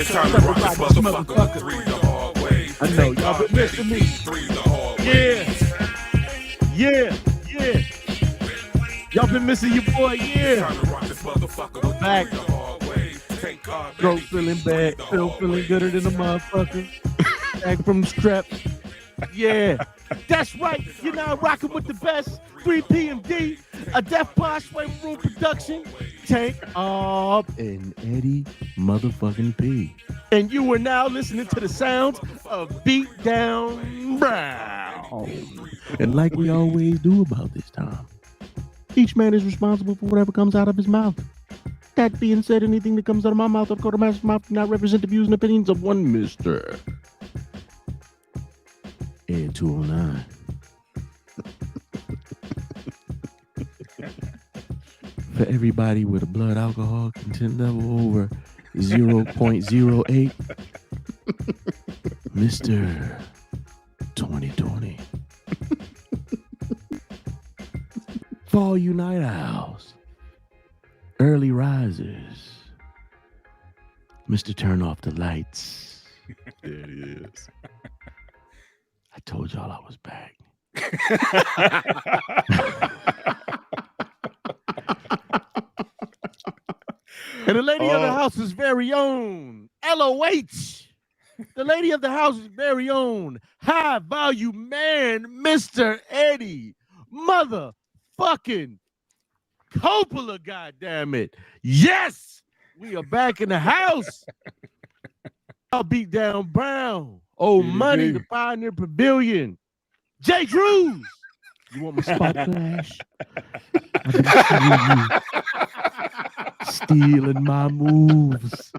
It's time to rock this motherfucker. Three the hard way. I know y'all been missing me. Three the hard way. Yeah. Y'all been missing your boy, It's time to rock this motherfucker. Back. Three the hard way. Thank God. Throat feeling bad, still feeling gooder than a motherfucker. Back from the strap. Yeah, that's right. You're now rocking with the best. 3 PMD, a Def Pod Sway Room production. Tank Up and Eddie motherfucking P. And you are now listening to the sounds of Beat Down Brown. And like we always do about this time, each man is responsible for whatever comes out of his mouth. That being said, anything that comes out of my mouth or the quartermaster's mouth do not represent the views and opinions of one Mr. Ed 209. For everybody with a blood alcohol content level over 0.08, Mr. 2020. For all you night owls, early risers, Mr. Turn Off the Lights. There it is. I told y'all I was back. And the lady of the house's very own, LOH. The lady of the house's very own, high value man, Mr. Eddie. Motherfucking Coppola, goddammit. Yes, we are back in the house. I'll beat down Brown. Old Money, the Pioneer Pavilion. Jay Drews. You want my spot flash? Stealing my moves.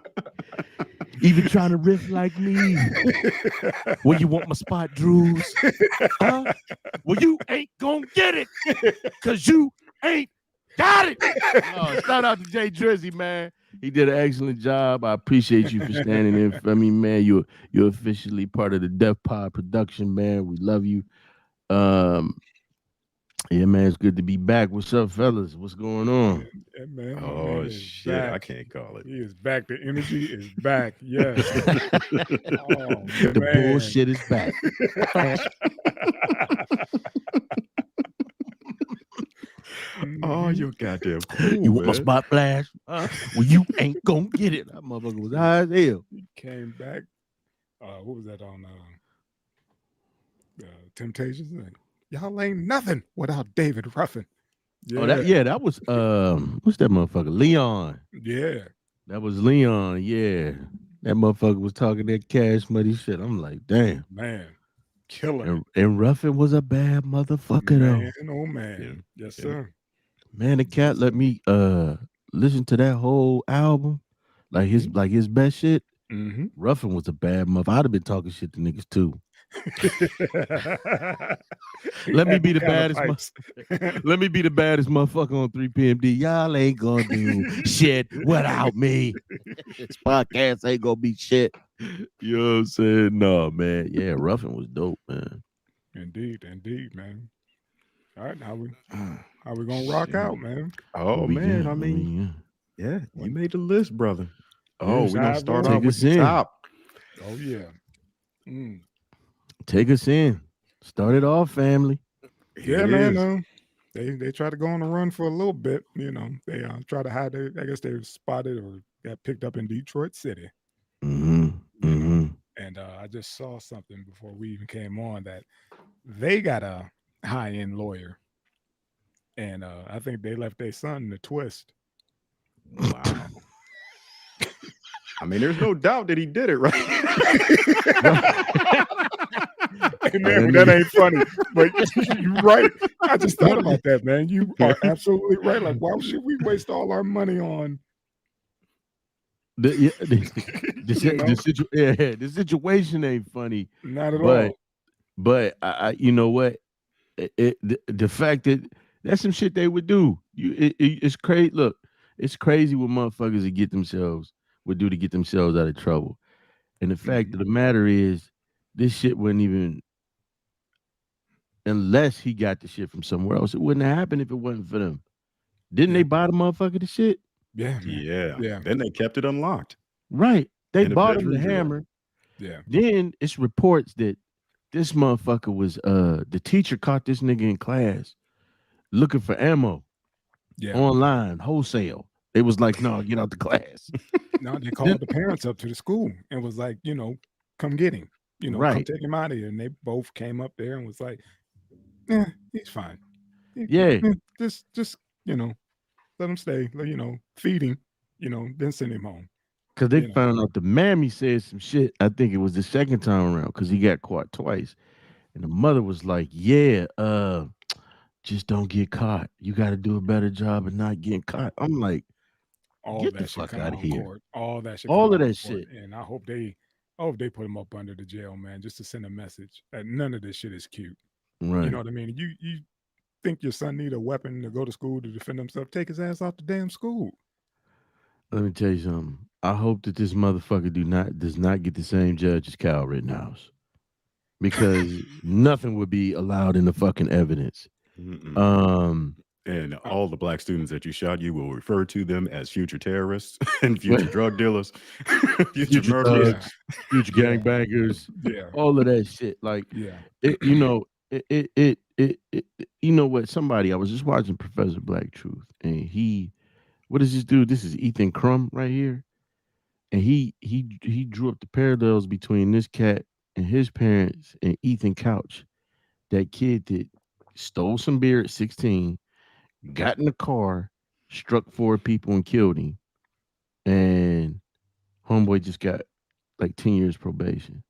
Even trying to riff like me. Well, you want my spot, Drews? Huh? Well, you ain't gonna get it. Cause you ain't got it. Oh, shout out to Jay Drizzy, man. He did an excellent job. I appreciate you for standing in for me, man. You're officially part of the Def Pod production, man. We love you. Yeah, man, it's good to be back. What's up, fellas? What's going on? Yeah, man. Oh, shit. Back. I can't call it. He is back. The energy is back. Yes. The bullshit is back. Oh, you're goddamn cool, You want my man. spot flash? Well, you ain't gonna get it. That motherfucker was high as hell. He came back. What was that on Temptations? Like, y'all ain't nothing without David Ruffin. Yeah. Oh, that was what's that motherfucker? Leon. Yeah. That was Leon, yeah. That motherfucker was talking that Cash Money shit. I'm like, damn. Man. Killer. And Ruffin was a bad motherfucker, man, though. Oh, man. Yeah. Yes, sir. Man, the cat let me listen to that whole album, like his best shit. Mm-hmm. Ruffin was a bad motherfucker. I'd have been talking shit to niggas too. Let me be the baddest. Let me be the baddest motherfucker on 3 PMD. Y'all ain't gonna do shit without me. This podcast ain't gonna be shit. You know what I'm saying? No, man. Yeah, Ruffin was dope, man. Indeed, man. All right, how we gonna rock out, man? Oh, man. I mean, yeah, you made the list, brother. Oh, we're gonna start off with the top. Oh, yeah. Take us in. Start it off, family. Yeah, man. They tried to go on a run for a little bit. You know, they tried to hide. I guess they were spotted or got picked up in Detroit City. And I just saw something before we even came on that they got a high-end lawyer, and I think they left their son in the twist. Wow. I mean, there's no doubt that he did it, right? Hey, man, that ain't funny, but you're right. I just thought about that, man. You are absolutely right. Like, why should we waste all our money on the situation ain't funny. Not at all. But I you know what? The fact that that's some shit they would do. It's crazy. Look, it's crazy what motherfuckers would do to get themselves out of trouble. And the fact of the matter is, this shit wouldn't even, unless he got the shit from somewhere else, it wouldn't have happened if it wasn't for them. Didn't they buy the motherfucker the shit? Yeah. Then they kept it unlocked. Right. They In a bought him the bedroom drill. hammer. Yeah. Then it's reports that this motherfucker was the teacher caught this nigga in class looking for ammo Yeah. online, wholesale. They was like, no, get out the class. No, they Then- called the parents up to the school and was like, come get him. Come Right. take him out of here. And they both came up there and was like, he's fine. Yeah. Just, let him stay, feed him, then send him home. Because they You know. found out the mammy said some shit. I think it was the second time around because he got caught twice. And the mother was like, yeah, just don't get caught. You got to do a better job of not getting caught. I'm like, All get that the should fuck come out out of in here. court. All that should All come of out in that court. shit. And I hope they put him up under the jail, man, just to send a message that none of this shit is cute. Right. You know what I mean? You think your son need a weapon to go to school to defend himself? Take his ass off the damn school. Let me tell you something. I hope that this motherfucker does not get the same judge as Kyle Rittenhouse. Because nothing would be allowed in the fucking evidence. And all the black students that you shot, you will refer to them as future terrorists and future drug dealers, future murderers, thugs, future gangbangers, all of that shit. Like, you know what? Somebody, I was just watching Professor Black Truth, and what does this do? This is Ethan Crumb right here, and he drew up the parallels between this cat and his parents and Ethan Couch, that kid that stole some beer at 16. Got in the car, struck 4 people and killed him. And homeboy just got like 10 years probation.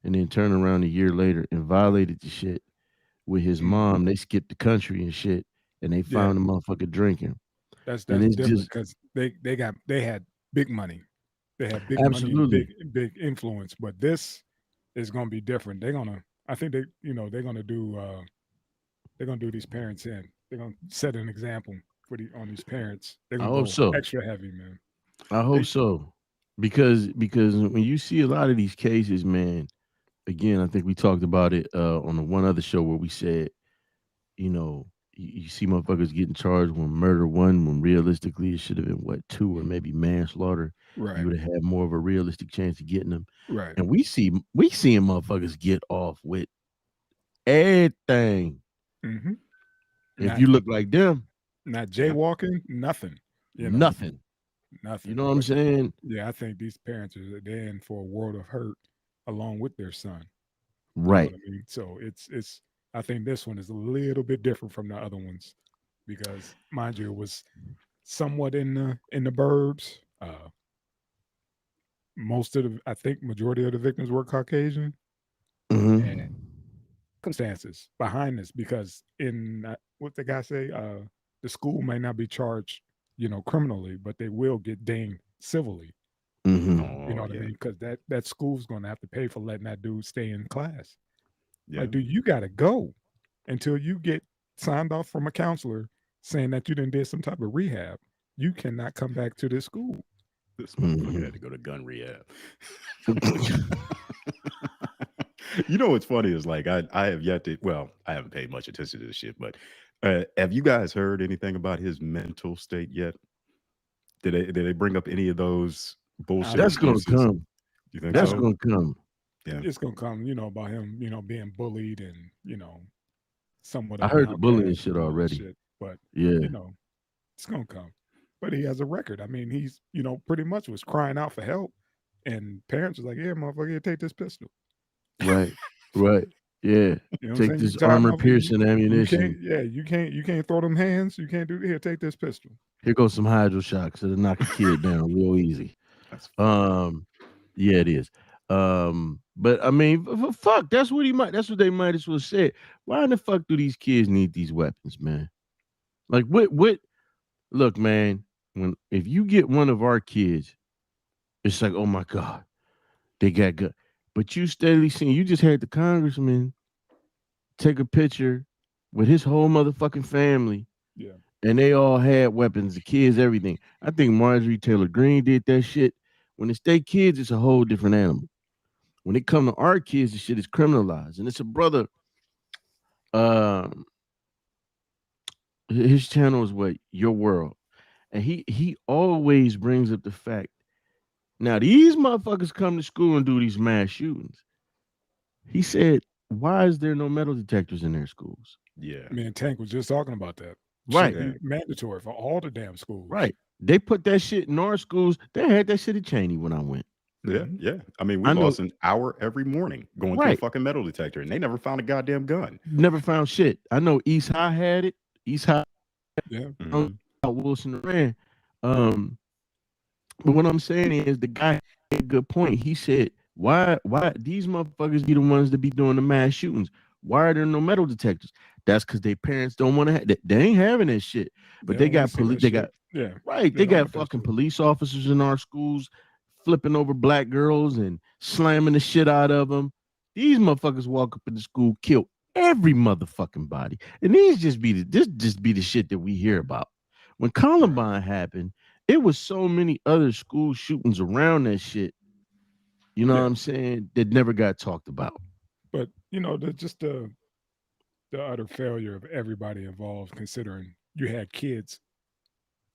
And then turned around a year later and violated the shit with his mom. They skipped the country and shit. And they found the motherfucker drinking. That's and it's different just because they had big money. They had big money absolutely and big influence. But this is gonna be different. I think they're gonna do these parents in. They're gonna set an example on these parents. They're I gonna hope go so. extra heavy, man. I hope so. Because when you see a lot of these cases, man, again, I think we talked about it on the one other show where we said, you see motherfuckers getting charged with murder 1 when realistically it should have been 2 or maybe manslaughter. Right. You would have had more of a realistic chance of getting them. Right. And we seeing motherfuckers get off with everything. Mm-hmm. If you look like them, not jaywalking, nothing. Nothing. You know what I'm saying? Yeah, I think these parents they're in for a world of hurt along with their son. Right. You know what I mean? So it's I think this one is a little bit different from the other ones because, mind you, it was somewhat in the burbs. I think majority of the victims were Caucasian. Mm-hmm. And circumstances behind this because what the guy say, the school may not be charged, criminally, but they will get dinged civilly. Mm-hmm. You know what I mean? Because that school's going to have to pay for letting that dude stay in class. Yeah. Like, dude, you got to go until you get signed off from a counselor saying that you didn't did some type of rehab. You cannot come back to this school. This motherfucker had to go to gun rehab. You know what's funny is like I have yet to. Well, I haven't paid much attention to this shit, but have you guys heard anything about his mental state yet? Did they bring up any of those bullshit? That's gonna excuses? come. You think That's so? gonna come. Yeah. It's gonna come, about him, being bullied and somewhat. I Of an heard the bullying outcast shit and all that already. shit, but Yeah. it's gonna come. But he has a record. I mean, he's pretty much was crying out for help, and parents was like, "Yeah, motherfucker, here, take this pistol." Right. Right. Yeah. You know what I'm Take saying? this You tired, armor motherfucker? piercing You ammunition. can't. You can't throw them hands. You can't do here. Take this pistol. Here goes some hydro shocks that'll knock a kid down real easy. That's Yeah, it is. But I mean, fuck, that's what they might as well say. Why in the fuck do these kids need these weapons, man? Like what look, man, if you get one of our kids, it's like, oh my God, they got good. But you steadily seeing, you just had the congressman take a picture with his whole motherfucking family. Yeah. And they all had weapons, the kids, everything. I think Marjorie Taylor Greene did that shit. When it's their kids, it's a whole different animal. When it come to our kids, the shit is criminalized. And it's a brother. His channel is Your World. And he always brings up the fact. Now these motherfuckers come to school and do these mass shootings. He said, "Why is there no metal detectors in their schools?" Yeah. Me and Tank was just talking about that. Right, Should be mandatory for all the damn schools. right. They put that shit in our schools. They had that shit at Cheney when I went. Yeah, Mhm. yeah. I mean, we I know- lost an hour every morning going to a Right. fucking metal detector, and they never found a goddamn gun. Never found shit. I know East High had it. East High Yeah. Mhm. Wilson ran. But what I'm saying is the guy had a good point. He said, why these motherfuckers be the ones that be doing the mass shootings? Why are there no metal detectors? That's because their parents don't want to they ain't having that shit. But they don't wanna got see that police, they shit. got Yeah. right, They they don't got want that fucking shit. police officers in our schools flipping over black girls and slamming the shit out of them. These motherfuckers walk up in the school, kill every motherfucking body. And this just be the shit that we hear about. When Columbine happened, it was so many other school shootings around that shit. You know Yeah. what I'm saying? That never got talked about. But just the utter failure of everybody involved, considering you had kids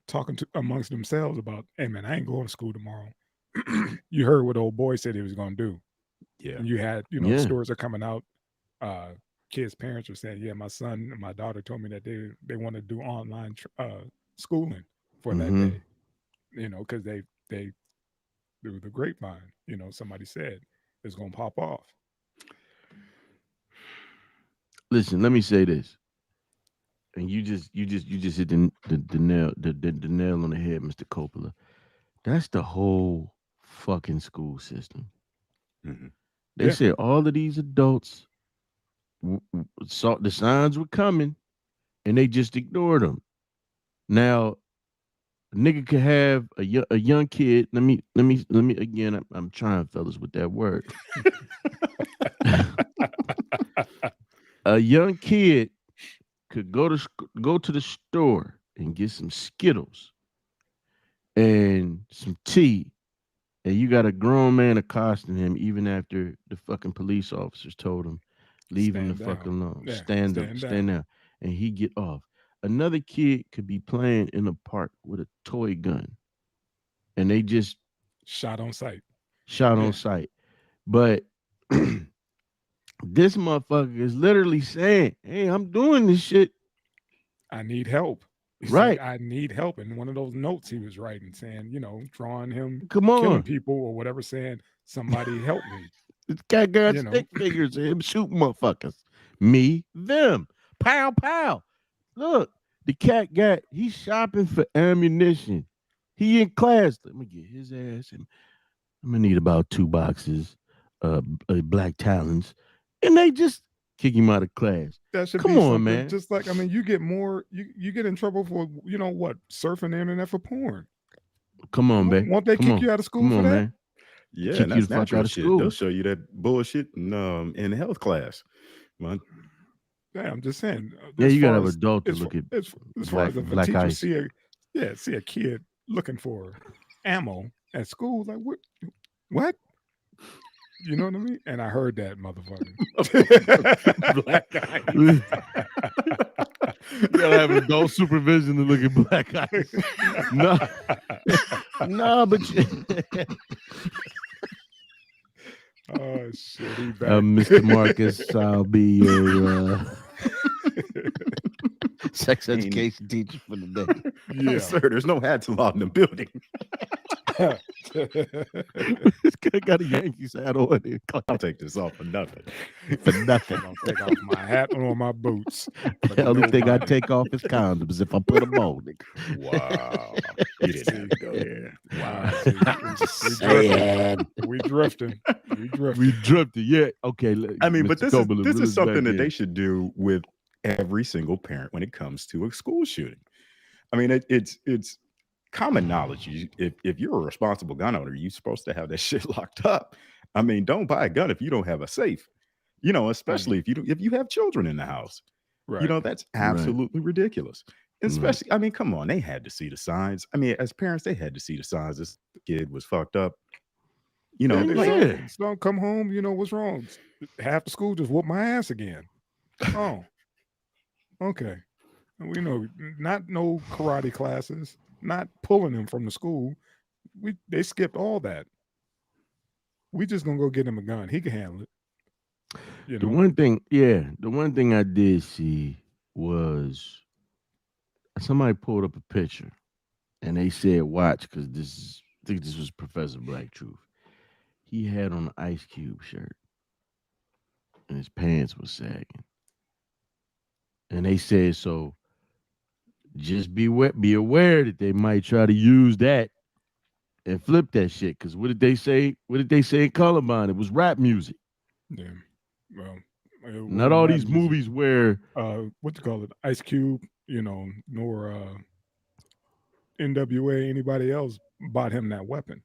talking to amongst themselves about, hey man, I ain't going to school tomorrow. You heard what old boy said he was gonna do. Yeah. And you had, Yeah. stories are coming out. Kids' parents were saying, yeah, my son and my daughter told me that they want to do online schooling for that Mhm. day, because they through the grapevine, somebody said it's gonna pop off. Listen, let me say this. And you just hit the nail on the head, Mr. Coppola. That's the whole fucking school system. Mhm. They Yeah. said all of these adults saw the signs were coming, and they just ignored them. Now, a nigga could have a young kid. Let me again. I'm trying, fellas, with that word. A young kid could go to the store and get some Skittles and some tea, and you got a grown man accosting him even after the fucking police officers told him leave him the Stand fuck down. alone, Yeah, stand up, stand stand down, and he get off. Another kid could be playing in a park with a toy gun, and they just Shot on sight. shot Yeah. on sight. But this motherfucker is literally saying, "Hey, I'm doing this shit." I need help. He's Right. like, I need help. And one of those notes he was writing saying, drawing him Come killing on, people or whatever, saying, somebody help me. this guy got You know. stick figures of him shooting motherfuckers. Me, them, pow pow. Look, the cat he's shopping for ammunition. He in class. Let me get his ass, and I'm gonna need about 2 boxes of black talons, and they just kick him out of class. That should Come be on, something man. just like, you get more, you get in trouble for, surfing the internet for porn. Come on, man. Won't they Come kick on. you out of school Come for on, that? man. Yeah, Kick and you that's the fuck natural out of shit. school. They'll show you that bullshit in health class. Man, Yeah, I'm just saying. Yeah, as you gotta far have as- an adult to as look far- at as far as if a black teacher ice. see a kid looking for ammo at school, like what? You know what I mean? And I heard that motherfucker. black guy. You gotta have adult supervision to look at black ice. No, no, but Oh shit, he back. Mr. Marcus, I'll be your sex education teacher for the day. Yeah. Sir, there's no hats allowed in the building. This guy got a Yankees hat on in class I'll take this off for nothing. for nothing. I'll take off my hat and on my boots. The only thing I nobody. take off is condoms if I put them on. Nigga. Wow. You didn't have to go there. Wow. We drifting. We drifted, yeah. Okay. I mean, but Mr. this is Copeland, this reel is us something back that in. they should do with every single parent when it comes to a school shooting. I mean, it's common knowledge. If you're a responsible gun owner, you're supposed to have that shit locked up. I mean, don't buy a gun if you don't have a safe. Especially if you have children in the house. Right. That's absolutely ridiculous. Especially, I mean, come on, they had to see the signs. I mean, as parents, they had to see the signs. This kid was fucked up. They don't come home. What's wrong? Half the school just whooped my ass again. Oh, okay. We know not no karate classes, not pulling them from the school. They skipped all that. We just gonna go get him a gun. He can handle it. You The know. one thing, the one thing I did see was somebody pulled up a picture and they said, "Watch," because I think this was Professor Black Truth. He had on an Ice Cube shirt and his pants was sagging, and they said, "So just be aware that they might try to use that and flip that shit." Because what did they say? What did they say in Columbine? It was rap music. Yeah. Well, it Not wasn't all rap these music. movies where What you call it? Ice Cube. Nor NWA. Anybody else bought him that weapon.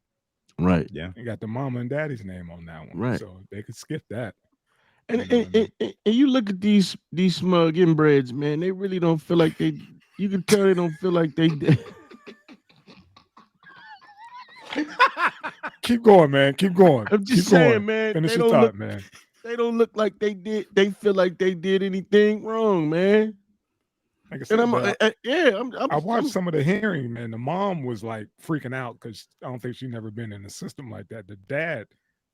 right, Yeah. He got the mama and daddy's name on that one, right. so they could skip that. And, You know what I mean? and you look at these smug inbreds, man. They really don't feel like they. You can tell they don't feel like they. Keep going, man. Keep going. I'm just Keep saying, going. man. Finish They your don't thought, look. man. They don't look like they did. They feel like they did anything wrong, man. Like I And said, but yeah, I watched I'm some of the hearing, man. The mom was like freaking out because I don't think she never been in a system like that. The dad,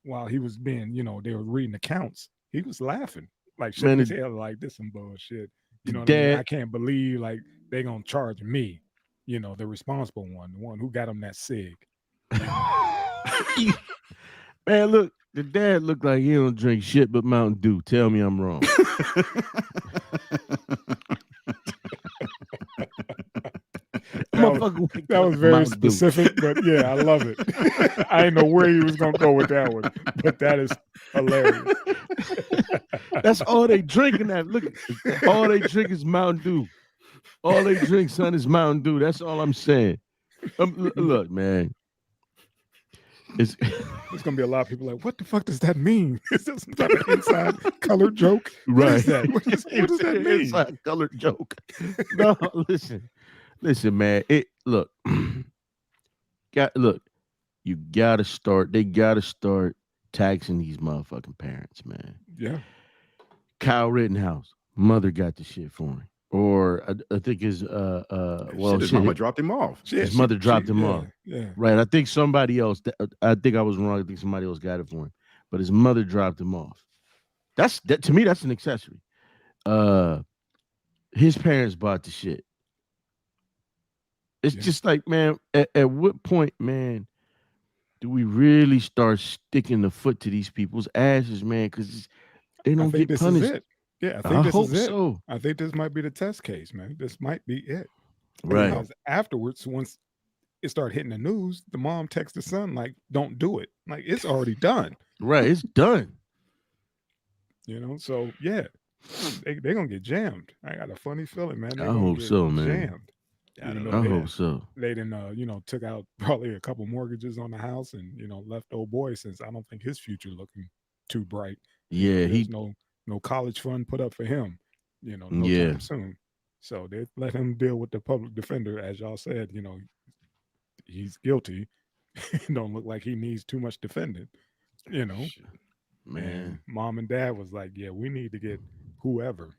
while he was being, they were reading accounts, he was laughing, like shaking man. his head, like this some bullshit. The You know what I mean? I dad, can't believe like they gonna charge me, the responsible one, the one who got him that sig. man. Look, the dad looked like he don't drink shit but Mountain Dew. Tell me I'm wrong. That was very specific, but yeah, I love it. I didn't know where he was gonna go with that one, but that is hilarious. That's all they drinking. That look, all they drink is Mountain Dew. All they drink, son, is Mountain Dew. That's all I'm saying. Look, man. There's gonna be a lot of people like, what the fuck does that mean? Is that some type of inside color joke? Right. What is that? What does that mean? Inside color joke. No, listen, man. Look, you gotta start. They gotta start taxing these motherfucking parents, man. Yeah. Kyle Rittenhouse, mother got the shit for him. Or I think his his mama dropped him off. His mother dropped him off. Yeah. Right. I think somebody else. I think I was wrong. I think somebody else got it for him, but his mother dropped him off. That to me. That's an accessory. His parents bought the shit. It's just like, man. At what point, man, do we really start sticking the foot to these people's asses, man? Because they don't get punished. Is it. Yeah, I think this hope is it. So. I think this might be the test case, man. This might be it. Right. Because afterwards, once it started hitting the news, the mom texts the son like, "Don't do it." Like it's already done. Right. It's done. So yeah, they're gonna get jammed. I got a funny feeling, man. I hope so, man. Jammed. I hope so. They didn't, took out probably a couple mortgages on the house and left old boy, since I don't think his future looking too bright. Yeah, there's no college fund put up for him, no time soon. So they let him deal with the public defender, as y'all said. He's guilty. Don't look like he needs too much defending. Man, and mom and dad was like, yeah, we need to get whoever.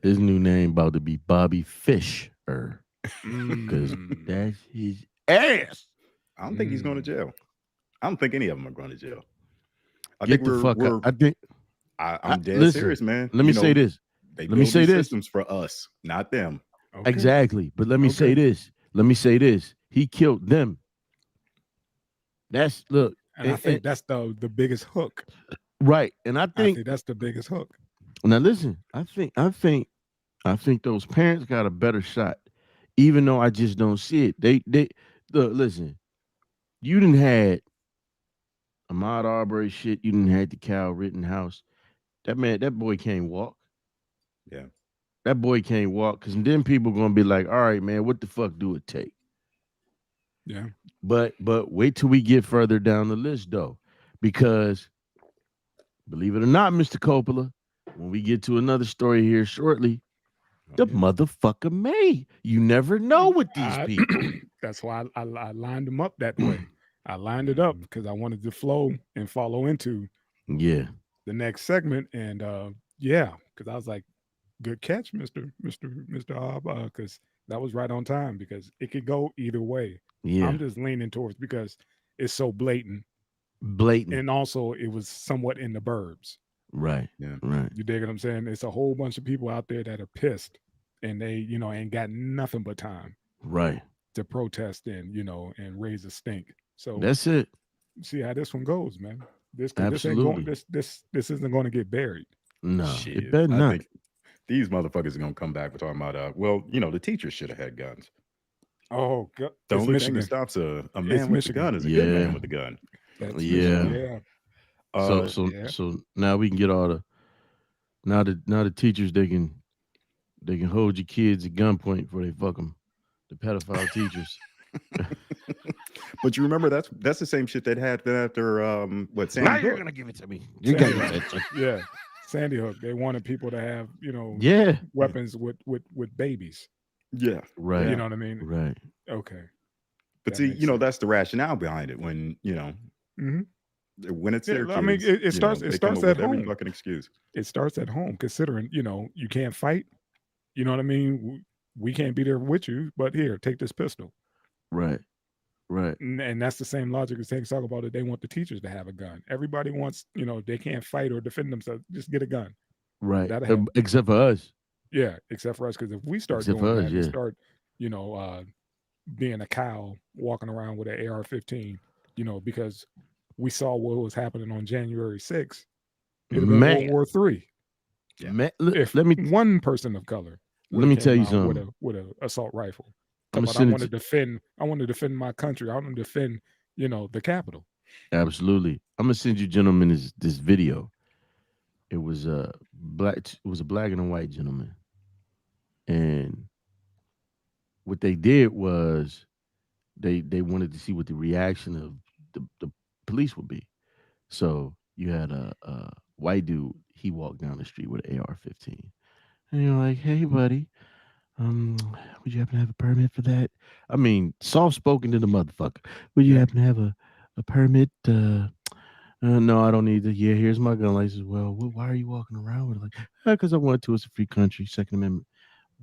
His new name about to be Bobby Fisher, because that's his ass. I don't think he's going to jail. I don't think any of them are going to jail. I Get think the fuck out. I think I'm dead serious, man. Let me say this. Let me say this. Systems for us, not them. Okay. Exactly. But let me say this. He killed them. That's look. And I think that's the biggest hook. Right. And I think that's the biggest hook. Now listen, I think those parents got a better shot, even though I just don't see it. They look, listen, you didn't had Ahmaud Arbery shit, you didn't had the Kyle Rittenhouse. That boy can't walk. Yeah. That boy can't walk, because then people gonna be like, all right, man, what the fuck do it take? Yeah. But wait till we get further down the list, though, because believe it or not, Mr. Coppola, when we get to another story here shortly, the motherfucker may. You never know with these people. That's why I lined them up that way. I lined it up because I wanted to flow and follow into the next segment. And because I was like, good catch, Mr. Hobb, because that was right on time, because it could go either way. Yeah. I'm just leaning towards, because it's so blatant Blatant. and also it was somewhat in the burbs. Right. Yeah. Right. You dig what I'm saying? It's a whole bunch of people out there that are pissed, and they, ain't got nothing but time Right. to protest and and raise a stink. So That's it. see how this one goes, man. This ain't going. Absolutely. This isn't going to get buried. No, it Shit. better I not. think these motherfuckers are gonna come back with talking about well, the teachers should have had guns. Oh, God. The It's only thing that Michigan. stops a It's man with the Michigan. gun is a good man Yeah. with the gun. That's Yeah. Michigan. Yeah. So Uh so Yeah. so now we can get all the now the teachers they can hold your kids at gunpoint before they fuck them. The pedophile teachers. but you remember that's the same shit that happened after what Now Sandy you're Hook. gonna give it to me. You Sandy got Hook. it. Yeah. Sandy Hook. They wanted people to have, Yeah. weapons with babies. Yeah. Right. You know what I mean? Right. Okay. But That see, makes sense. that's the rationale behind it when, hmm when it's their I mean, kids, it starts. It they come starts up at with every home. fucking excuse. It starts at home. Considering you can't fight. You know what I mean? We can't be there with you, but here, take this pistol. Right. Right. And that's the same logic as things talk about that they want the teachers to have a gun. Everybody wants, they can't fight or defend themselves. Just get a gun. Right. That'll help. Except for us. Yeah, except for us, because if we start Except for doing us, that and yeah. start, being a cow walking around with an AR-15, because we saw what was happening on January 6th, it'd have been Man. World War III. Yeah. Man, If let me one person of color let me would've tell came you out something. with a assault rifle, I'm talking gonna about, I send it want to to defend my country. I want to defend, the Capitol. absolutely. I'm gonna send you gentlemen this video. It was a black and a white gentleman. And what they did was they wanted to see what the reaction of the police would be. So you had a white dude. He walked down the street with an AR-15, and you're like, "Hey, buddy, would you happen to have a permit for that?" I mean, soft spoken to the motherfucker. Would you Yeah. happen to have a permit? No, I don't need to. Yeah, here's my gun license. Well, why are you walking around with it? Like, because I want to. It's a free country, Second Amendment.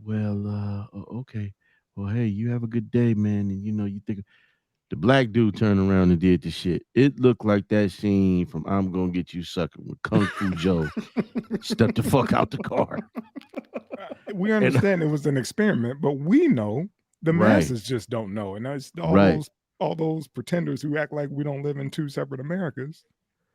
Well, okay. Well, hey, you have a good day, man. And you think the black dude turned around and did the shit. It looked like that scene from I'm Gonna Get You Sucker when Kung Fu Joe stepped the fuck out the car. We understand it was an experiment, but we know the Right. masses just don't know. And that's Right. all those pretenders who act like we don't live in two separate Americas.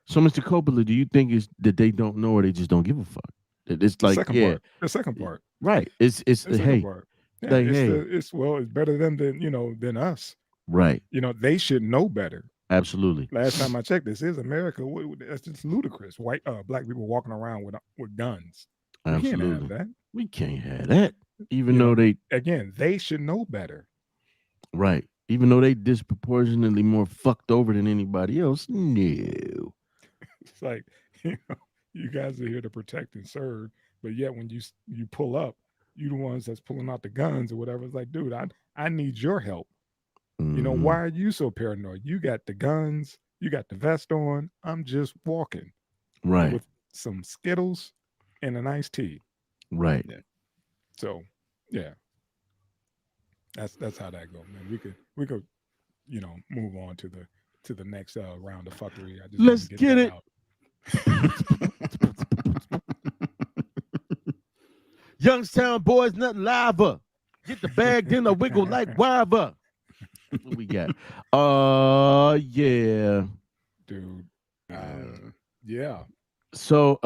So, Mr. Coppola, do you think it's that they don't know or they just don't give a fuck? That it's The like, second yeah, part. The second part. right. It's The second hey, part. Yeah, like, it's hey, it's better than us. right. They should know better. Absolutely. Last time I checked, this is America. That's just ludicrous. Black people walking around with guns. We can't have Absolutely. that. We can't have that. Even You though know, they they should know better. right. Even though they disproportionately more fucked over than anybody else. No. It's like, you guys are here to protect and serve, but yet when you pull up, you the ones that's pulling out the guns or whatever. It's like, dude, I need your help. Mhm. Why are you so paranoid? You got the guns, you got the vest on. I'm just walking Right. with some Skittles and an iced tea. Right. Yeah. So, yeah, that's how that goes, man. We could move on to the next round of fuckery. I just wanted Let's to get that it. out. Youngstown boys, nothing liver. Get the bag, then I wiggle like wiver. What we got? Yeah. Dude. Yeah. Yeah. So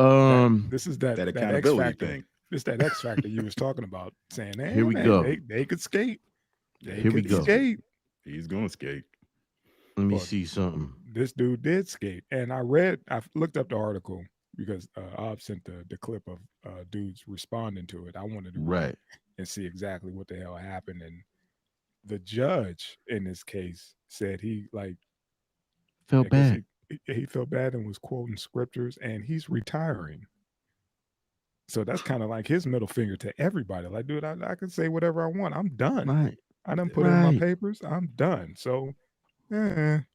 This is that X accountability factor. thing. This that X factor you was talking about, saying, hey, Here we man, go. They could skate. Here we go. Skate. He's gonna skate. Let me But see something. This dude did skate. And I looked up the article because I've sent the clip of dudes responding to it. I wanted to read Right. and see exactly what the hell happened. And the judge in this case said he Felt bad. He felt bad and was quoting scriptures, and he's retiring. So that's kind of like his middle finger to everybody. Like, dude, I can say whatever I want. I'm done. Right. I done put in my Right. papers. I'm done. So, Listen.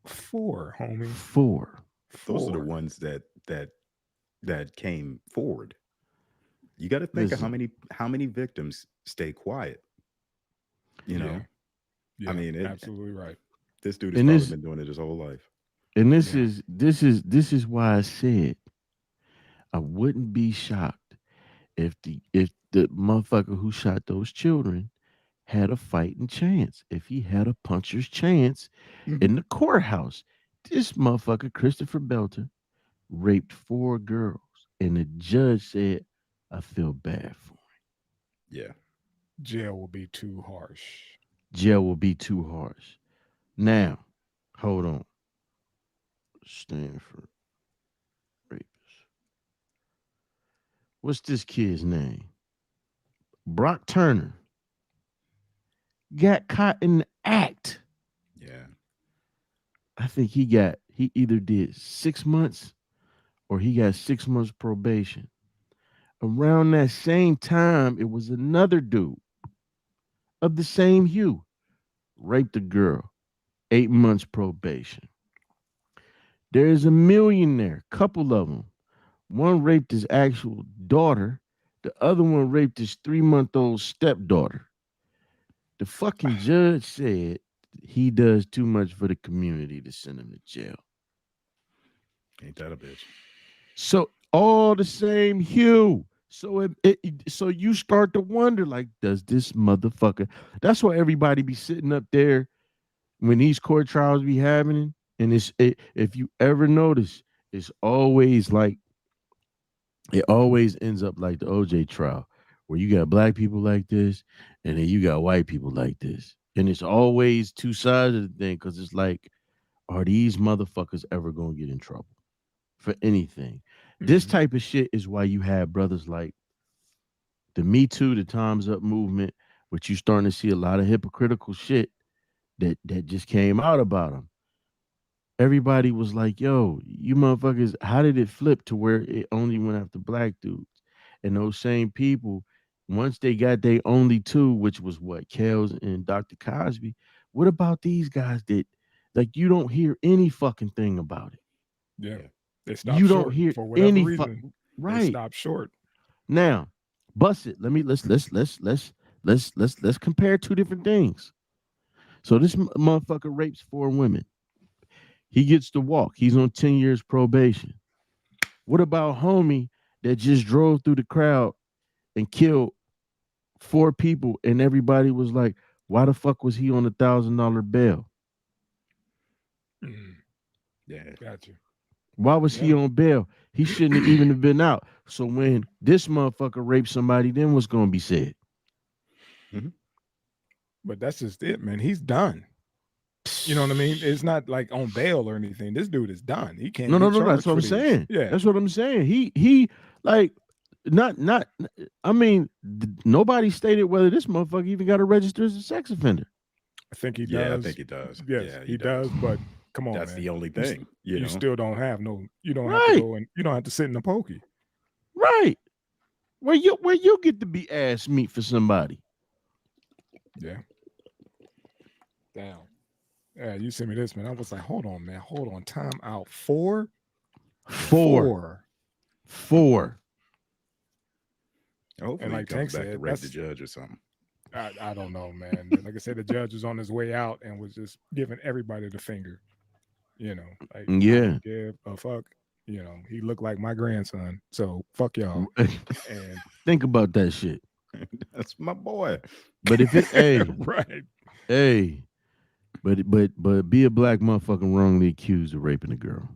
four, homie. Four. Those are the Four. ones that came forward. You got to think of Listen. how many victims stay quiet. Yeah. I mean, absolutely right. This dude has And probably this been doing it his whole life. and this Yeah. is why I said I wouldn't be shocked if the motherfucker who shot those children had a fighting chance. If he had a puncher's chance Mhm. in the courthouse. This motherfucker, Christopher Belton, raped 4 girls. And the judge said, I feel bad for him. Yeah. Jail will be too harsh. Jail will be too harsh. Now, hold on. Stanford rapist. What's this kid's name? Brock Turner got caught in the act. Yeah. I think he either did 6 months or he got 6 months probation. Around that same time, it was another dude of the same hue raped a girl, 8 months probation. There is a millionaire, couple of them. One raped his actual daughter, the other one raped his 3-month-old stepdaughter. The fucking judge said he does too much for the community to send him to jail. Ain't that a bitch? So all the same hue. So so you start to wonder, like, does this motherfucker? That's why everybody be sitting up there when these court trials be happening, and if you ever notice, it's always like it always ends up like the OJ trial, where you got black people like this, and then you got white people like this, and it's always two sides of the thing because it's like, are these motherfuckers ever gonna get in trouble for anything? This Mhm. type of shit is why you have brothers like the Me Too, the Times Up movement, which you starting to see a lot of hypocritical shit that just came out about them. Everybody was like, yo, you motherfuckers, how did it flip to where it only went after black dudes? And those same people, once they got their only two, which was what, Kels and Dr. Cosby, what about these guys that, like, you don't hear any fucking thing about it? Yeah. Yeah. They stopped You don't short hear for whatever any reason. They right. stopped short. Now, bust it. Let's compare two different things. So this motherfucker rapes 4 women. He gets to walk. He's on 10 years probation. What about homie that just drove through the crowd and killed 4 people and everybody was like, why the fuck was he on $1,000 bail? Mhm. Yeah. Gotcha. Why was he Yeah. on bail? He shouldn't even have been out. So when this motherfucker raped somebody, then what's gonna be said? Mhm. But that's just it, man. He's done. You know what I mean? It's not like on bail or anything. This dude is done. He can't No, no, get no. That's charged what for I'm these. saying. Yeah. That's what I'm saying. He like not. I mean, nobody stated whether this motherfucker even got to register as a sex offender. I think he Yeah, I does. think he does. Yes, Yeah, he does. But come on, That's man. the only You, thing, you you know. still don't have no. You don't have to Right, go and you don't have to sit in the pokey. right. Where you get to be ass meat for somebody. Yeah. Damn. Yeah, you sent me this, man. I was like, hold on, man. Hold on. Time out. Four? Four, Four. four. And Hopefully he like comes Tank back to said, rape the judge or something. I don't know, man. Like I said, the judge was on his way out and was just giving everybody the finger. You know, like I Yeah. don't give a fuck. You know, he looked like my grandson. So fuck y'all. And Think about that shit. That's my boy. But if it, right. hey, but be a black motherfucker wrongly accused of raping a girl.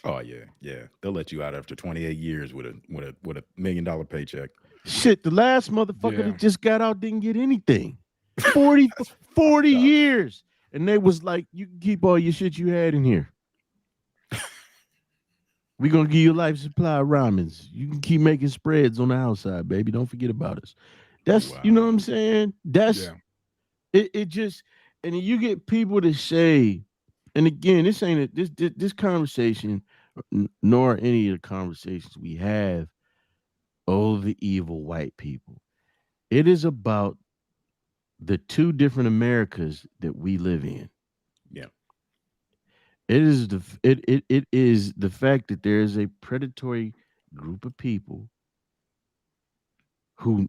Oh yeah, yeah. They'll let you out after 28 years with a $1 million paycheck. Shit, the last motherfucker Yeah. that just got out didn't get anything. 40, That's 40 fucked up. years. And they was like, you can keep all your shit you had in here. We're gonna give you a life supply of ramens. You can keep making spreads on the outside, baby. Don't forget about us. That's you know what I'm Wow. saying? That's Yeah. it just and then you get people to say, and again, this ain't this conversation, nor any of the conversations we have, oh, the evil white people. It is about the two different Americas that we live in. Yeah. It is the fact that there is a predatory group of people who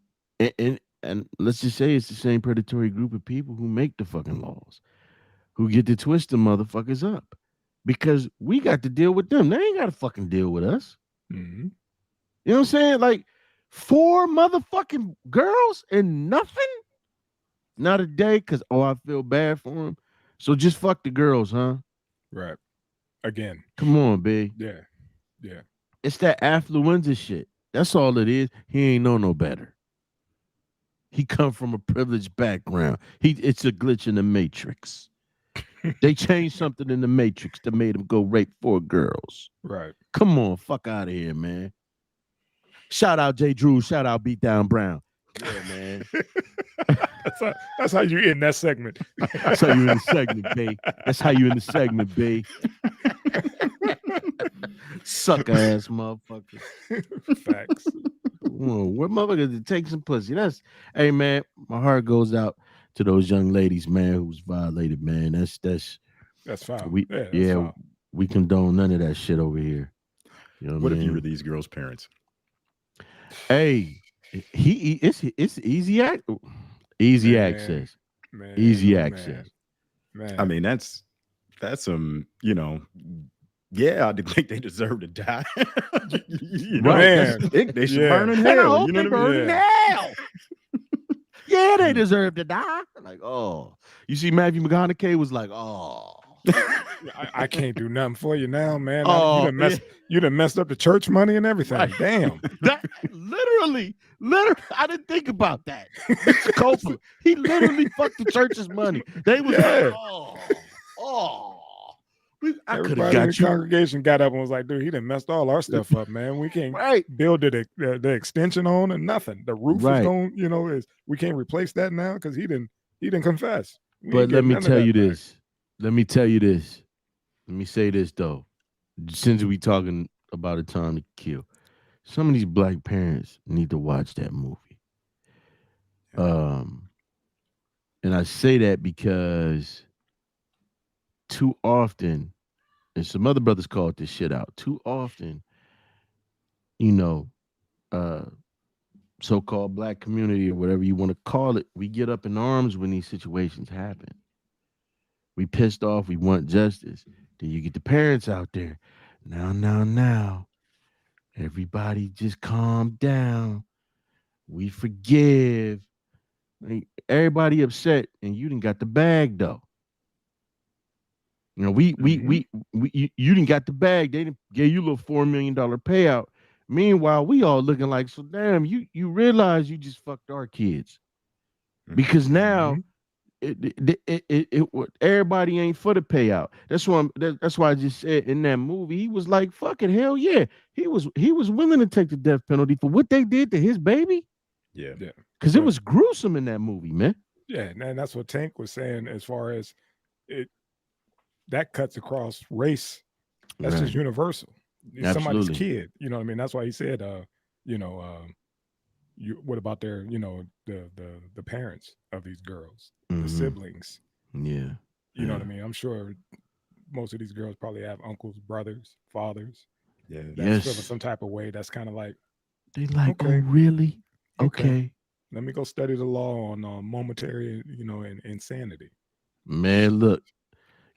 and let's just say it's the same predatory group of people who make the fucking laws. who get to twist the motherfuckers up because we got to deal with them. They ain't got to fucking deal with us. Mhm. You know what I'm saying? Like 4 motherfucking girls and nothing? Not a day because, I feel bad for them. So just fuck the girls, huh? Right. Again. Come on, B. Yeah. Yeah. It's that affluenza shit. That's all it is. He ain't know no better. He come from a privileged background. It's a glitch in the matrix. They changed something in the matrix that made him go rape 4 girls. Right. Come on, fuck out of here, man. Shout out J. Drew. Shout out Beat Down Brown. Yeah, man. That's how you end that segment. That's how you in the segment, B. That's how you in the segment, B. Sucker ass motherfucker. Facts. What motherfucker to take some pussy? Hey man, my heart goes out to those young ladies, man, who's violated, man. That's foul. We condone none of that shit over here. You know What if I you mean? were these girls' parents? Hey, it's easy access. Man, Easy man, access. Man. I mean, that's some, yeah, I think they deserve to die. Right. They should Yeah. burn in And I hell. hope You know they what I mean? burn in hell. Yeah, they deserve to die. Like, you see, Matthew McConaughey was like, I can't do nothing for you now, man. Oh, You done messed up the church money and everything. Right. Damn. That literally, I didn't think about that. Mr. Coppola, he literally fucked the church's money. They was Yeah. I could have Everybody in got the you. congregation got up and was like, dude, he done messed all our stuff up, man. We can't Right. build the extension on and nothing. The roof Right. is going, we can't replace that now because he didn't confess. We But ain't let getting me none of tell that you back. this. Let me tell you this. Let me say this though. Since we talking about A Time to Kill, some of these black parents need to watch that movie. And I say that because too often, and some other brothers called this shit out, too often, so-called black community or whatever you want to call it, we get up in arms when these situations happen. We pissed off, we want justice. Then you get the parents out there. Now. Everybody just calm down. We forgive. Everybody upset, and you didn't got the bag though. You didn't got the bag. They didn't gave you a little $4 million payout. Meanwhile, we all looking like, so damn, you realize you just fucked our kids. Because now everybody ain't for the payout. That's why I just said in that movie, he was like, fuck it, hell yeah. He was willing to take the death penalty for what they did to his baby. Yeah. Because it was gruesome in that movie, man. Yeah, and that's what Tank was saying as far as it that cuts across race. That's just universal. It's somebody's kid. You know what I mean? That's why he said, what about their, the parents of these girls, the siblings? Yeah. You know what I mean? I'm sure most of these girls probably have uncles, brothers, fathers. Yeah. That's feeling some type of way. That's kind of like, they like, okay. Oh, really? Okay. Let me go study the law on momentary, and insanity. Man, look,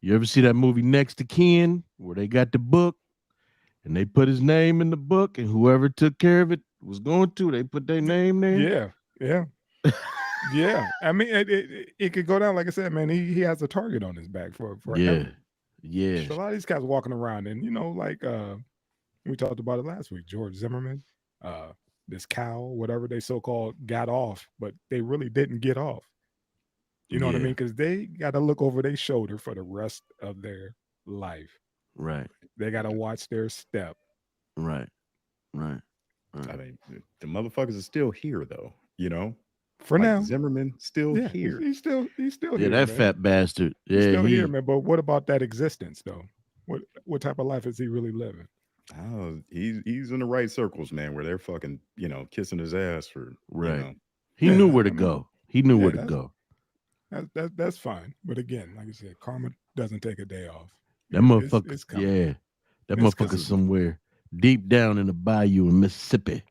you ever see that movie Next to Kin where they got the book and they put his name in the book and whoever took care of it was going to, they put their name there? Yeah. Yeah. I mean, it could go down, like I said, man, he has a target on his back for forever. Yeah. So a lot of these guys walking around and, like we talked about it last week, George Zimmerman, this cow, whatever they so-called got off, but they really didn't get off. You know what I mean? Because they got to look over their shoulder for the rest of their life. Right. They got to watch their step. Right. I mean, the motherfuckers are still here, though. For now, Zimmerman still here. He's still here. Yeah, that man. fat bastard. Yeah, he's still here, man. But what about that existence, though? What type of life is he really living? Oh, he's in the right circles, man, where they're fucking, kissing his ass for right. He knew where to go. He knew where to go. That's fine. But again, like I said, karma doesn't take a day off. That motherfucker, that motherfucker somewhere deep down in the bayou in Mississippi.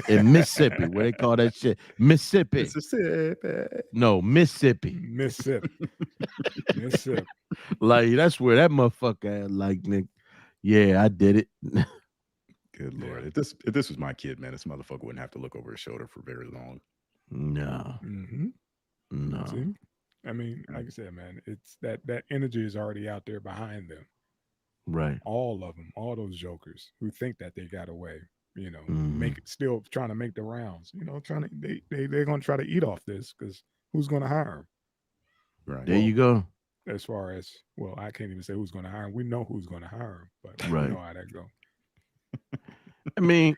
In Mississippi, where they call that shit Mississippi. Mississippi. No, Mississippi. Mississippi. Mississippi. Like that's where that motherfucker at. Like, Nick, yeah, I did it. Good Yeah. Lord. If this was my kid, man, this motherfucker wouldn't have to look over his shoulder for very long. No, Mm-hmm. no. See? I mean, like I said, man, it's that energy is already out there behind them. Right. All of them, all those jokers who think that they got away, you know, Mhm. make it still trying to make the rounds, you know, trying to they're gonna try to eat off this because who's gonna hire them? Right. There you go. As far as I can't even say who's gonna hire them. We know who's gonna hire them, but Right. we know how that go. I mean,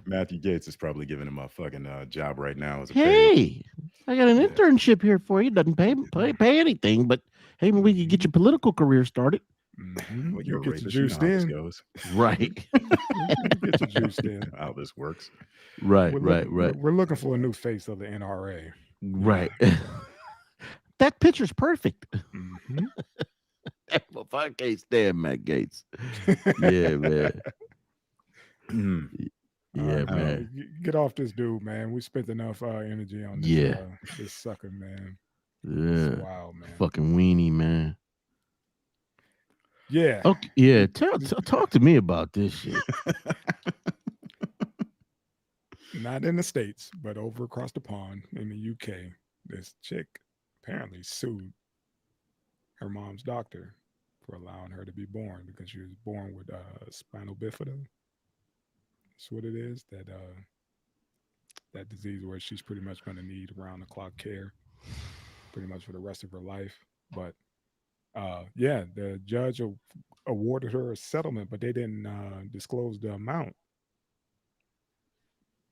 Matthew Gates is probably giving him a fucking job right now as a paid. hey, I got an internship here for you. Doesn't pay anything, but hey, we could get your political career started. Mm-hmm. Well, You you're a get rapist. your You juice know how this in. goes. Right. You get your juice in. How this works. Right. We're Right. We're looking for a new face of the NRA. Right. That picture's perfect. Mm-hmm. Well, I can't stand Matt Gates. Yeah, man. Mhm. Yeah, man. Get off this dude, man. We spent enough energy on this, Yeah. This sucker, man. Yeah. It's wild, man. Fucking weenie, man. Yeah. Okay. Yeah. Talk to me about this shit. Not in the States, but over across the pond in the UK, this chick apparently sued her mom's doctor for allowing her to be born because she was born with spinal bifida. That's what it is. That disease where she's pretty much going to need round the clock care, pretty much for the rest of her life. But yeah, the judge awarded her a settlement, but they didn't disclose the amount.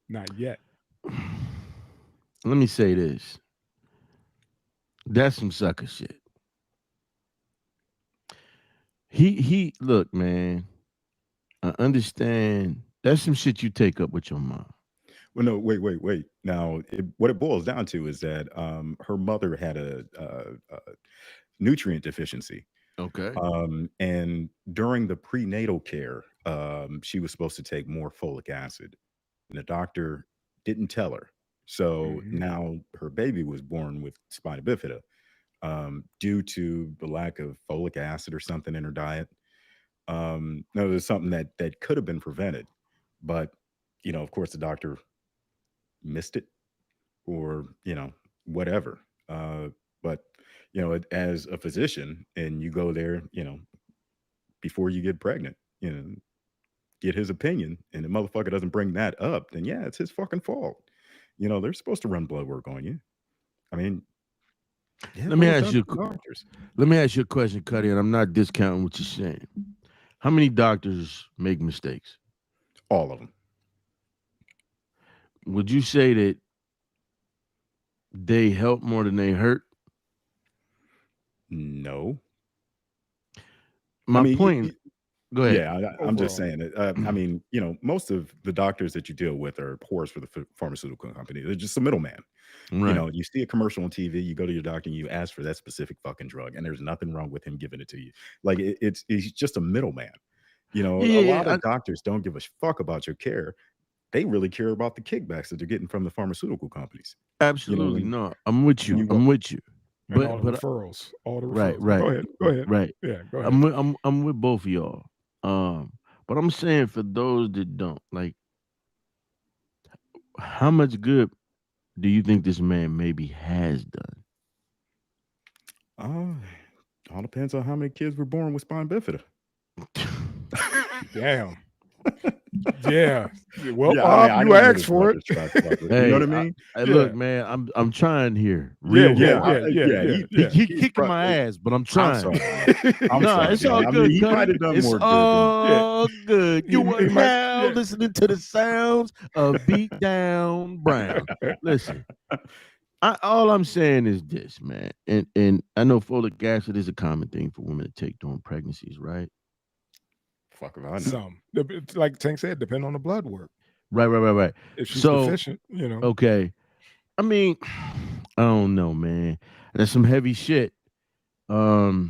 Not yet. Let me say this. That's some sucker shit. He look, man. I understand. That's some shit you take up with your mom. Well, no, wait. Now, what it boils down to is that her mother had a nutrient deficiency. Okay. And during the prenatal care, she was supposed to take more folic acid, and the doctor didn't tell her. So now her baby was born with spina bifida due to the lack of folic acid or something in her diet. No, there's something that could have been prevented, but of course, the doctor missed it, or whatever. But as a physician, and you go there, before you get pregnant, get his opinion, and the motherfucker doesn't bring that up, then yeah, it's his fucking fault. They're supposed to run blood work on you. I mean, yeah, Let me well ask you. done, doctors. Let me ask you a question, Cuddy, and I'm not discounting what you're saying. How many doctors make mistakes? All of them. Would you say that they help more than they hurt? No. My I mean, point. Go ahead. Yeah, I'm just Overall. saying it. I mean, most of the doctors that you deal with are whores for the pharmaceutical company. They're just a middleman. Right. You see a commercial on TV, you go to your doctor and you ask for that specific fucking drug, and there's nothing wrong with him giving it to you. Like he's just a middleman. A lot of doctors don't give a fuck about your care. They really care about the kickbacks that they're getting from the pharmaceutical companies. Absolutely. No, I'm with you. you I'm with you. And all the But referrals. All the right, referrals. right. Go ahead. Right. Yeah, go ahead. I'm with both of y'all. But I'm saying for those that don't, like, how much good do you think this man maybe has done? All depends on how many kids were born with spina bifida. Damn. Yeah. Well, Yeah, Bob, I you know asked niggas for about it. this trash talk, you Hey, know what I mean? Look, man, I'm trying here. Yeah, Real hard. yeah. He he's kicking my ass, but I'm I'm trying. sorry. Man. I'm No, sorry. it's man. all I good, mean, he Cuddy. might have done It's more good all good. You He are might- now yeah. listening to the sounds of Beat Down Brown. Listen, all I'm saying is this, man, and I know folic acid is a common thing for women to take during pregnancies, right? than fuck if I know. Some. It's like Tank said, depend on the blood work. Right. If she's So, deficient, okay. I mean, I don't know, man. That's some heavy shit. Yeah,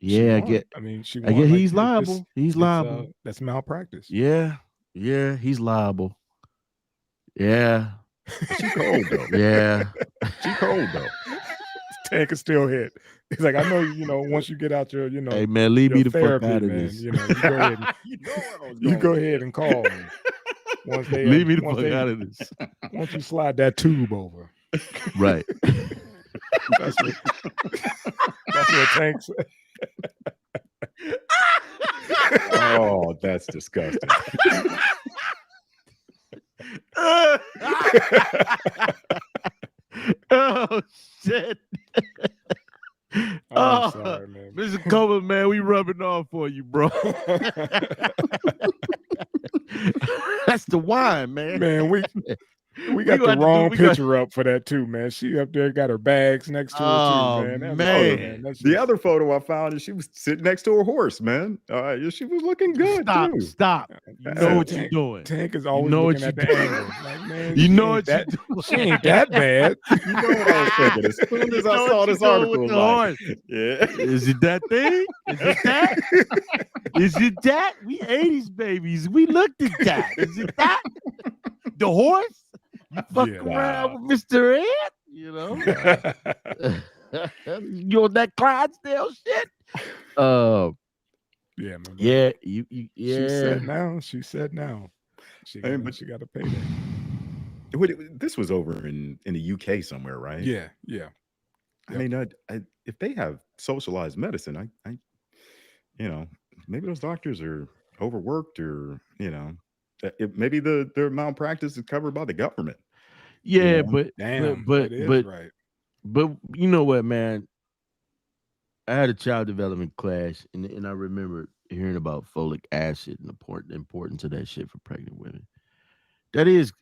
she I won. get. I mean, she I won. get like, he's liable. He's liable. That's malpractice. Yeah. Yeah, he's liable. Yeah. She cold though. Yeah. She cold though. Tank is still hit. He's like, I know, once you get out your, Hey man, leave your me the fuck therapy, out of man, this. you go ahead and You know where I was you going go with ahead this. and call me. Once they Leave me the once fuck they out of this. once you slide that tube over. Right. That's what Tank said. Oh, that's disgusting. Oh shit. I'm sorry, man. Mr. Coleman, man, we rubbing off for you, bro. That's the wine, man. Man, we got the gonna wrong we gonna- picture up for that too, man. She up there got her bags next to her Oh, too, man. That was- man. that's The just- other photo I found is she was sitting next to a horse, man. She was looking good too. Stop. You Yeah, know what you're Tank- doing. Tank is always know what looking at you the doing. angle. Like, man, You she know ain't what you're that, doing. she ain't that bad. You know what I was thinking as soon as I know saw what this you're doing article. with the Like, horse. yeah. Is it that thing? Is it that? Is it that? We 80s babies. We looked at that. Is it that? The horse? You fuck Yeah. around with Mr. Ed? You know? You on that Clydesdale shit? Yeah, man. Yeah, She yeah. said now. She said now. She Hey, got, but- she got to pay that. This was over in the UK somewhere, right? Yeah. I mean, if they have socialized medicine, I maybe those doctors are overworked, or maybe their malpractice is covered by the government. Yeah, know? but Damn, but that is but right. but you know what, man? I had a child development class, and I remember hearing about folic acid and the importance of that shit for pregnant women. That is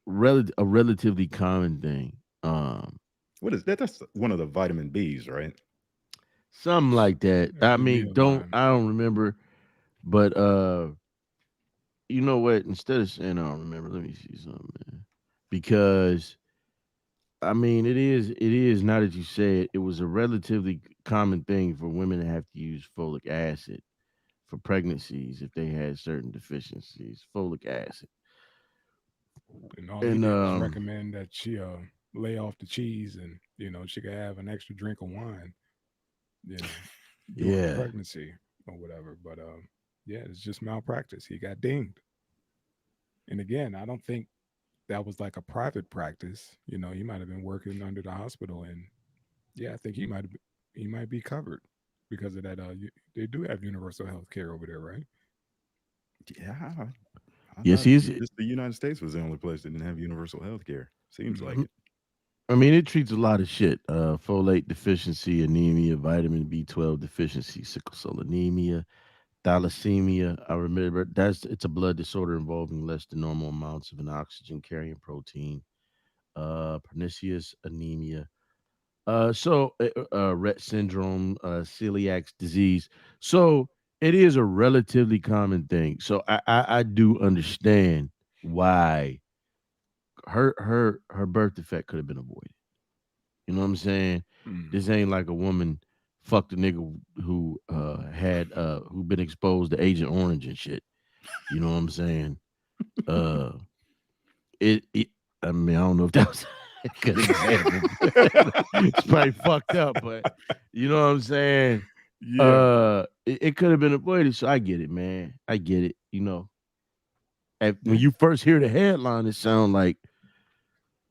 a relatively common thing. What is that? That's one of the vitamin B's, right? Something like that. Yeah, I you mean, need a line. I don't remember, but you know what? Instead of saying I don't remember, let me see something, man. Because I mean, it is now that you say it, it was a relatively common thing for women to have to use folic acid for pregnancies if they had certain deficiencies. Folic acid. And all he did was recommend that she lay off the cheese and she could have an extra drink of wine, during the pregnancy or whatever. But yeah, it's just malpractice. He got dinged. And again, I don't think that was like a private practice. He might have been working under the hospital, and yeah, I think he might be covered because of that. They do have universal health care over there, right? Yeah. Yes, he is. Just the United States was the only place that didn't have universal health care. Seems like it. I mean, it treats a lot of shit. Folate deficiency, anemia, vitamin B12 deficiency, sickle cell anemia, thalassemia. I remember it's a blood disorder involving less than normal amounts of an oxygen carrying protein. Pernicious anemia. Rett syndrome, celiac disease. So it is a relatively common thing. So I do understand why her birth defect could have been avoided. You know what I'm saying? This ain't like a woman fucked a nigga who who been exposed to Agent Orange and shit. You know what I'm saying? I mean, I don't know if that was a good example. It's probably fucked up, but you know what I'm saying? Yeah. It could have been avoided. So I get it, man. I get it. When you first hear the headline, it sounds like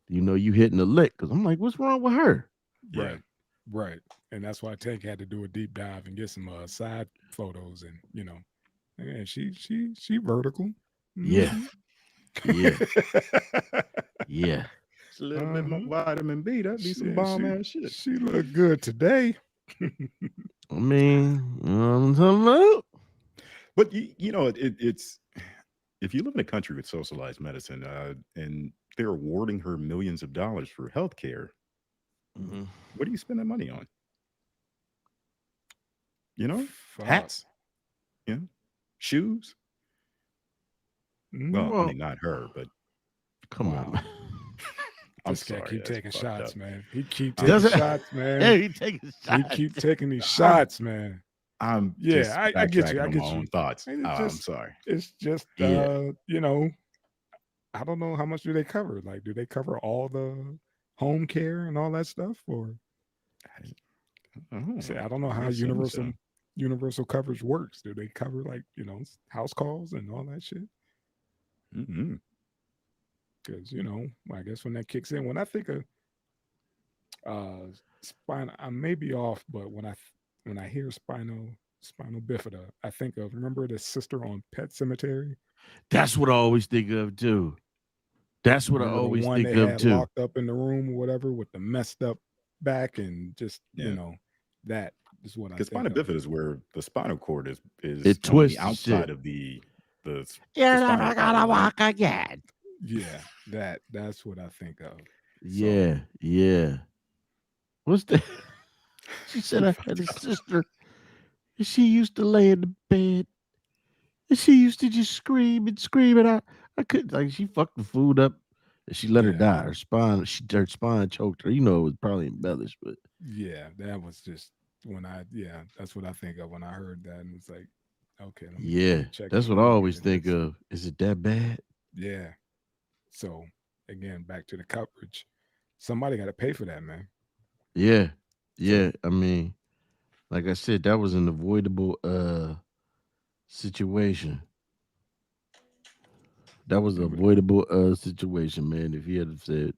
you hitting a lick. Cause I'm like, what's wrong with her? Yeah. Right. And that's why Tank had to do a deep dive and get some side photos, and and she vertical. Yeah. Yeah. Yeah. It's a little bit more vitamin B. That'd be some Shit, bomb ass shit. She looked good today. I mean, you know what I'm talking about? But it's if you live in a country with socialized medicine, and they're awarding her millions of dollars for health care, what do you spend that money on? Hats, shoes. Well, I mean, not her, but come on, man. I'm This guy sorry. keep that's taking fucked shots, up. man. He keep taking shots, man. Hey, he taking He shots. keep taking these shots, man. I'm Yeah, just I get you. backtracking I on my get own you. thoughts. And it's I'm just, sorry. Yeah. you know, I don't know how much do they cover. Like, do they cover all the home care and all that stuff, or say I don't know how I assume so. universal coverage works. Do they cover like house calls and all that shit? Mhm. Because I guess when that kicks in, when I think of spine, I may be off, but when I hear spinal bifida, I think of remember the sister on Pet Cemetery. That's what I always think of too. That's what I Remember the always one think they of had too. locked up in the room or whatever with the messed up back and just Yeah. that is what I Because think spinal of. bifida is where the spinal cord is It on the twists and outside shit. of the You're spinal never column, gonna right? walk again. Yeah, that's what I think of. So Yeah, yeah. What's that? She said I had a sister, and she used to lay in the bed, and she used to just scream and scream, and I couldn't, like, she fucked the food up, and she let her yeah, die. Her spine choked her. You know, it was probably embellished, but yeah, that was just that's what I think of when I heard that, and it's like, okay, let yeah, me check that's and what I look always into think this. of. Is it that bad? Yeah. So again, back to the coverage. Somebody got to pay for that, man. Yeah, So yeah. I mean, like I said, that was an avoidable situation. That was an and avoidable situation, man. If he had have said,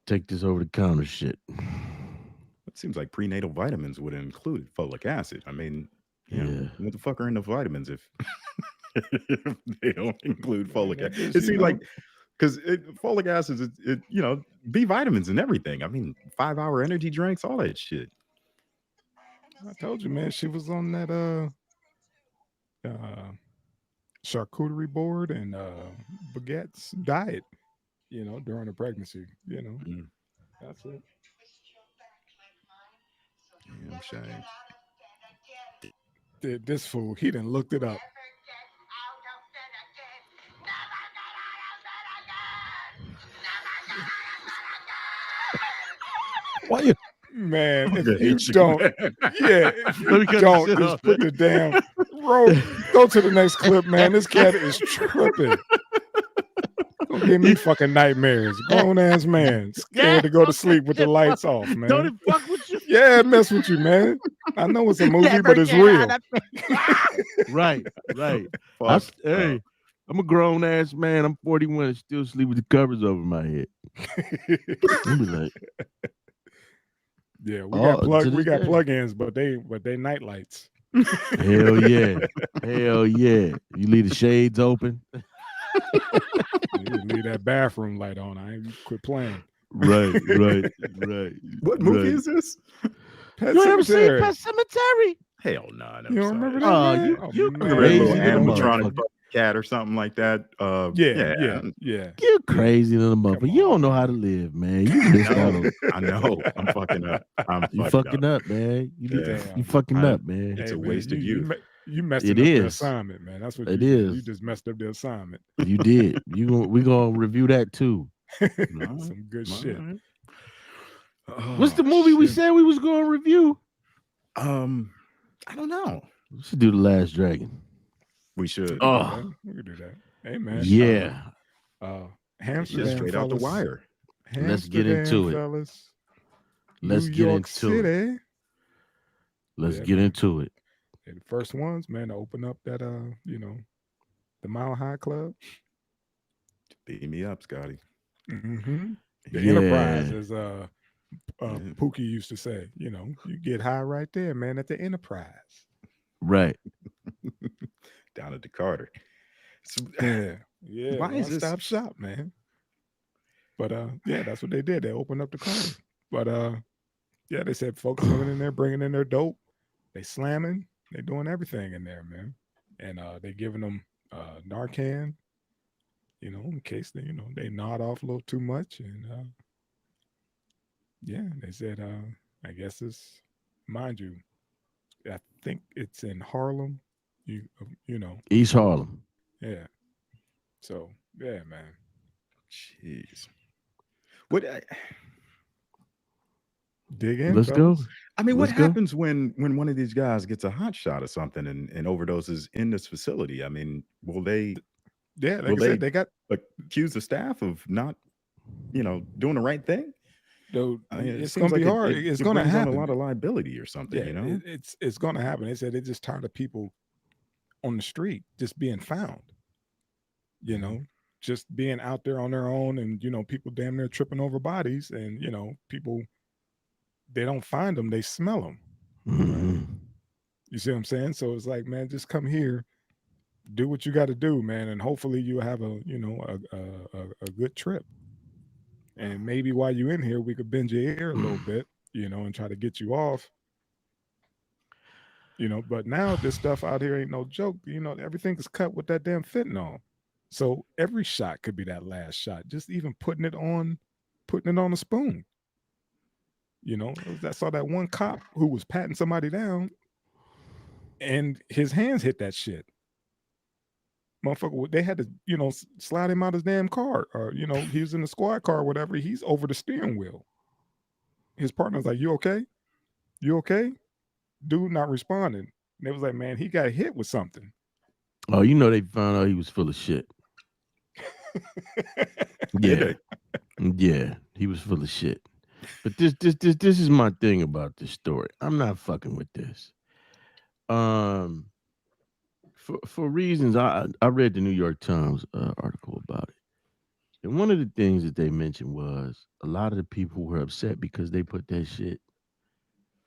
take this over the counter shit. It seems like prenatal vitamins would include folic acid. I mean, Yeah. what the fuck are in the vitamins if, if they don't include man, folic that acid? just It seems like because folic acid is B vitamins and everything. I mean, 5 hour energy drinks, all that shit. I told you, man, she was on that uh charcuterie board and baguettes diet, during the pregnancy. Mm, That's it. yeah, I'm ashamed. This fool, he done looked it up. Why you Man, I if you hate you, don't, man. yeah, if let you me cut the don't shit just off, put man? the damn go to the next clip, man. This cat is tripping. Gonna give me fucking nightmares. Grown ass man, Yeah, scared to go to don't cut sleep with the shit lights off. off, Don't man. it fuck with you? Yeah, mess with you, man. I know it's a movie, Never but it's get out real. of bed. Right, right. Fuck. Hey, I'm a grown ass man. I'm 41 and still sleep with the covers over my head. I'll be like, Yeah, oh, to we this got day. plug-ins, but they night lights. Hell yeah. Hell yeah. You leave the shades open. You leave that bathroom light on. I ain't quit playing. Right, right, right, What movie right. is this? Pet You ever seen Cemetery. Pet Cemetery? Hell no, I You never don't saw remember that. that, Oh, man? you Remember that little crazy Man, than a animatronic motherfucker. cat or something like that? Yeah, Yeah, yeah. You Yeah. crazy than a Come motherfucker. You on, don't know how to man. live, man. You I missed out know. on. I know. I'm fucking up. I'm You fucked up. fucking up, man. Yeah. You Damn. fucking up, man. It's Hey a man, wasted youth. you It messing up the is. assignment, man. That's what It you did. You is. just messed up the assignment. You did. We gonna review that too. No, Some good all shit. right. What's Oh the movie we shit. said we was gonna review? I don't know. We should do The Last Dragon. We We should. could do Oh, that. We could do that. Hey man. yeah. It's just Amsterdam straight out the fellas. wire. Let's get Amsterdam into it. fellas. New Let's get York into it. City. Let's Yeah, get man. into it. They're the first ones, man, to open up that the Mile High Club. Beat me up, Scotty. Mm-hmm. The Enterprise, Yeah. as Yeah. Pookie used to say, you get high right there, man, at the Enterprise. Right. Down at the Carter. So, Yeah, why is one this? stop shop, man. But yeah, that's what they did. They opened up the Carter. But yeah, they said folks coming in there, bringing in their dope. They slamming. They doing everything in there, man. And they giving them Narcan, in case they nod off a little too much. And yeah, they said, I guess it's, mind you, I think it's in Harlem. Of East course. Harlem. Yeah. So yeah, man. Jeez. What? Dig in, Let's go. fellas. I mean, what Let's go. happens when one of these guys gets a hot shot or something and overdoses in this facility? I mean, will they Yeah, like will I said, they they got accuse the staff of not, doing the right thing? though. I mean, it It's seems gonna be like hard. It's it gonna brings on a happen. lot of liability or Yeah, something, you know? it's gonna happen. They said they're just tired of people on the street just being found. You Mhm. know, just being out there on their own, and people damn near tripping over bodies, and people they don't find them, they smell them. Mhm. You see what I'm saying? So it's like, man, just come here, do what you got to do, man, and hopefully you have a good trip. And maybe while you're in here, we could bend your ear a little bit, and try to get you off. But now this stuff out here ain't no joke. Everything is cut with that damn fentanyl. So every shot could be that last shot. Just even putting it on a spoon. I saw that one cop who was patting somebody down, and his hands hit that shit. Motherfucker, they had to, slide him out his damn car, or he was in the squad car or whatever. He's over the steering wheel. His partner's like, "You okay? You okay?" Dude not responding. And they was like, "Man, he got hit with something." Oh, they found out he was full of shit. Did Yeah. Yeah. He was full of shit. But this is my thing about this story. I'm not fucking with this. Um for reasons I read the New York Times article about it. And one of the things that they mentioned was a lot of the people were upset because they put that shit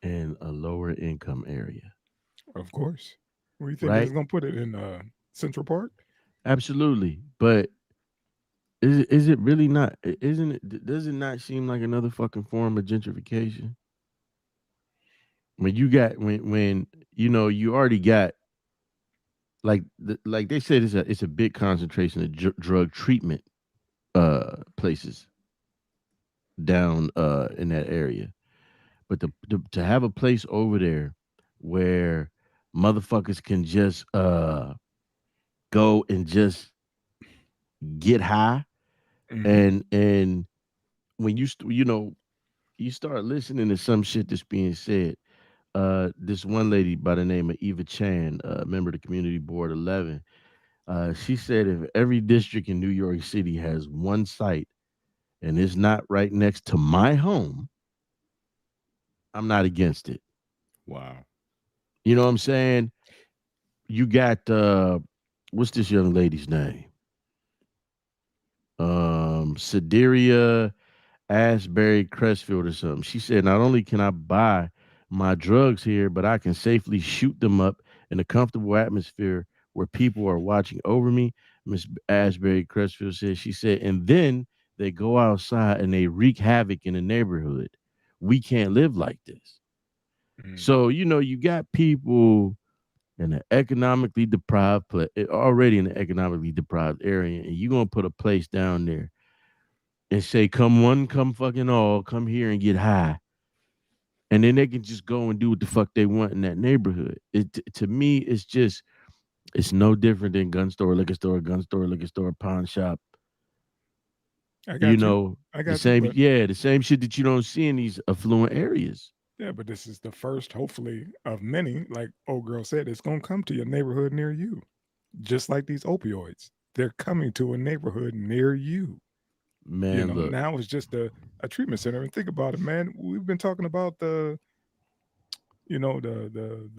in a lower income area. Of course. Where you thinking Right? it's gonna put it in Central Park? Absolutely. But is it really not? Isn't it? Does it not seem like another fucking form of gentrification? When you got when you already got like they said it's a big concentration of drug treatment places down in that area, but to have a place over there where motherfuckers can just go and just get high Mm-hmm. and when you start listening to some shit that's being said. This one lady by the name of Eva Chan, member of the Community Board 11, she said if every district in New York City has one site and it's not right next to my home, I'm not against it. Wow. You know what I'm saying? You got what's this young lady's name? Sideria Asbury Crestfield or something. She said, not only can I buy my drugs here, but I can safely shoot them up in a comfortable atmosphere where people are watching over me. Miss Asbury Crestfield said, she said, and then they go outside and they wreak havoc in the neighborhood. We can't live like this. Mm. So, you got people in an economically deprived already in an economically deprived area, and you're gonna put a place down there and say, come one, come fucking all, come here and get high. And then they can just go and do what the fuck they want in that neighborhood. To me, it's no different than gun store, liquor store, pawn shop. I You got you. know, I the got you. same, But yeah, the same shit that you don't see in these affluent areas. yeah, but this is the first, hopefully, of many. Like old girl said, it's gonna come to your neighborhood near you. Just like these opioids. They're coming to a neighborhood near you. Man, look, Now it's just a treatment center. And think about it, man. We've been talking about the you know the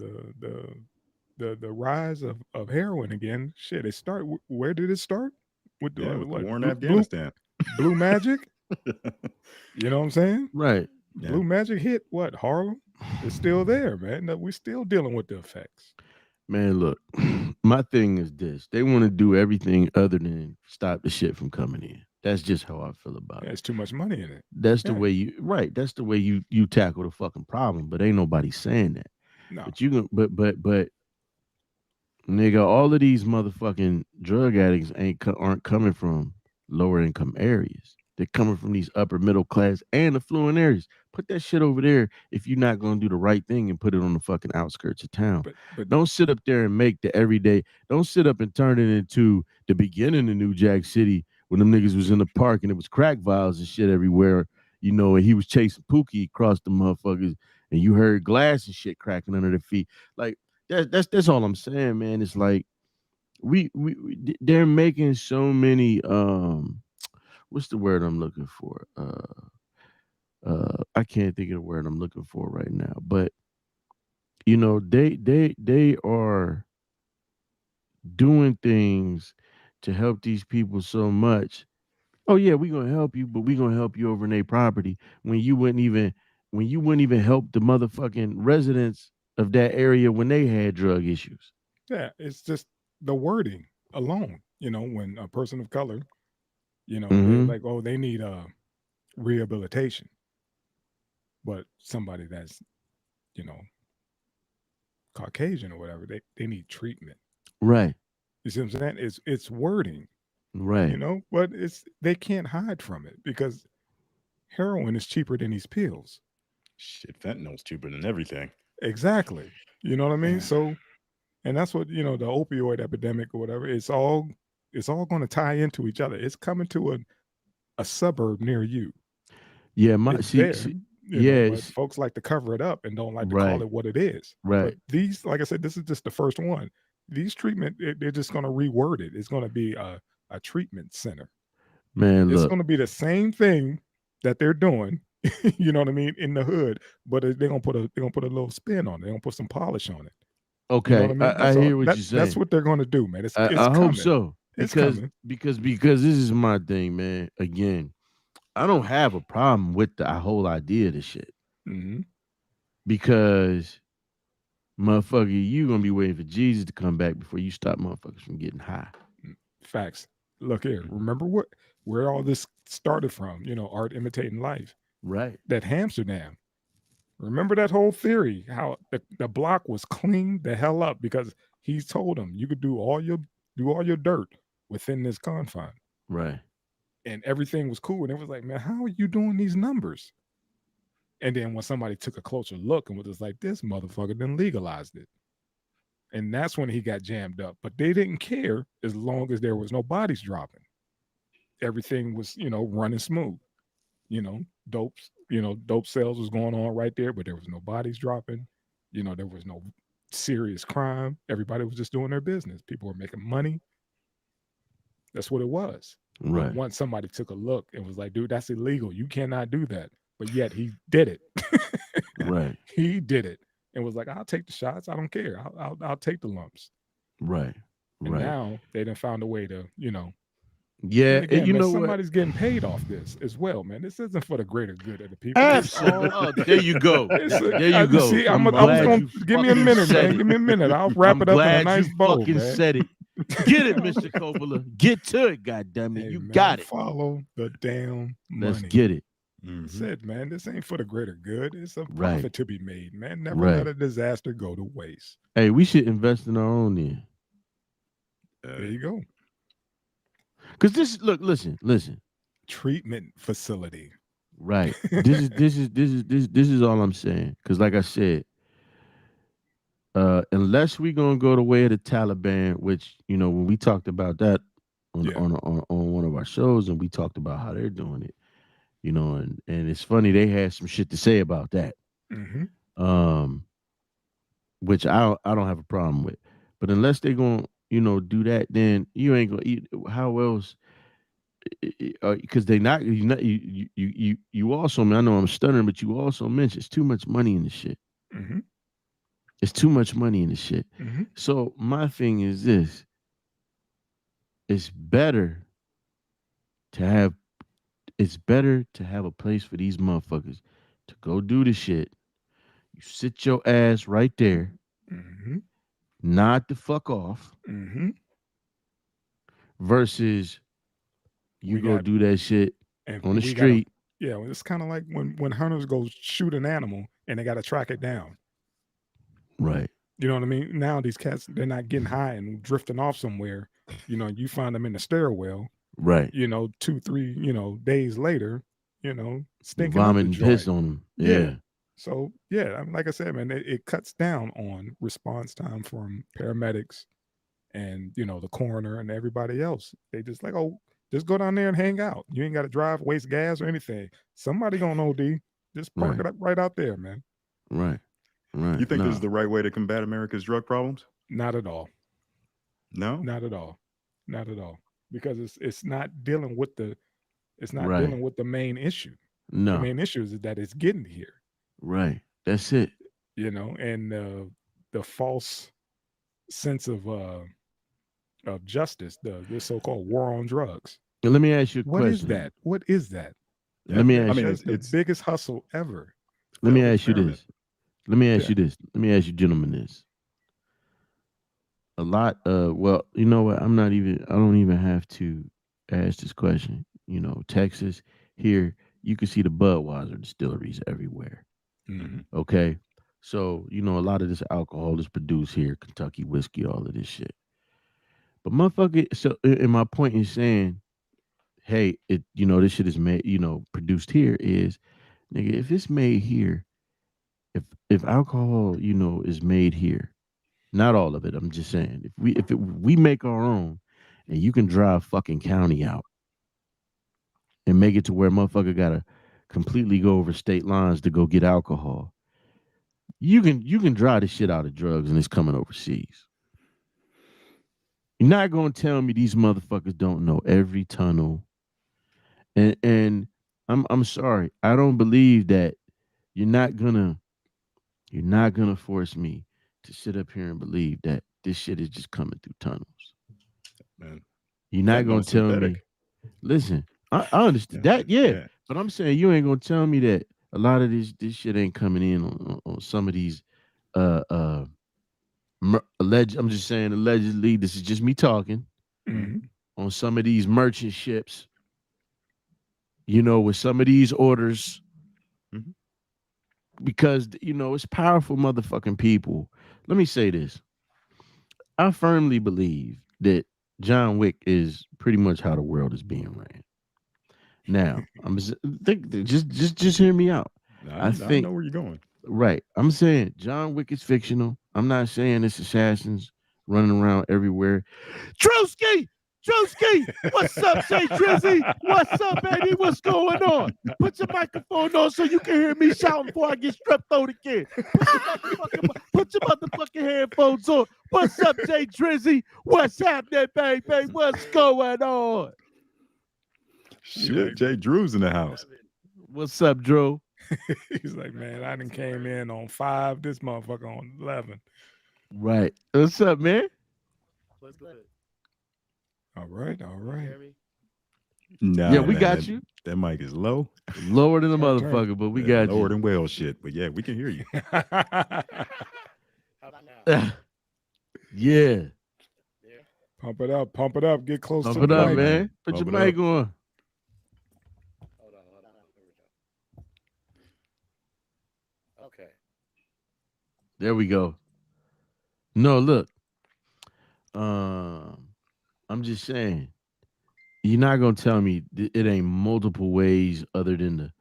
rise of heroin again. Shit, it start. Where did it start? With Yeah, with the what? war in Blue Afghanistan. Blue Magic. You know what I'm saying? right. Yeah. Blue Magic hit what? Harlem. It's still there, man. We're still dealing with the effects. Man, look, my thing is this. They want to do everything other than stop the shit from coming in. That's just how I feel about it. There's too much money in it. That's the Yeah. way that's the way you tackle the fucking problem, but ain't nobody saying that. No. But you can but nigga, all of these motherfucking drug addicts aren't coming from lower income areas. They're coming from these upper middle class and affluent areas. Put that shit over there if you're not gonna do the right thing and put it on the fucking outskirts of town. But Don't sit up there and make the everyday. Don't sit up and turn it into the beginning of New Jack City when them niggas was in the park and it was crack vials and shit everywhere. and he was chasing Pookie across the motherfuckers, and you heard glass and shit cracking under their feet. Like that's all I'm saying, man. It's like they're making so many what's the word I'm looking for? I can't think of the word I'm looking for right now, but they are doing things to help these people so much. Oh yeah, we're gonna help you, but we're gonna help you over in their property when you wouldn't even help the motherfucking residents of that area when they had drug issues. Yeah, it's just the wording alone. When a person of color, they're Mm-hmm. like, oh, they need rehabilitation, but somebody that's you know Caucasian or whatever, they need treatment. Right, You see what I'm saying? It's wording, right. but they can't hide from it because heroin is cheaper than these pills. Shit, fentanyl's cheaper than everything. Exactly. You know what I mean? So, and that's what the opioid epidemic or whatever. It's all going to tie into each other. It's coming to a suburb near you. Yeah, It's there, but yes, folks like to cover it up and don't like to call right, it what it is. But right. these, like I said, this is just the first one. These treatment, they're just going to reword it. It's going to be a treatment center. Man, It's look. going to be the same thing that they're doing. You know what I mean, in the hood, but they're gonna put a little spin on it. They're gonna put some polish on it. You know what Okay, I mean? I That's all. hear what you're That's saying. what they're gonna do, man. It's I hope coming. so It's because coming. because this is my thing, man. Again, I don't have a problem with the whole idea of this shit Hmm. because motherfucker, you gonna be waiting for Jesus to come back before you stop motherfuckers from getting high. Facts. Look here. Remember where all this started from? Art imitating life. Right, That Hamsterdam. Remember that whole theory? How the block was cleaned the hell up because he told them you could do all your dirt within this confine, right, and everything was cool. And it was like, man, how are you doing these numbers? And then when somebody took a closer look and was just like, this motherfucker then legalized it. And that's when he got jammed up. But they didn't care as long as there was no bodies dropping. Everything was, running smooth. Dope sales was going on right there, but there was no bodies dropping. There was no serious crime. Everybody was just doing their business. People were making money. That's what it was. But right, once somebody took a look and was like, dude, that's illegal. You cannot do that. But yet he did it. right, He did it and was like, I'll take the shots. I don't care. I'll take the lumps. right, And right. now they done found a way to, Yeah, and again, you man, know what? somebody's getting paid off this as well, man. This isn't for the greater good of the people. It's Absolutely. all. Oh, there you go. There you You go. see, I'm I was glad going you to give me a fucking minute, said man. it. Give me a minute. I'll wrap I'm it up in a glad nice you bow, fucking man. said it. Get it, Mr. Coppola. Get to it, goddammit. Hey, You man, got it. follow the damn Let's money. get it. That's it, man. This ain't for the greater good. It's a Right. profit to be made, man. Never Right. let a disaster go to waste. Hey, we should invest in our own then. There you go. Cause listen. Treatment facility. Right. This is all I'm saying. Cause like I said, unless we gonna go the way of the Taliban, which when we talked about that on Yeah. on one of our shows, and we talked about how they're doing it, and it's funny they had some shit to say about that, Mm-hmm. um, which I don't have a problem with, but unless they're gonna do that, then you ain't gonna eat. How else? Because they not you also, man, I know I'm stuttering, but you also mentioned it's too much money in the shit. Mm-hmm. It's too much money in the shit. Mm-hmm. So my thing is this: it's better to have a place for these motherfuckers to go do the shit. You sit your ass right there, Mm-hmm. nod the fuck off, Mm-hmm. versus you We go got do that shit and on the we got to. street. Yeah, well, it's kind of like when hunters go shoot an animal and they got to track it down. Right. You know what I mean? Now these cats, they're not getting high and drifting off somewhere. You find them in the stairwell. Right. 2, 3, days later, stinking up Vomit the and piss joint. on them. Yeah. Yeah. So yeah, like I said, man, it cuts down on response time from paramedics and the coroner and everybody else. They just like, oh, Just go down there and hang out. You ain't got to drive, waste gas or anything. Somebody gonna OD. Just park Right. it up right out there, man. Right. Right. You think this is No. the right way to combat America's drug problems? Not at all. No. Not at all. Not at all. Because it's not dealing with the Right. dealing with the main issue. The No. main issue is that it's getting here, Right. That's it. you know, and the false sense of justice, the so-called war on drugs. And let me ask you a What is question. that? What is that? Let me ask I mean, you. it's, That's the biggest hustle ever. Let me failed ask you experiment. this. Let me ask Yeah. you this. Let me ask you, gentlemen, this. A lot. Well, you know what? I don't even have to ask this question. You know, Texas here, you can see the Budweiser distilleries everywhere. Mhm. Okay. So, you know, a lot of this alcohol is produced here, Kentucky whiskey, all of this shit. But motherfucker, so and my point is saying, hey, this shit is made, produced here is, nigga, if it's made here, if alcohol, is made here, not all of it, I'm just saying, we make our own and you can drive fucking county out and make it to where motherfucker gotta completely go over state lines to go get alcohol. You can drive the shit out of drugs and it's coming overseas. You're not gonna tell me these motherfuckers don't know every tunnel. And I'm sorry. I don't believe that you're not gonna force me to sit up here and believe that this shit is just coming through tunnels. Man. You're not Fentanyl gonna is tell synthetic. me. Listen, I understand that, yeah. But I'm saying you ain't gonna tell me that a lot of this shit ain't coming in on some of these I'm just saying allegedly, this is just me talking, Mhm. on some of these merchant ships, with some of these orders, Mhm. because, it's powerful motherfucking people. Let me say this. I firmly believe that John Wick is pretty much how the world is being ran. Now, just hear me out. I think know where you're going. Right. I'm saying John Wick is fictional. I'm not saying it's assassins running around everywhere. Drewski! What's up, Jay Drizzy? What's up, baby? What's going on? Put your microphone on so you can hear me shouting before I get strep throat again. Put your motherfucking headphones on. What's up, Jay Drizzy? What's happening, baby? What's going on? Shit, Jay Drew's in the house. What's up, Drew? He's like, man, I done came in on 5, this motherfucker on 11. Right. What's up, man? What's good? All right. Hear me? Nah, Yeah, we man, got you. That mic is low. Lower than a Turn. motherfucker, but we Yeah, got lower you. than whale shit. But yeah, we can hear you. How about now? Yeah. Yeah. Pump it up. Get close Pump to it the up, mic. man. Put Pump your it mic up. on. Hold on. Here we go. Okay. There we go. No, look. I'm just saying, you're not gonna tell me it ain't multiple ways other than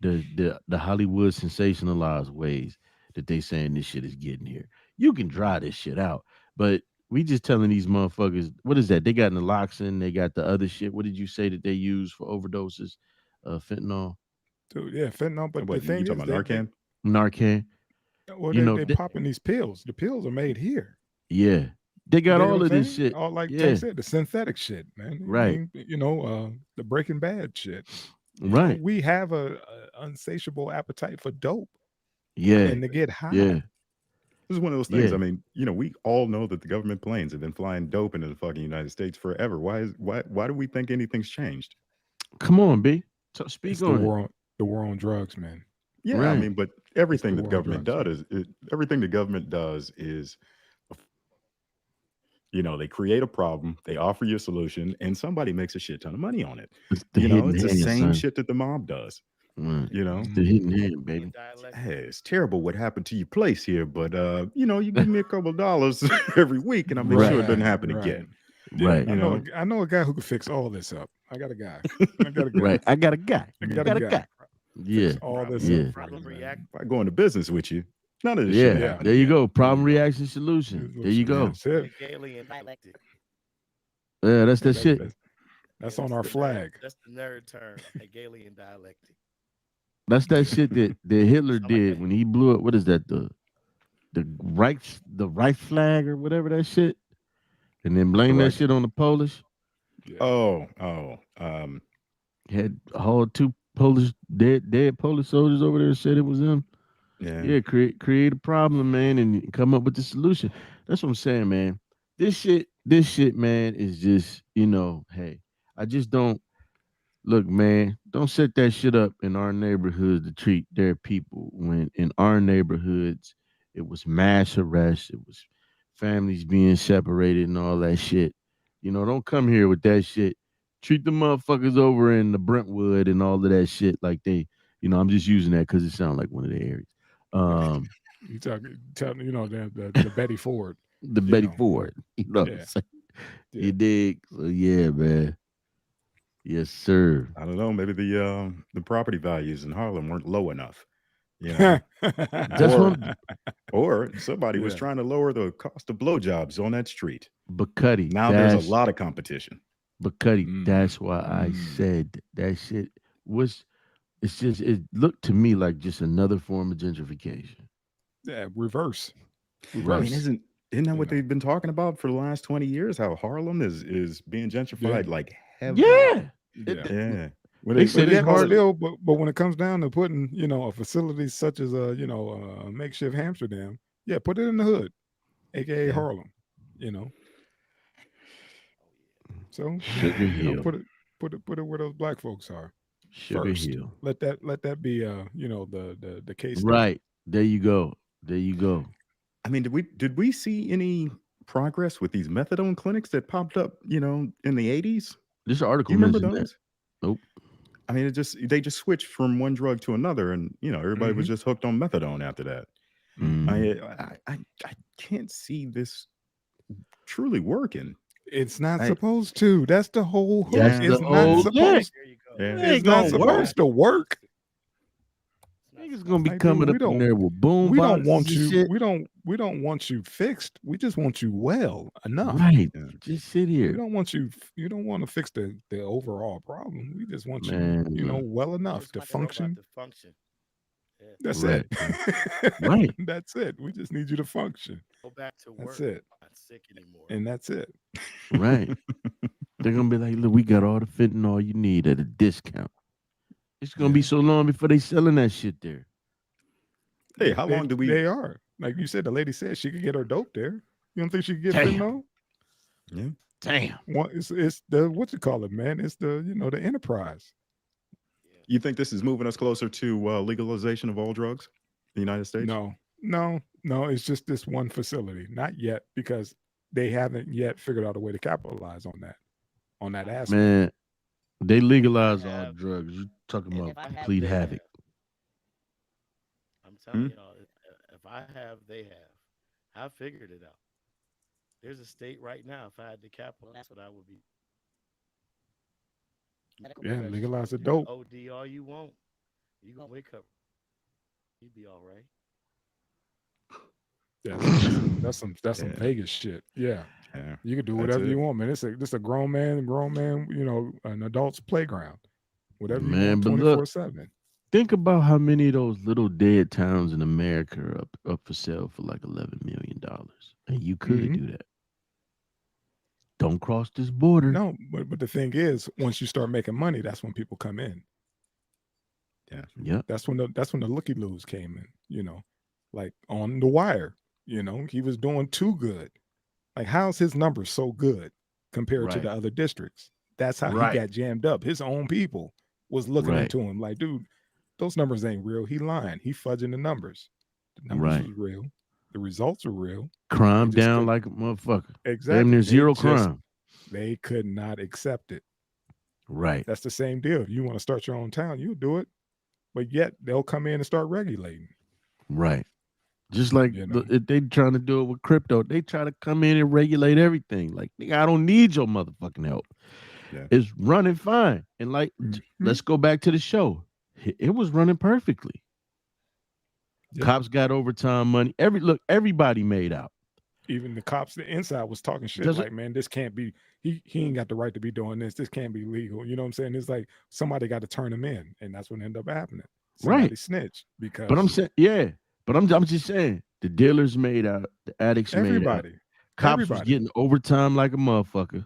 the Hollywood sensationalized ways that they saying this shit is getting here. You can dry this shit out, but we just telling these motherfuckers, what is that? They got naloxone, they got the other shit. What did you say that they use for overdoses? Fentanyl, Dude, yeah, fentanyl. But What, the thing you is, talking about Narcan? Narcan. they popping these pills. The pills are made here. Yeah, they got You know all what of I'm this saying? shit. All like Yeah. Tank said, the synthetic shit, man. Right. The Breaking Bad shit. Right. We have a unsatiable appetite for dope. Yeah. And to get high. Yeah. This is one of those things. Yeah. I mean, we all know that the government planes have been flying dope into the fucking United States forever. Why do we think anything's changed? Come on, B. Speak It's the on it. war on drugs, man. Yeah, Right. I mean, but everything the that war on government drugs, does is they create a problem, they offer you a solution, and somebody makes a shit ton of money on it. It's the hidden It's the hand, same son. shit that the mob does. Right. It's It's the hidden hand, baby. Hey, it's terrible what happened to your place here, but you give me a couple of dollars every week, and I'll make sure it doesn't happen again. Right. I know a guy who could fix all this up. I got a guy. Right. I got a guy. I got a guy. Yeah. Fix all this Yeah. up. for you, man. If I go into business with you, none of this shit Yeah. happens. There you go. Problem, reaction, solution. There you go. That's it. Gaily and dialectic. Yeah, that's that shit. That's Yeah, on our the nerd- flag. That's the nerd term, Hegelian dialectic. That's that shit that Hitler Sound like did that. when he blew up. What is that? The right flag or whatever that shit, and then blame that Right. shit on the Polish. Yeah. Oh, Had hauled two Polish dead Polish soldiers over there and said it was them. yeah. Yeah, create a problem, man, and come up with the solution. That's what I'm saying, man. This shit, man, is just, hey, I just don't look, man, don't set that shit up in our neighborhoods to treat their people when in our neighborhoods it was mass arrests, it was families being separated and all that shit. Don't come here with that shit. Treat the motherfuckers over in the Brentwood and all of that shit like I'm just using that because it sounds like one of the areas. Um, You telling the Betty Ford. the You Betty know. Ford, what I'm Yeah. saying? Yeah. You dig? So yeah, man. Yes, sir. I don't know. Maybe the property values in Harlem weren't low enough. You know, That's or what or somebody was Yeah. trying to lower the cost of blowjobs on that street. But Cuddy, Now there's a lot of competition. But Cuddy, Mm. that's why I said that shit was. It's just it looked to me like just another form of gentrification. Yeah, reverse. I mean, Right. isn't that what know. they've been talking about for the last 20 years? How Harlem is being gentrified like heavily. Yeah. Yeah. Yeah. When They they, said when it's they call But hard- it, still, but when it comes down to putting, a facility such as a makeshift Amsterdam, yeah, put it in the hood, aka Yeah. Harlem, So Sugar Hill. put it where those black folks are Sugar first. Hill. Let that be the case study. Right. There you go. There you go. I mean, did we see any progress with these methadone clinics that popped up, in the 80s? This Do article you remember mentioned that. those? Nope. I mean, they just switched from one drug to another, and everybody was just hooked on methadone after that. Mhm. I can't see this truly working. It's not I- supposed to. That's the whole hook. That's It's the not whole supposed. There you go. Yeah. It ain't It's not gonna work. supposed to work. Niggas gonna be Like, coming dude, up in there with boom We don't boxes want and you. shit. We don't want you fixed. We just want you well enough. Right. Yeah. Just sit We here. don't want you. You don't want to fix the overall problem. We just want Man, you, look. well enough Just to like a robot function. to function. Yeah. That's Right. it. Right. That's it. We just need you to function. Go back to work. That's it. Not sick anymore. And that's it. Right. They're gonna be like, look, we got all the fentanyl you need at a discount. It's gonna be Yeah. so long before they selling that shit there. Hey, how long do we? They are. Like you said, the lady said she could get her dope there. You don't think she could get Damn. fentanyl? Yeah. Damn. It's the what you call it, man. It's the the enterprise. You think this is moving us closer to legalization of all drugs in the United States? No. It's just this one facility. Not yet, because they haven't yet figured out a way to capitalize on that aspect. Man, they legalize all have- drugs. You talking and about if I have, complete they havoc. I'm telling y'all, if I have, they have. I figured it out. There's a state right now. If I had the capital, that's what I would be. Yeah, legalize the You dope. OD all you want. You gonna wake up. You be all right. Yeah, that's some Yeah. Vegas shit. Yeah. Yeah. You can do That's whatever it. you want, man. It's a grown man, an adult's playground. Whatever you Man, want, but look, 24/7. think about how many of those little dead towns in America are up for sale for like $11 million. And you could Mhm. do that. Don't cross this border. No, but the thing is, once you start making money, that's when people come in. Yep. That's when the looky loos came in. Like on The Wire. He was doing too good. Like, how's his numbers so good compared to Right. the other districts? That's how Right. he got jammed up. His own people was looking Right. into him like, dude, those numbers ain't real. He lying. He fudging the numbers. The numbers Right. was real. The results are real. Crime They just down could- like a motherfucker. Exactly. Damn near zero They crime. They could not accept it. Right. That's the same deal. If you want to start your own town, you do it. But yet they'll come in and start regulating. Right. Just like You know. they trying to do it with crypto. They try to come in and regulate everything. Like, nigga, I don't need your motherfucking help. Yeah. It's running fine. And like, let's go back to the show. It was running perfectly. Yeah. Cops got overtime money. Everybody made out. Even the cops, the inside was talking shit Does it- like, man, this can't be. He ain't got the right to be doing this. This can't be legal. You know what I'm saying? It's like somebody got to turn him in, and that's what ended up happening. Somebody Right. snitched because But I'm saying, yeah. But I'm just saying, the dealers made out, the addicts made out. everybody, Cops was everybody, getting overtime like a motherfucker.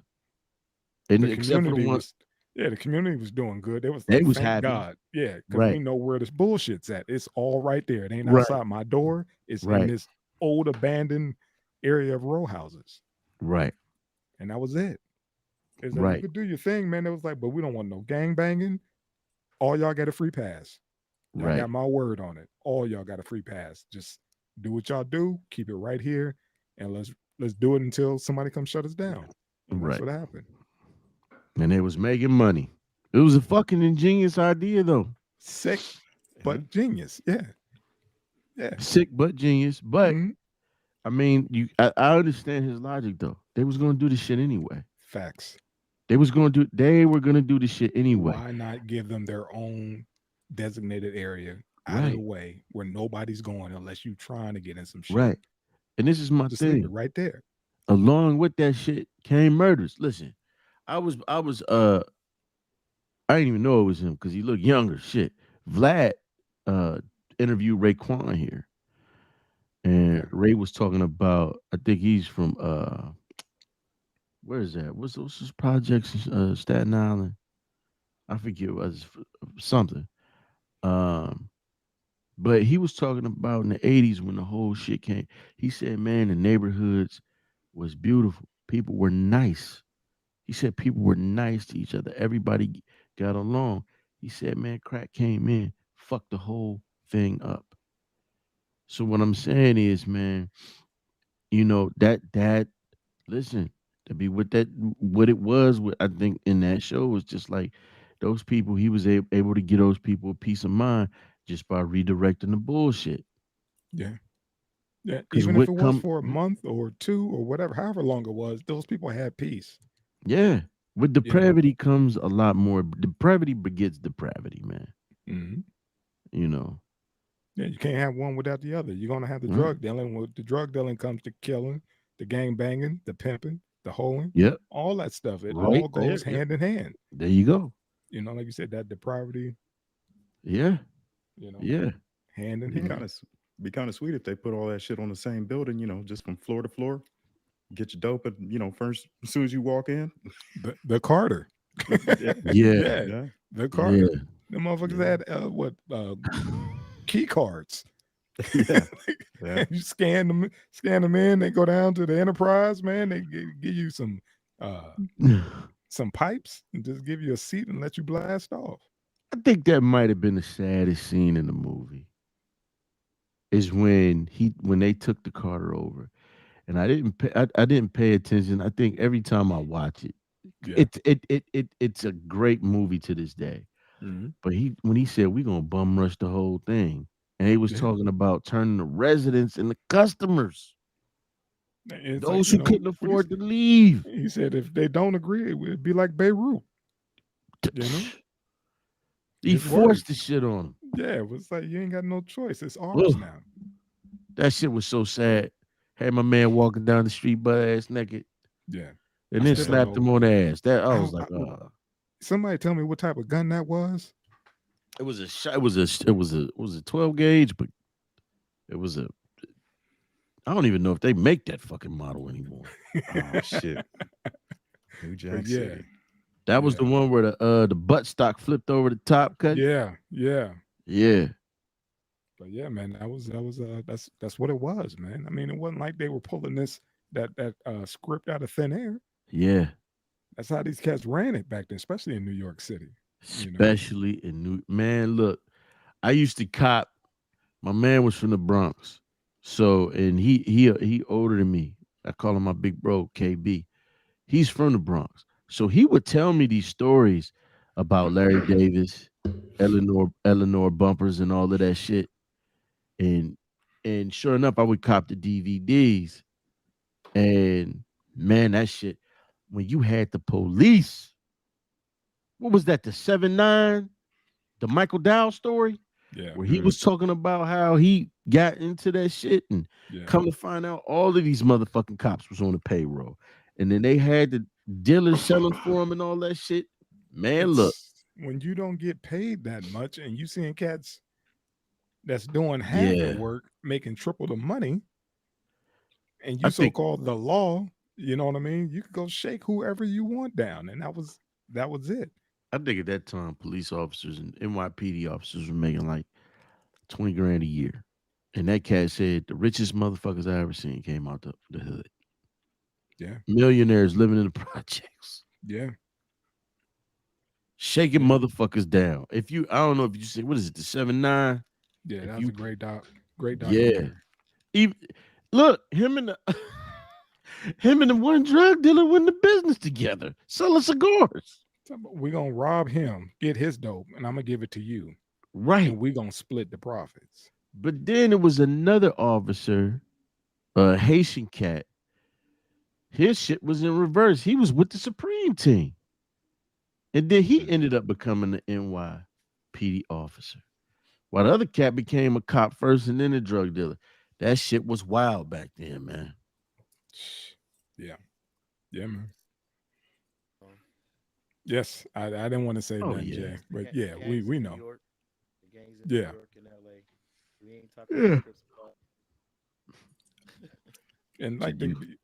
And the except for the community one, was, yeah, the community was doing good. They was they like, was thank happy. God, yeah, because Right. we know where this bullshit's at. It's all right there. It ain't Right. outside my door. It's in Right. this old abandoned area of row houses, Right. and that was it. It's like, you Right. could do your thing, man. It was like, but we don't want no gang banging. All y'all got a free pass. Y'all Right. got my word on it. All y'all got a free pass. Just do what y'all do. Keep it right here, and let's do it until somebody comes shut us down. And that's Right. what happened. And they was making money. It was a fucking ingenious idea though. Sick, but genius. Yeah, yeah. Sick but genius. But Mhm. I mean, I understand his logic though. They was gonna do the shit anyway. Facts. They were gonna do the shit anyway. Why not give them their own designated area out of the Right. way where nobody's going unless you trying to get in some shit? Right. And this is my Just leave it thing. right there. Along with that shit came murders. Listen, I didn't even know it was him because he looked younger. Shit. Vlad interviewed Raekwon here. And Okay. Ray was talking about, I think he's from where is that? What's his projects in Staten Island? I forget it was something. But he was talking about in the 80s when the whole shit came. He said, man, the neighborhoods was beautiful. People were nice. He said people were nice to each other. Everybody got along. He said, man, crack came in, fucked the whole thing up. So what I'm saying is, man, you know, that listen, to be with that what it was, I think in that show was just like those people, he was able to get those people a peace of mind just by redirecting the bullshit. Yeah. Yeah. Because Even if it what was come for a month or two or whatever, however long it was, those people had peace. yeah. With You know? depravity comes a lot more. Depravity begets depravity, man. Mhm. You know. Yeah, you can't have one without the other. You're gonna have the Right. drug dealing. With the drug dealing comes the killing, the gang banging, the pimping, the hoeing, Yep. all that stuff. It Right all there. goes Yep. hand in hand. There you go. You know, like you said, that depravity, Yeah. you know, Yeah. hand in Be hand. kind of sweet if they put all that shit on the same building, just from floor to floor. Get your dope, at, first as soon as you walk in. The Carter. Yeah, Yeah. Yeah, yeah, the Carter. Yeah. The motherfuckers Yeah. had key cards. yeah, yeah. You scan them in. They go down to the Enterprise, man. They give you some pipes and just give you a seat and let you blast off. I think that might have been the saddest scene in the movie. Is when they took the Carter over, and I didn't pay attention. I think every time I watch it, Yeah. it's a great movie to this day. Mhm. But when he said we gonna bum rush the whole thing, and he was Yeah. talking about turning the residents and the customers, It's like, those who couldn't afford to leave. he said if they don't agree, it would be like Beirut. You know? He His forced words. the shit on him. Yeah, it was like you ain't got no choice. It's ours Ugh. now. That shit was so sad. Had my man walking down the street butt ass naked, Yeah. and I then still don't slapped him know. on the ass. That I was How- like, Somebody tell me what type of gun that was. it was a shot. It was a 12 gauge, but it was a. I don't even know if they make that fucking model anymore. Oh shit. New Jack But yeah, City. That was the Yeah. one where the butt stock flipped over the top cut. yeah. Yeah. But yeah, man, that's what it was, man. I mean, it wasn't like they were pulling that script out of thin air. Yeah. That's how these cats ran it back then, especially in New York City. You know? Especially in New Man, look, I used to cop. My man was from the Bronx. So and he older than me. I call him my big bro, KB. He's from the Bronx. So he would tell me these stories about Larry Davis, Eleanor bumpers and all of that shit. And sure enough, I would cop the DVDs. And man, that shit, when you had the police, what was that? The 7-9, the Michael Dow story? Yeah. where he was talking about how he got into that shit, and Yeah. come to find out all of these motherfucking cops was on the payroll, and then they had the dealers selling for him and all that shit. Man, look, It's when you don't get paid that much and you seeing cats that's doing half the Yeah. work, making triple the money, and I you think so-called the law, you know what I mean? You could go shake whoever you want down, and that was it. I think at that time, police officers and NYPD officers were making like 20 grand a year. And that cat said the richest motherfuckers I ever seen came out the hood. Yeah. Millionaires living in the projects, Yeah. shaking Yeah. motherfuckers down. If you, I don't know if you see, what is it, the 7-9? Yeah, If that's you, a great yeah. documentary. Even, look, him and the one drug dealer went into business together, selling cigars. We're gonna rob him, get his dope, and I'm gonna give it to you. Right. And we're gonna split the profits. But then it was another officer, a Haitian cat. His shit was in reverse. He was with the Supreme team. And then he ended up becoming an NYPD officer. While the other cat became a cop first and then a drug dealer. That shit was wild back then, man. Yeah. Yeah, man. Yes, I didn't want to say Oh, that, yeah. Jay, but The yeah, gangs we in know. New York, the gangs in Yeah. New York and LA. We ain't talking Yeah. about Crips and Bloods. And like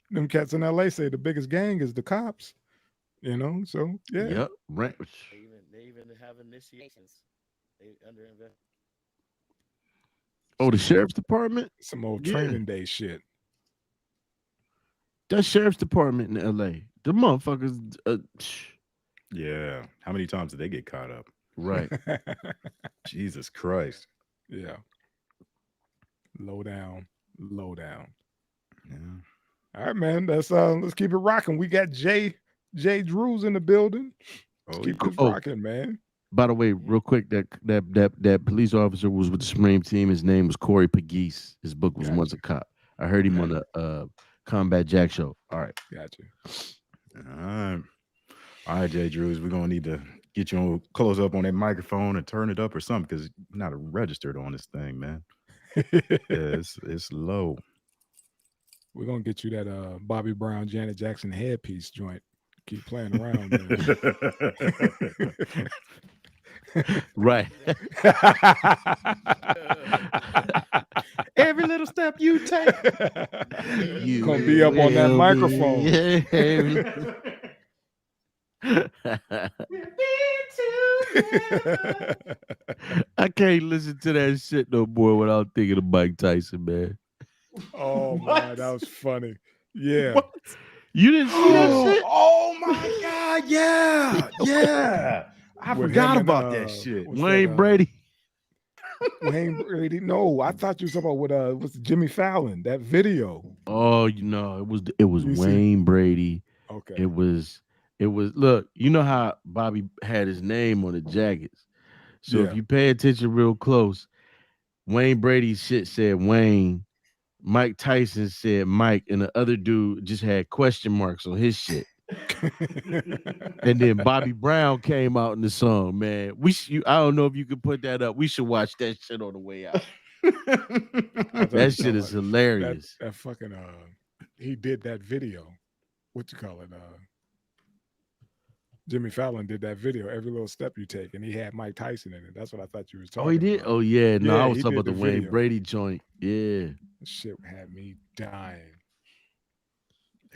them cats in LA say the biggest gang is the cops. You know, so yeah. Yep. Right. They even have initiations. They under invest. Oh, the sheriff's department? Some old Yeah. training day shit. That sheriff's department in LA. The motherfuckers. Yeah. How many times did they get caught up? Right. Jesus Christ. Yeah. Low down. Yeah. All right, man. Let's keep it rocking. We got Jay Drews in the building. Let's Oh, keep yeah. this rocking, man. By the way, real quick, that police officer was with the Supreme team. His name was Corey Pegues. His book was Once a Cop. I heard him on the Combat Jack show. All right. Gotcha. All right, Jay Drews, we're gonna need to get you on close up on that microphone and turn it up or something because you're not registered on this thing, man. Yeah, it's low. We're gonna get you that Bobby Brown, Janet Jackson headpiece joint. Keep playing around, man. Right. Every little step you take, You gonna be up on that will microphone. I can't listen to that shit no more without thinking of Mike Tyson, man. Oh man, that was funny. Yeah. What? You didn't see that shit? Oh my God, yeah. I With forgot him and, about that shit. what's Wayne that, Brady. Wayne Brady. No, I thought you was talking about with what's Jimmy Fallon, that video. Oh, you know, it was You see- Wayne Brady. Okay. It was look, you know how Bobby had his name on the jackets. So Yeah. if you pay attention real close, Wayne Brady's shit said Wayne, Mike Tyson said Mike, and the other dude just had question marks on his shit. And then Bobby Brown came out in the song, man. I don't know if you could put that up. We should watch that shit on the way out. That shit is hilarious. That fucking he did that video. What you call it? Jimmy Fallon did that video, Every Little Step You Take, and he had Mike Tyson in it. That's what I thought you was talking Oh, he did? about. Oh, yeah. No, Yeah, I was he talking did about the the Wayne video. Brady joint. Yeah. That shit had me dying.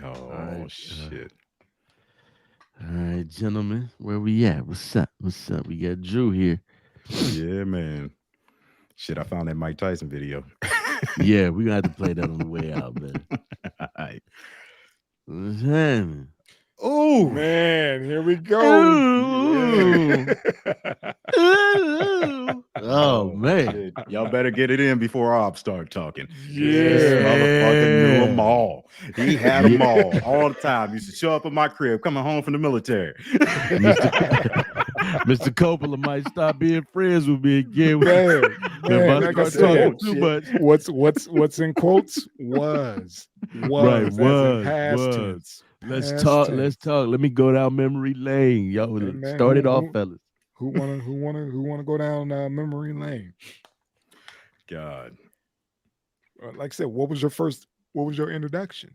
Oh shit. All right, gentlemen, where we at? What's up? We got Drew here. Yeah, man. Shit, I found that Mike Tyson video. Yeah, we're gonna have to play that on the way out, man. All right. What's happening? Oh Man, here we go. Ooh. Ooh. Oh, man. shit. Y'all better get it in before Ob start talking. This Yeah. motherfucker knew them all. He had them all the time. Used to show up at my crib coming home from the military. Mr. Coppola might stop being friends with me again. Man, Man, like I start talking said, too much. what's in quotes was Right, as in past was. tense. Let's Past talk. tense. Let's talk. Let me go down memory lane. Yo, Hey, man, start it who- off, who- fellas. Who wanna go down memory lane? God. Like I said, what was your introduction?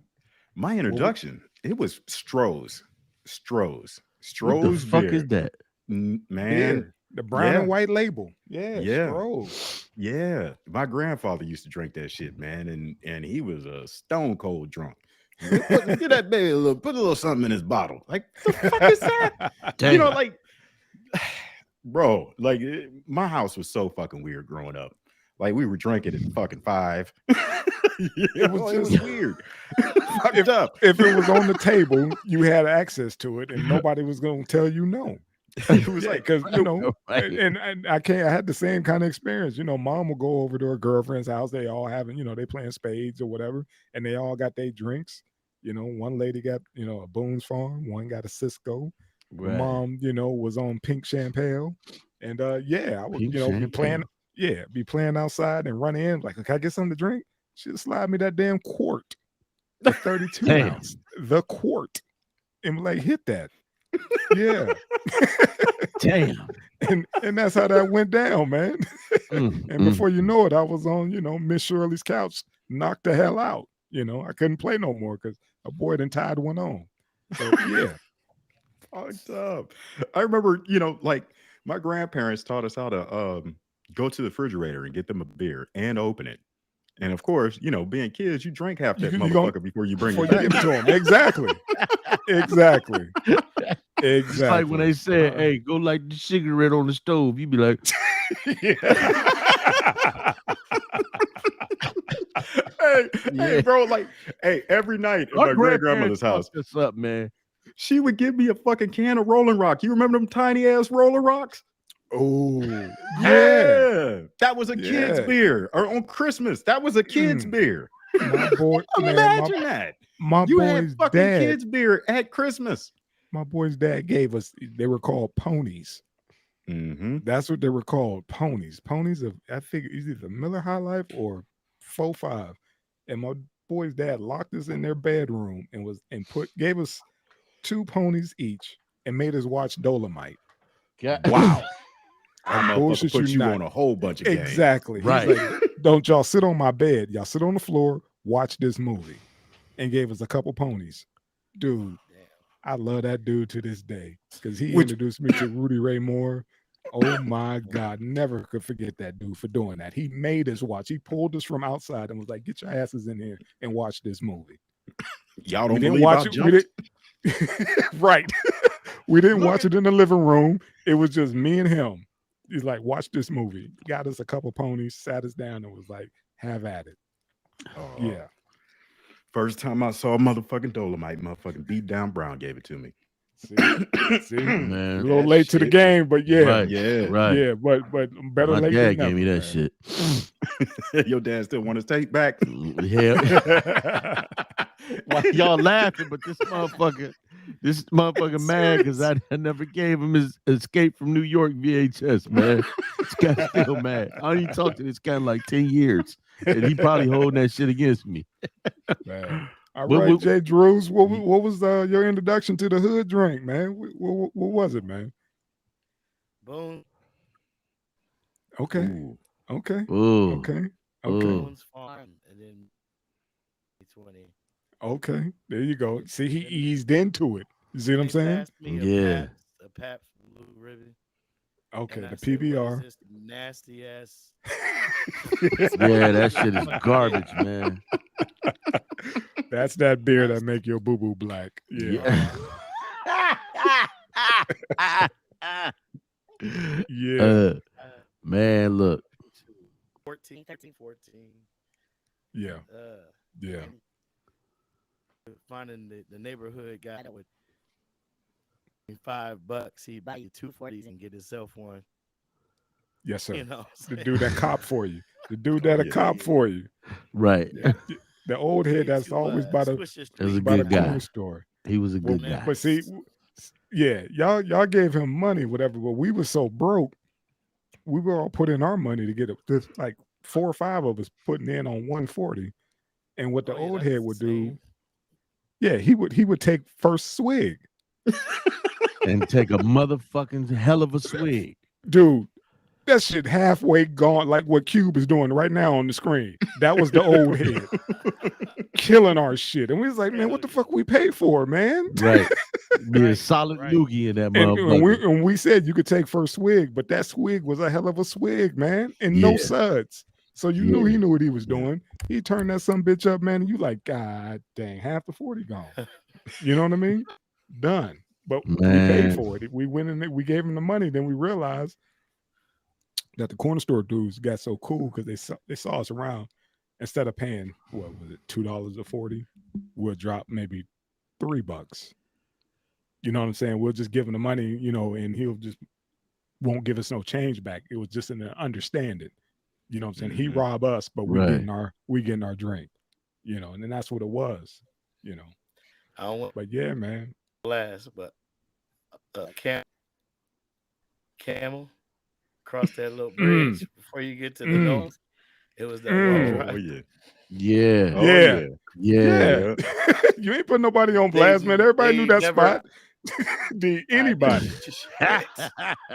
My introduction, it was Stroh's. What the Stroh's fuck beer. is that? Man, Beer. The brown yeah. and white label. Yeah, Yeah. Stroh's. yeah. My grandfather used to drink that shit, man, and he was a stone cold drunk. Get that baby put a little something in his bottle. Like, the fuck is that? You know, Damn. like, bro, like my house was so fucking weird growing up. Like, we were drinking at fucking 5. It was it was just- weird. Fucked up. If it was on the table, you had access to it, and nobody was gonna tell you no. It was Yeah, like, because Right. and I had the same kind of experience. Mom will go over to her girlfriend's house. They all having, they playing spades or whatever, and they all got their drinks. One lady got, a Boone's Farm, one got a Cisco. My Right. mom, was on pink champagne. And yeah, I would, Pink be playing, champagne. be playing outside and run in, like, can I get something to drink? She'll slide me that damn quart, the 32 Damn. ounce, the quart. And be like, hit that. Yeah. Damn. and that's how that went down, man. And before you know it, I was on, Miss Shirley's couch, knocked the hell out. I couldn't play no more because a boy done tied one on. So yeah. fucked up. I remember, like my grandparents taught us how to go to the refrigerator and get them a beer and open it. And of course, being kids, you drink half that You motherfucker before you bring Before it you back. give it to them. Exactly. Exactly. It's like when they said, Uh-huh. "Hey, go light the cigarette on the stove," you be like, hey, Yeah. bro, like, every night at "Our my great grandmother's house, fucked us up, man." she would give me a fucking can of Rolling Rock. You remember them tiny ass Rolling Rocks? Oh, yeah. Yeah, that was a kid's Yeah. beer. Or on Christmas, that was a kid's beer. My boy, man, Imagine that. my You had boy's fucking dad, kids beer at Christmas. my boy's dad gave us, they were called ponies. Mm-hmm. That's what they were called, ponies. Ponies of, I think, either Miller High Life or 4-5. And my boy's dad locked us in their bedroom and gave us 2 ponies each and made us watch Dolomite. God. Wow. I That motherfucker bullshit put you not. on a whole bunch of games. Exactly. Right. He's like, don't y'all sit on my bed. Y'all sit on the floor, watch this movie. And gave us a couple ponies. Dude, I love that dude to this day. Because he introduced me to Rudy Ray Moore. Oh my God. Never could forget that dude for doing that. He made us watch. He pulled us from outside and was like, get your asses in here and watch this movie. Y'all We don't didn't believe I watch it. jumped? Right. We didn't watch it in the living room. It was just me and him. He's like, watch this movie. Got us a couple ponies, sat us down, and was like, have at it. Oh, Yeah. First time I saw motherfucking Dolomite, motherfucking beat down Brown gave it to me. See, Man. a little That late to the shit. game, but yeah, Right. Yeah. Right. yeah, but better My late dad than never. gave me that man. shit. Your dad still want his tape back? Yeah. Why y'all laughing? But this motherfucker mad because I never gave him his Escape from New York VHS, man. This guy's still mad. I don't even talk to this guy in like 10 years. And he probably holding that shit against me. Man. All What- right, what- Jay Drews, what was your introduction to the hood drink, man? What was it, man? Boone, Okay, Ooh. okay, Ooh. okay, Ooh. okay, Boone's Farm, and then 20. okay. There you go. See, he eased into it. You see what I'm saying? Passed me Yeah. a Pabst Blue Ribbon. Okay, and I the said, "What is PBR. this nasty ass." Yeah, that shit is garbage, man. That's that beer that make your boo boo black. Yeah, yeah, Man, look. 13, 14. yeah, yeah. Finding the neighborhood guy that would $5, he'd buy you 240s and get himself one. Yes, sir. You know, The dude that cop for you. The dude that a Yeah. cop for you. Right. The old head that's always by the It was a by the good guy. corner store. He was a good man. guy. But see, yeah, y'all gave him money, whatever. But we were so broke, we were all putting our money to get it. There's like 4 or 5 of us putting in on 140. And what the Oh, yeah, old that's head would do, insane. yeah, he would take first swig. and take a motherfucking hell of a swig. Dude, that shit halfway gone, like what Cube is doing right now on the screen. That was the old head killing our shit. And we was like, man, what the fuck we paid for, man? Right. Be a Right, solid right. loogie in that And motherfucker. we said you could take first swig, but that swig was a hell of a swig, man, and no Yeah. suds. So you knew Yeah. he knew what he was Yeah. doing. He turned that some bitch up, man, and you like, God dang, half the 40 gone. You know what I mean? Done. But we paid Man. for it. We went in there, we gave him the money, then we realized that the corner store dudes got so cool because they saw us around. Instead of paying what was it, $2.40, we'll drop maybe $3. You know what I'm saying? We'll just give him the money, you know, and he'll just won't give us no change back. It was just an understanding. You know what I'm saying? He Mhm. rob us, but Right. we getting our drink. You know, and then that's what it was. You know, I don't want but yeah, man. last, but camel cross that little bridge before you get to the north. It was that one Oh drive. yeah. Yeah. Oh Yeah. Yeah. Yeah. You ain't put nobody on blast, man. Everybody knew that spot. Anybody.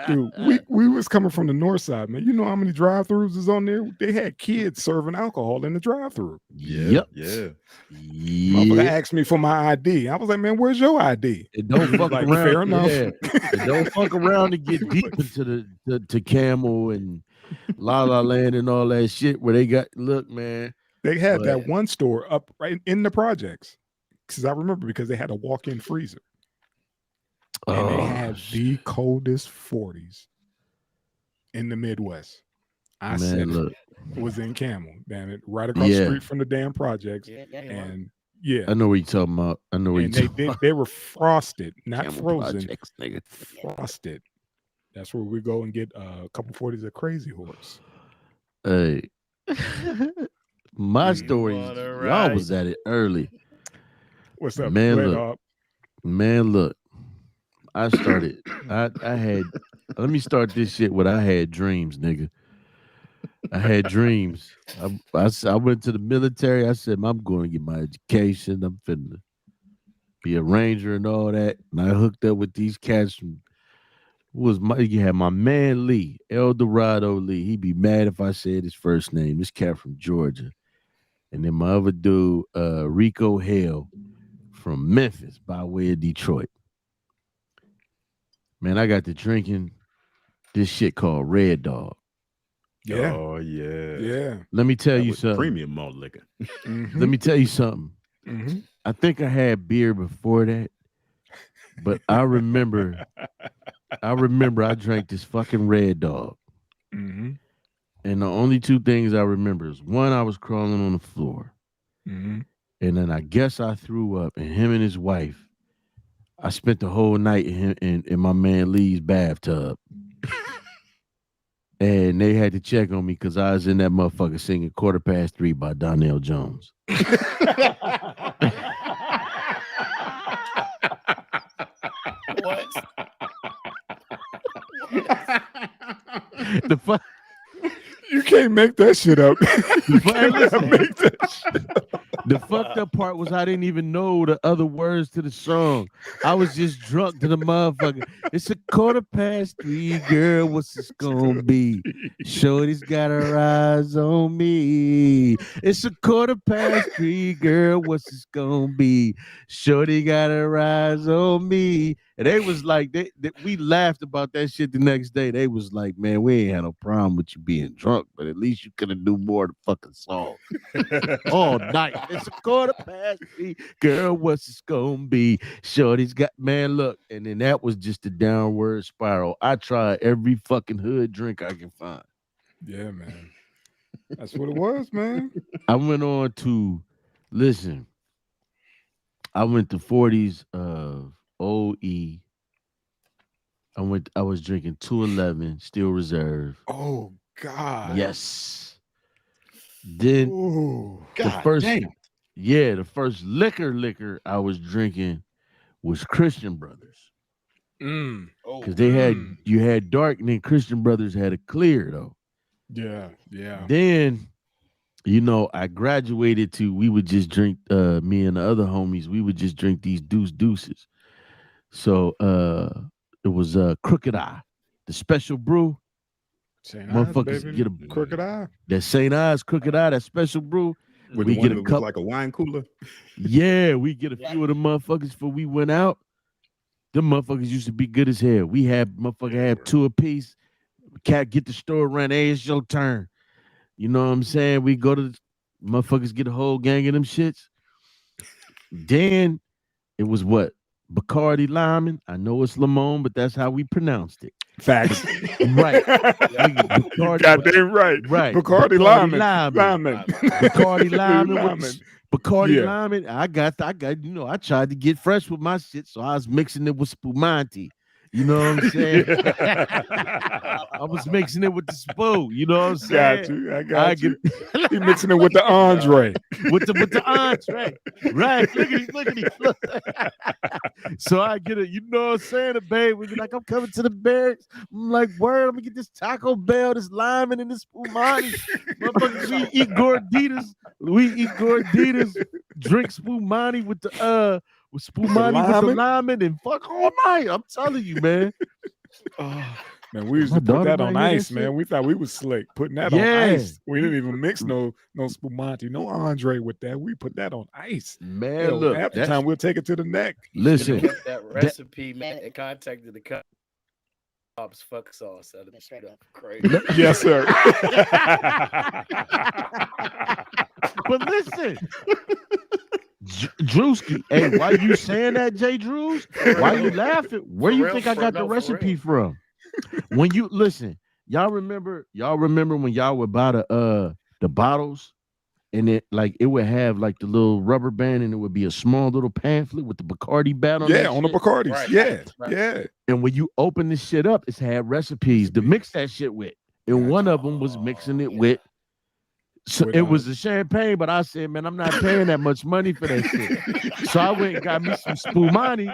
Dude, we was coming from the north side, man. You know how many drive-throughs is on there? They had kids serving alcohol in the drive-through. Yep. Yeah. Motherfucker Yeah. asked me for my ID. I was like, man, where's your ID? And don't He was fuck like, around. fair enough. Yeah. And don't fuck around and get deep into the Camel and La La Land and all that shit where they got look, man. They had But- that one store up right in the projects. Because I remember because they had a walk-in freezer. And they had the coldest 40s in the Midwest. I said look. it was in Camel, damn it, right across the Yeah. street from the damn projects. And yeah, I know what you're talking about. I know what and you're talking about. they were frosted, not Camel frozen, Projects, nigga. frosted. That's where we go and get a couple 40s of Crazy Horse. Hey. My You story is wanna y'all ride? was at it early. What's up, Man, Red look. Hawk? Man, look. I started. I had. Let me start this shit with I had dreams, nigga. I had dreams. I went to the military. I said, I'm going to get my education. I'm finna be a ranger and all that. And I hooked up with these cats from you had my man Lee, El Dorado Lee. He'd be mad if I said his first name. This cat from Georgia. And then my other dude, Rico Hale from Memphis by way of Detroit. Man, I got to drinking this shit called Red Dog. Yeah, Oh yeah. yeah. Let me tell That you was something. premium malt liquor. Mhm, Let me tell you something. mhm. I think I had beer before that, but I remember I drank this fucking Red Dog. Mhm, And the only two things I remember is one, I was crawling on the floor. mhm. And then I guess I threw up, and him and his wife, I spent the whole night in my man Lee's bathtub. And they had to check on me because I was in that motherfucker singing 3:15 by Donnell Jones. What? The fuck. You can't make that shit up. You Hey, can't listen. make that shit up. The fucked up part was I didn't even know the other words to the song. I was just drunk to the motherfucker. It's 3:15, girl. What's this gonna be? Shorty's got her eyes on me. It's 3:15, girl. What's this gonna be? Shorty got her eyes on me. And they was like, we laughed about that shit the next day. They was like, man, we ain't had no problem with you being drunk, but at least you could have do more of the fucking song all night. It's 3:15, girl. What's this gonna be? Shorty's got man. Look, and then that was just a downward spiral. I tried every fucking hood drink I can find. Yeah, man. That's what it was, man. I went on to listen. I went to 40s of OE. I was drinking 211 Steel Reserve. Oh God. Yes. Then Ooh. the first liquor I was drinking was Christian Brothers. Because they had you had dark and then Christian Brothers had a clear though. Yeah, yeah. Then, I graduated to we would just drink me and the other homies, we would just drink these deuces. So Crooked Eye, the special brew. St. Ives, Motherfuckers baby. get a Crooked Eye. that St. Ives Crooked Eye, that special brew. With We the get one a that cup. was like a wine cooler. Yeah, we get a few of the motherfuckers before we went out. Them motherfuckers used to be good as hell. We had had two apiece. Cat get the store run. Hey, it's your turn. You know what I'm saying? We go to the motherfuckers, get a whole gang of them shits. Then it was what? Bacardi Lyman. I know it's Limon, but that's how we pronounced it. Facts. Right. Goddamn right. Right. Bacardi Lyman. Bacardi Lyman with Lyman. Bacardi Yeah. Lyman. I got, I tried to get fresh with my shit, so I was mixing it with Spumante. You know what I'm saying? I was mixing it with the spoon. You know what I'm saying? Got you. I got you. He mixing it with the Andre. with the entree. Right. Look at him. Look. So I get it. You know what I'm saying? The babe would be like, I'm coming to the barracks. I'm like, word, I'm gonna get this Taco Bell, this Lyman, and this Spumante. Motherfuckers, we eat gorditas, drink Spumante with the with Spumante with the Lyman, and fuck all night. I'm telling you, man. Man, we used to put that on ice, man. We thought we was slick putting that on ice. We didn't even mix no Spumante, no Andre with that. We put that on ice. Man, Hell, look, half the time we'll take it to the neck. Listen, Kept that recipe, man, and contacted the cops. Fuck sauce. That'd be straight up crazy. Yes, sir. But listen, Drewski, hey, why you saying that, Jay Drews? Why you laughing? Where you think I got the recipe from? When you listen, y'all remember when y'all would buy the bottles, and it would have like the little rubber band, and it would be a small little pamphlet with the Bacardi bat on it. Yeah, on the Bacardis. Right. Yeah, Right. yeah. And when you open this shit up, it's had recipes to mix that shit with. And one of them was mixing it with. So it was the champagne, but I said, man, I'm not paying that much money for that shit. So I went and got me some Spumante.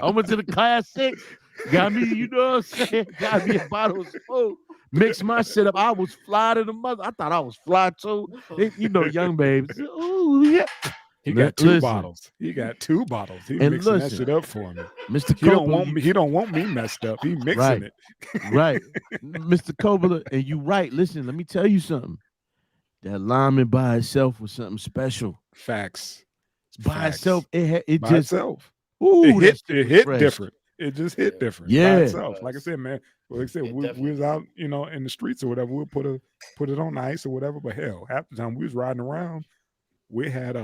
I went to the Class 6, got me, you know what I'm saying? Got me a bottle of Spoo, mixed my shit up. I was fly to the mother. I thought I was fly too. You know, young babes. Ooh, yeah. He got two bottles. He got two bottles. He mixing that shit up for me. Mr. Coppola, he don't want me messed up. He mixing it. Right. Mr. Coppola, and you right. Listen, let me tell you something. That Lyman by itself was something special. Facts. By itself, it by just itself. Ooh, it hit different. It just hit different. Yeah. By itself. Like I said, man. Like I said, we was out, you know, in the streets or whatever. We'll put it on ice or whatever. But hell, half the time we was riding around. We had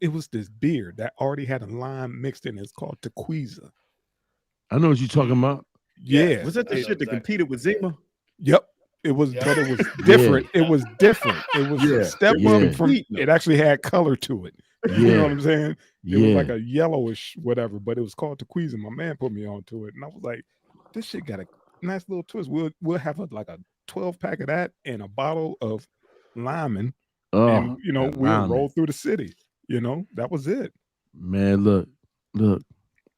it was this beer that already had a lime mixed in it. It's called Tequila. I know what you're talking about. Yeah. Was that the shit that competed with Zima? Yep. It was, but it was different. It was different. It was a step up from it actually had color to it. You know what I'm saying? It was like a yellowish whatever, but it was called Tequila. My man put me onto it, and I was like, this shit got a nice little twist. We'll have like a 12-pack of that and a bottle of Lyman. And you know, we'll roll through the city. You know, that was it. Man, look.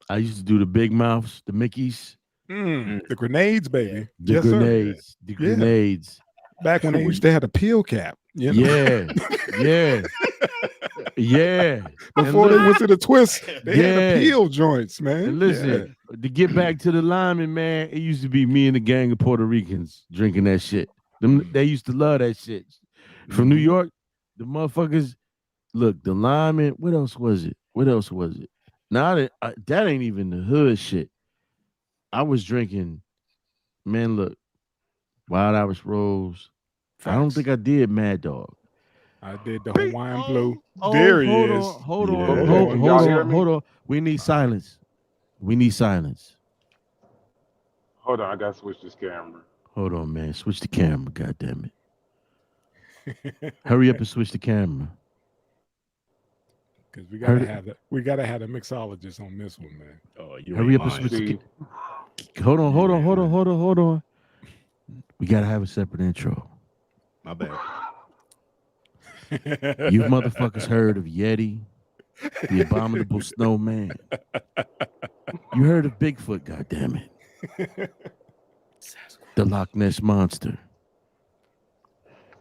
I used to do the big mouths, the Mickeys. The grenades, baby. The grenades. Back when they used to have a peel cap. You know? Yeah. Before they went to the twist, they had the peel joints, man. And listen, to get back to the Lyman, man, it used to be me and the gang of Puerto Ricans drinking that shit. They used to love that shit. From New York, the motherfuckers, look, the Lyman, what else was it? Now that ain't even the hood shit. I was drinking, man, look, Wild Irish Rose. I don't think I did Mad Dog. I did the Hawaiian Blue. There he is. Hold on. We need silence. Hold on, I gotta switch this camera. Hold on, man. Switch the camera, goddammit. Hurry up and switch the camera. Because we gotta have the mixologist on this one, man. Oh, you hurry up and switch the Hold on. We gotta have a separate intro. My bad. You motherfuckers heard of Yeti, the abominable snowman. You heard of Bigfoot, goddammit. The Loch Ness monster.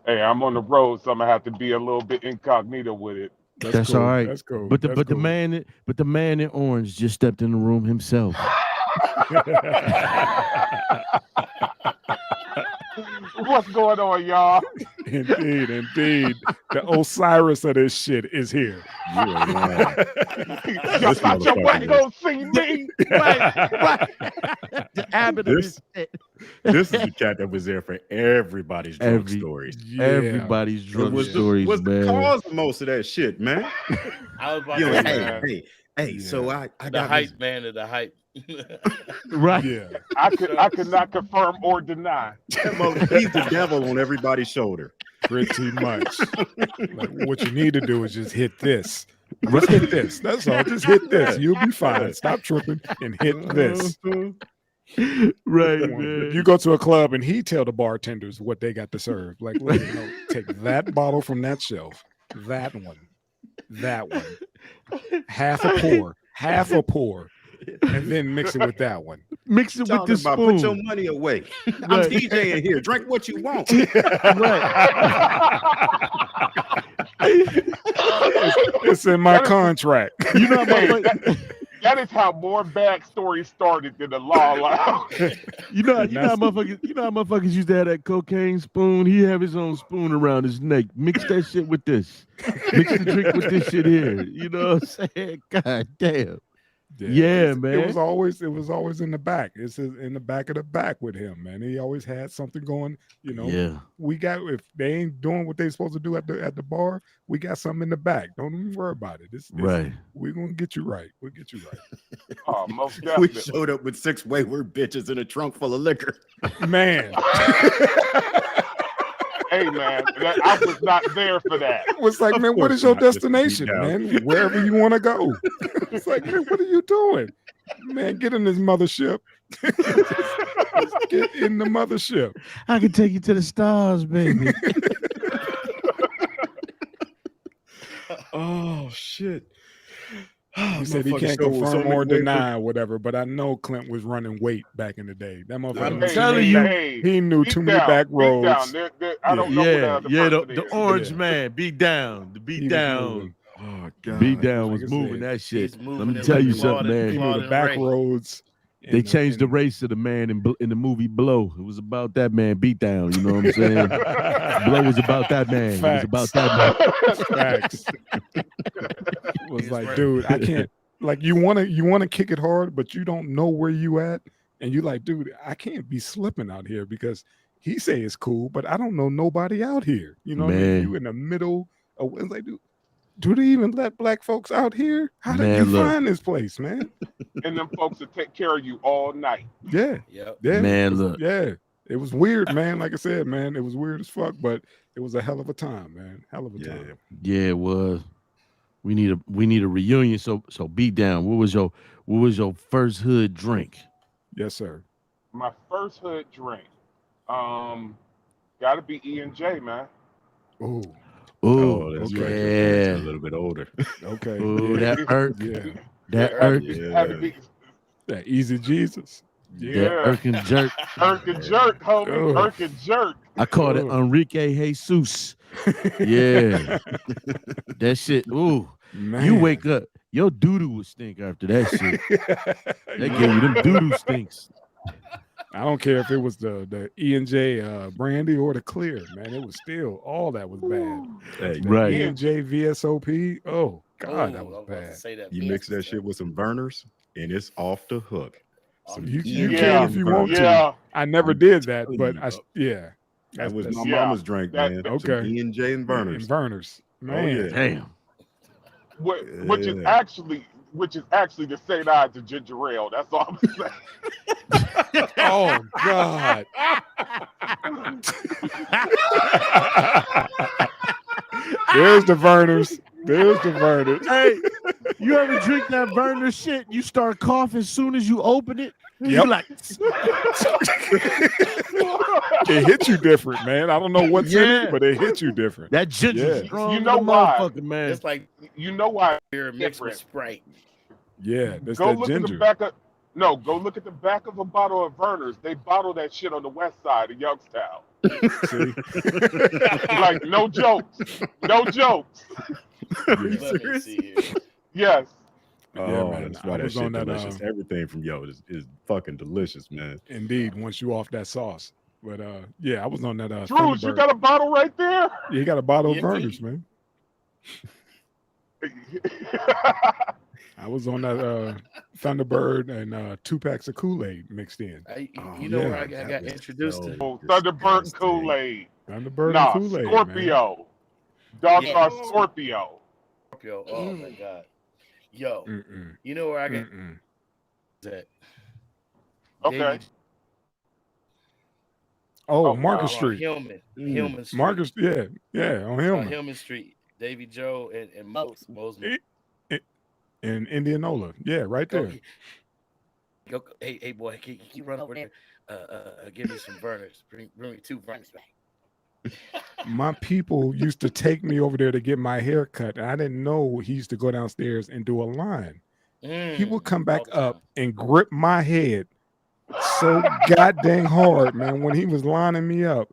Hey, I'm on the road, so I'm gonna have to be a little bit incognito with it. That's cool. all right. That's cool. But the That's but the cool. man in orange just stepped in the room himself. What's going on, y'all? Indeed. The Osiris of this shit is here. You are lying. Y'all This thought your wife motherfucker gonna see me? right. The Abbott of This- his shit. This is the cat that was there for everybody's drunk stories. Everybody's drunk was stories, the man. cause of most of that shit, man. I was about You to know, say hey. So I the got hype man of the hype. Right. Yeah. I could not confirm or deny. he's the devil on everybody's shoulder. Pretty much. Like, what you need to do is just hit this. Just hit this. That's all. Just hit this. You'll be fine. Stop tripping and hit this. Right, man. You go to a club and he tell the bartenders what they got to serve. Like, look, take that bottle from that shelf. That one. Half a pour. And then mix it with that one. Mix it with Talking the about spoon. put your money away. I'm Right. DJing here. Drink what you want. It's in my contract. You know how Hey, motherfuckers, that is how more backstories started than the law allowed. you know how motherfuckers used to have that cocaine spoon. He have his own spoon around his neck. Mix that shit with this. Mix the drink with this shit here. You know what I'm saying? God damn. Yeah, man. It was always in the back. It's in the back of the back with him, man. He always had something going. You know, Yeah. we got, if they ain't doing what they supposed to do at the bar, we got something in the back. Don't even worry about it. Right. We're gonna get you right. We'll get you right. Oh, most We definitely. showed up with 6 wayward bitches in a trunk full of liquor. Man, Hey, man, I was not there for that. it was like, Of man, what course is your not, just to beat destination, down. man? Wherever you want to go. It's like, man, what are you doing? Man, get in this mothership. Get in the mothership. I can take you to the stars, baby. Oh shit. He said he can't confirm or deny or whatever, but I know Clint was running weight back in the day. That motherfucker, Hey, telling hey, you. hey, he knew beat too many down, back beat down. roads. I don't know Yeah, what the yeah, person the is. orange Yeah. man, beat down. The He beat was down. moving. Oh god. Beat down Like was I moving said, that shit. He's Let moving me it tell like you Claude something, and man. He knew Claude the and back Ray. roads. They and changed the and- race of the man in the movie Blow. It was about that man beat down. You know what I'm saying? Blow was about that man. It was about that man. Facts. Was He's like, right. dude, I can't. Like, you wanna kick it hard, but you don't know where you at, and you like, dude, I can't be slipping out here because he say it's cool, but I don't know nobody out here. You know what I mean? Man. You in the middle of, it's like, dude, do they even let black folks out here? How did Man, you look. find this place, man? And them folks will take care of you all night. Yeah, Yep. yeah, Man, it was- look. yeah. It was weird, man. Like I said, man, it was weird as fuck, but it was a hell of a time, man. Hell of a Yeah. time. Yeah, it was. We need a reunion. So beat down. What was your first hood drink? Yes, sir. My first hood drink, gotta be E&J, man. Oh, Oh, that's okay. right. Your parents are yeah. a little bit older. okay. Oh, yeah. that irk. Yeah. That Had to irk. be, had to be, That easy Jesus. That yeah. irk and jerk. Irk and jerk, homie. Ugh. Irk and jerk. I called it Oh. Enrique Jesus. Yeah. That shit. Ooh. Man. You wake up, your doo-doo would stink after that shit. They gave you them doo-doo stinks. I don't care if it was the E&J brandy or the clear, man. It was still, all that was bad. Hey, The Right. E&J VSOP, oh God, that I was about to bad. say that. you mix that shit with some burners, and it's off the hook. Some You E&J can if you want to. Yeah. I never did that, telling but you, yeah. That was my yeah, mama's drink, that- man. that- Some Okay. E&J and burners. And burners. Man. Oh, yeah. Damn. Which is Yeah. actually the same odds of ginger ale. That's all I'm saying. Oh God. There's the Verners. There's the Verners. Hey, you ever drink that burner shit? You start coughing as soon as you open it. You Yep. like, It hit you different, man. I don't know what's in Yeah. it, but it hit you different. that ginger's Yeah. strong You in know the why? motherfucker, man. It's like You know why? beer mixed with Different. Sprite. Yeah, that's Go that look at ginger. the back of go look at the back of a bottle of Verner's. They bottle that shit on the west side of Youngstown. See? Like no jokes. No jokes. Are you Yeah. Let me serious? see here. Yes. Oh, Yeah, man. that's I why that was shit on that. delicious. Everything from Yo is fucking delicious, man. Indeed, once you off that sauce. But yeah, I was on that Drews, you Thunderbird. got a bottle right there? Yeah, he got a bottle of Yeah, Vernors, he- man. I was on that Thunderbird and 2 packs of Kool-Aid mixed in. You know where I that got was introduced to? Oh, Thunderbird and disgusting. Kool-Aid. Thunderbird and Nah, Kool-Aid, man. Scorpio. Dog Yeah. are Scorpio. Scorpio. Oh my God. Yo, Mm-mm. you know where I got Mm-mm. that? Okay. Davey Oh, Oh, Market wow. Street. Hillman. Mm. Hillman Street. Market, yeah, on On Hillman. Hillman Street. Davy Joe and Mosman. In Indianola. Yeah, right there. Go, hey boy, can you run over there? Give me some burners. Bring me 2 burners back. My people used to take me over there to get my hair cut. And I didn't know he used to go downstairs and do a line. He would come back all the up time. and grip my head so goddamn hard, man, when he was lining me up.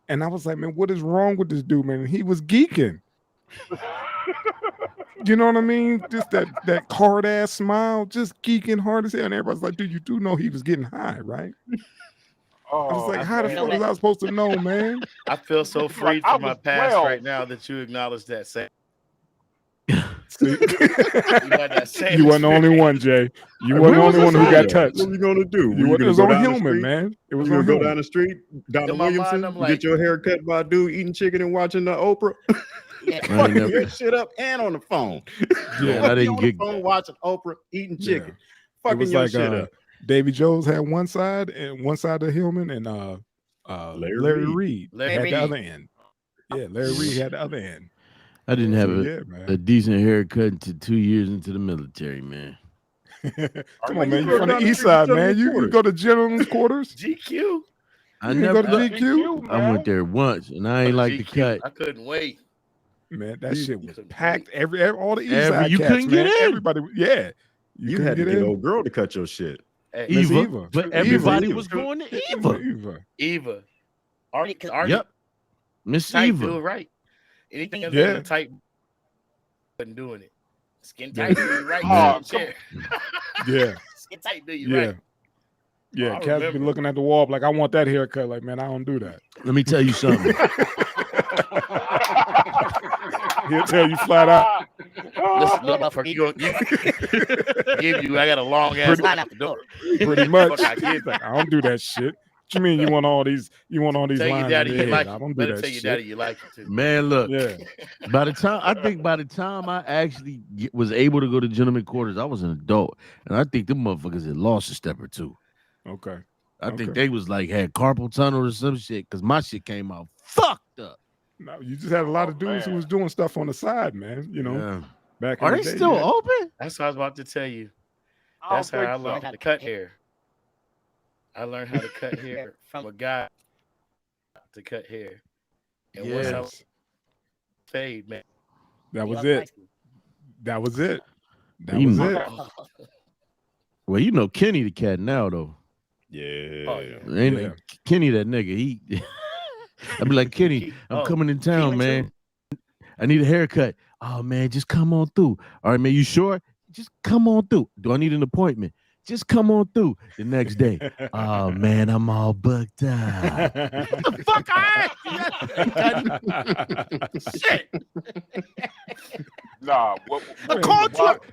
And I was like, man, what is wrong with this dude, man? And he was geeking. You know what I mean? Just that hard ass smile, just geeking hard as hell. And everybody's like, dude, you do know he was getting high, right? Oh, I was like, how the man. fuck was I supposed to know, man? I feel so freed I from my was past 12. right now that you acknowledge that. Same. See? You had that same You wasn't the only experience. one, Jay. You Where wasn't the was only one this who at, got though? touched. What were you gonna do? You, Were you it gonna was go on down the Hillman, street? man. It was You on gonna go Hillman. down the street, down to In my mind, Williamson, I'm you like- get your hair cut by a dude eating chicken and watching the Oprah? Yeah. I Fucking never- your shit up and on the phone. Yeah, I didn't on the get- phone watching Oprah eating Yeah. chicken. It Fucking was your like shit up. Davy Jones had one side and one side of Hillman, and Larry Reed Larry had the Reed. other end. Yeah, Larry Reed had the other end. I didn't have So, a, yeah, man. a decent haircut until 2 years into the military, man. Come Are on, you man. go You're from down the the east street to side, man. gentlemen's You quarters? go to gentlemen's quarters. GQ. I You never. go to GQ? I went there once, and I ain't like the GQ. cut. I couldn't wait. Man, that shit was couldn't packed. wait. All the east Every- side you cats, couldn't man. get in. Everybody, yeah. You couldn't had to get in. old girl to cut your shit. Hey, Miss Eva, Eva. but Eva. everybody Eva. was going to Eva. Eva. Eva. Artie, Yep, Miss tight, do it Eva. right. Anything other Yeah. than a tight wasn't doing it. Skin Yeah. tight, do you right. Oh, Chair. Yeah, Skin tight, do you yeah. right. Yeah, I cats be remember. looking at the wall like, I want that haircut. Like, man, I don't do that. Let me tell you something. He'll tell you flat out. Listen, little motherfucker, you give you. I got a long ass line out the door. Pretty much. Fuck, I give. Like, I don't do that shit. What you mean you want all these Tell lines your in daddy your you head? like I it. don't do Let him that tell your shit. daddy you like it too. Man, look. Yeah. By the time I actually was able to go to gentleman quarters, I was an adult, and I think them motherfuckers had lost a step or two. Okay. I think Okay. they was like had carpal tunnel or some shit because my shit came out fucked up. No, you just had a lot of dudes who man. was doing stuff on the side, man. You know, Yeah. back in Are the they day, still yeah. open? That's what I was about to tell you. I don't That's how I think learned so. how to cut hair. I learned how to cut hair from a guy to cut hair. And once I Yes. fade, man. That was it. That was it. That You was know- it. Well, you know Kenny the cat now though. Yeah. Oh, yeah. Ain't Yeah. Kenny that nigga? He, I'd be like Kenny, I'm Oh, coming in town, Kenny man. I need a haircut. Oh man, just come on through. All right, man, you sure? Just come on through. Do I need an appointment? Just come on through the next day. Oh man, I'm all booked up. The fuck I shit. Nah, what, A contract.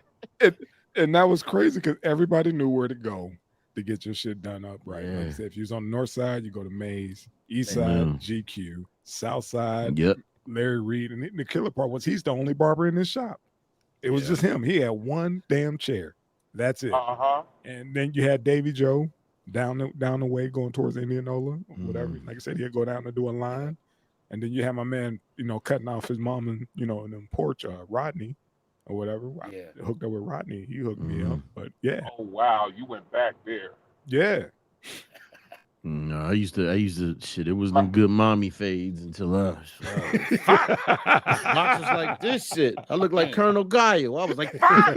And that was crazy because everybody knew where to go to get your shit done up right. Like I Yeah. said, if you was on the north side, you go to Mays, east side, Amen. GQ, south side, Yep. Larry Reed. And the killer part was he's the only barber in this shop. It was Yeah. just him. He had one damn chair. That's it. uh-huh. And then you had Davy Joe down the way going towards Indianola or whatever. Mhm. Like I said, he'd go down to do a line. And then you had my man, cutting off his mom and, in the porch, Rodney or whatever. I Yeah. hooked up with Rodney. He hooked me up. Mhm. But yeah, Oh wow, you went back there. yeah. No, I used to shit. It was them good mommy fades until I was box was like this shit. I looked like Colonel Gaio. I was like, fuck.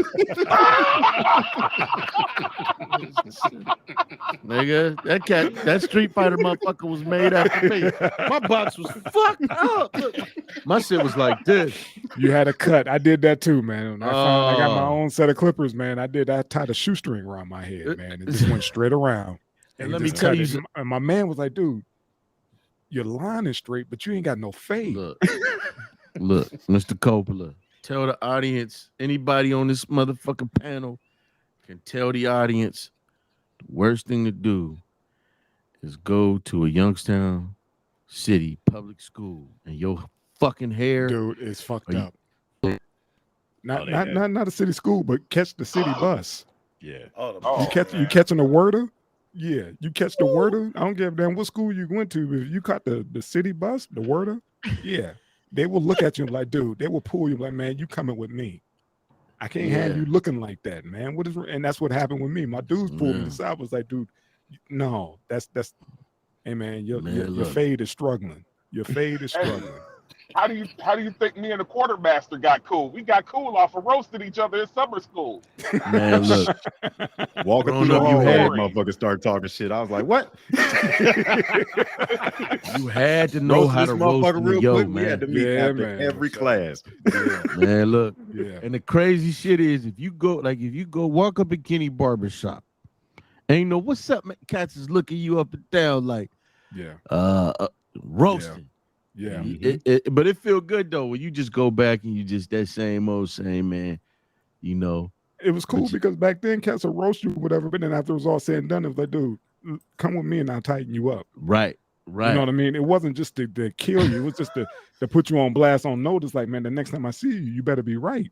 Nigga, that Street Fighter motherfucker was made after me. My box was fucked up. Look, my shit was like this. You had a cut. I did that too, man. When I got my own set of clippers, man. I tied a shoestring around my head, man. It just went straight around. And let me tell you, and my man was like, dude, your line is straight, but you ain't got no fade. Look, Mr. Coppola, tell the audience, anybody on this motherfucking panel can tell the audience the worst thing to do is go to a Youngstown City public school and your fucking hair, dude, is fucked up. Not Oh, not a city school, but catch the city bus. Yeah. You catching a worder? Yeah, you catch the worder. I don't give a damn what school you went to. If you caught the city bus, the worder, yeah, they will look at you like, dude, they will pull you like, man, you coming with me. I can't have you looking like that, man. What is? And that's what happened with me. My dudes pulled me aside. Was like, dude, no, that's. Hey, man, your fade is struggling. Your fade is struggling. How do you think me and the quartermaster got cool? We got cool off of roasting each other in summer school. Man, look, walking through the hallway, motherfuckers start talking shit. I was like, what? You had to know how to roast real quick, man. We had to meet after every class. Man, look. Yeah. And the crazy shit is if you go walk up in Kenny Barber shop, ain't no what's up, man. Cats is looking you up and down like roasting. Yeah. But it feel good though when you just go back and you just that same old same man, you know. It was cool because back then cats would roast you, whatever. But then after it was all said and done, it was like, dude, come with me and I'll tighten you up. Right. You know what I mean? It wasn't just to kill you. It was just to put you on blast, on notice. Like, man, the next time I see you, you better be right.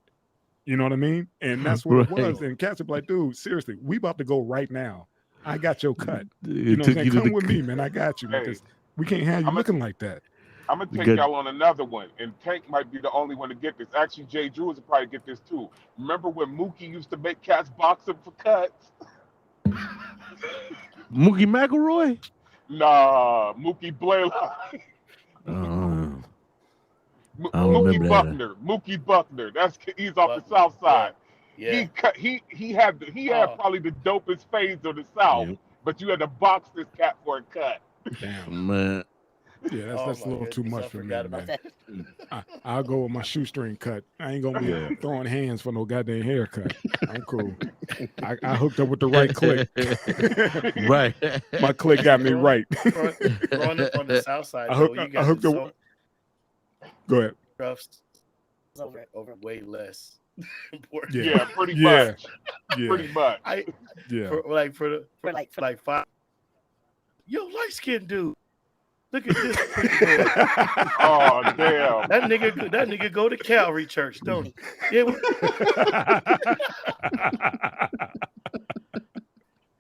You know what I mean? And that's what it was. And cats would be like, dude, seriously, we about to go right now. I got your cut. You know what I'm saying? Come with me, man. I got you. Because we can't have you looking like that. I'm gonna take y'all on another one, and Tank might be the only one to get this. Actually, Jay Drew will probably get this too. Remember when Mookie used to make cats box him for cuts? Mookie McElroy? Nah, Mookie Blaylock. Mookie Buckner. He's off the South Side. Yeah. He had probably the dopest fades of the South, but you had to box this cat for a cut. Damn, man. Yeah, that's a little too much for me, man. I'll go with my shoestring cut. I ain't gonna be throwing hands for no goddamn haircut. I'm cool. I hooked up with the right click. Right. My click got me right. Growing up on the South Side, I hooked up. Go ahead. Over way less. Yeah, pretty much. Yeah. Pretty much. For 5. Yo, light skinned dude. Look at this. Oh damn! That nigga go to Calvary Church, don't he? Yeah.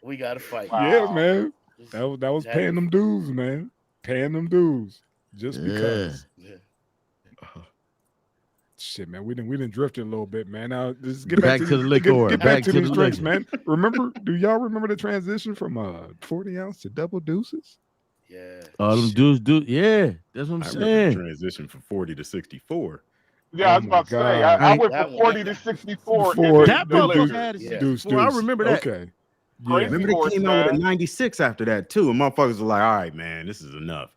We gotta fight. Wow. Yeah, man. That was paying them dues, man. Paying them dues just because. Yeah. Shit, man. We didn't drifted a little bit, man. Now let's get back to the liquor. Get back to these drinks, man. Do y'all remember the transition from 40 ounce to double deuces? Yeah. Them dudes. Yeah, that's what I'm saying. Transition from 40 to 64. Yeah, I was about to say. I went from 40 to 64. That motherfucker had a deuce. I remember that. Okay. Yeah. Remember they came out with a 96 after that too, and motherfuckers were like, "All right, man, this is enough."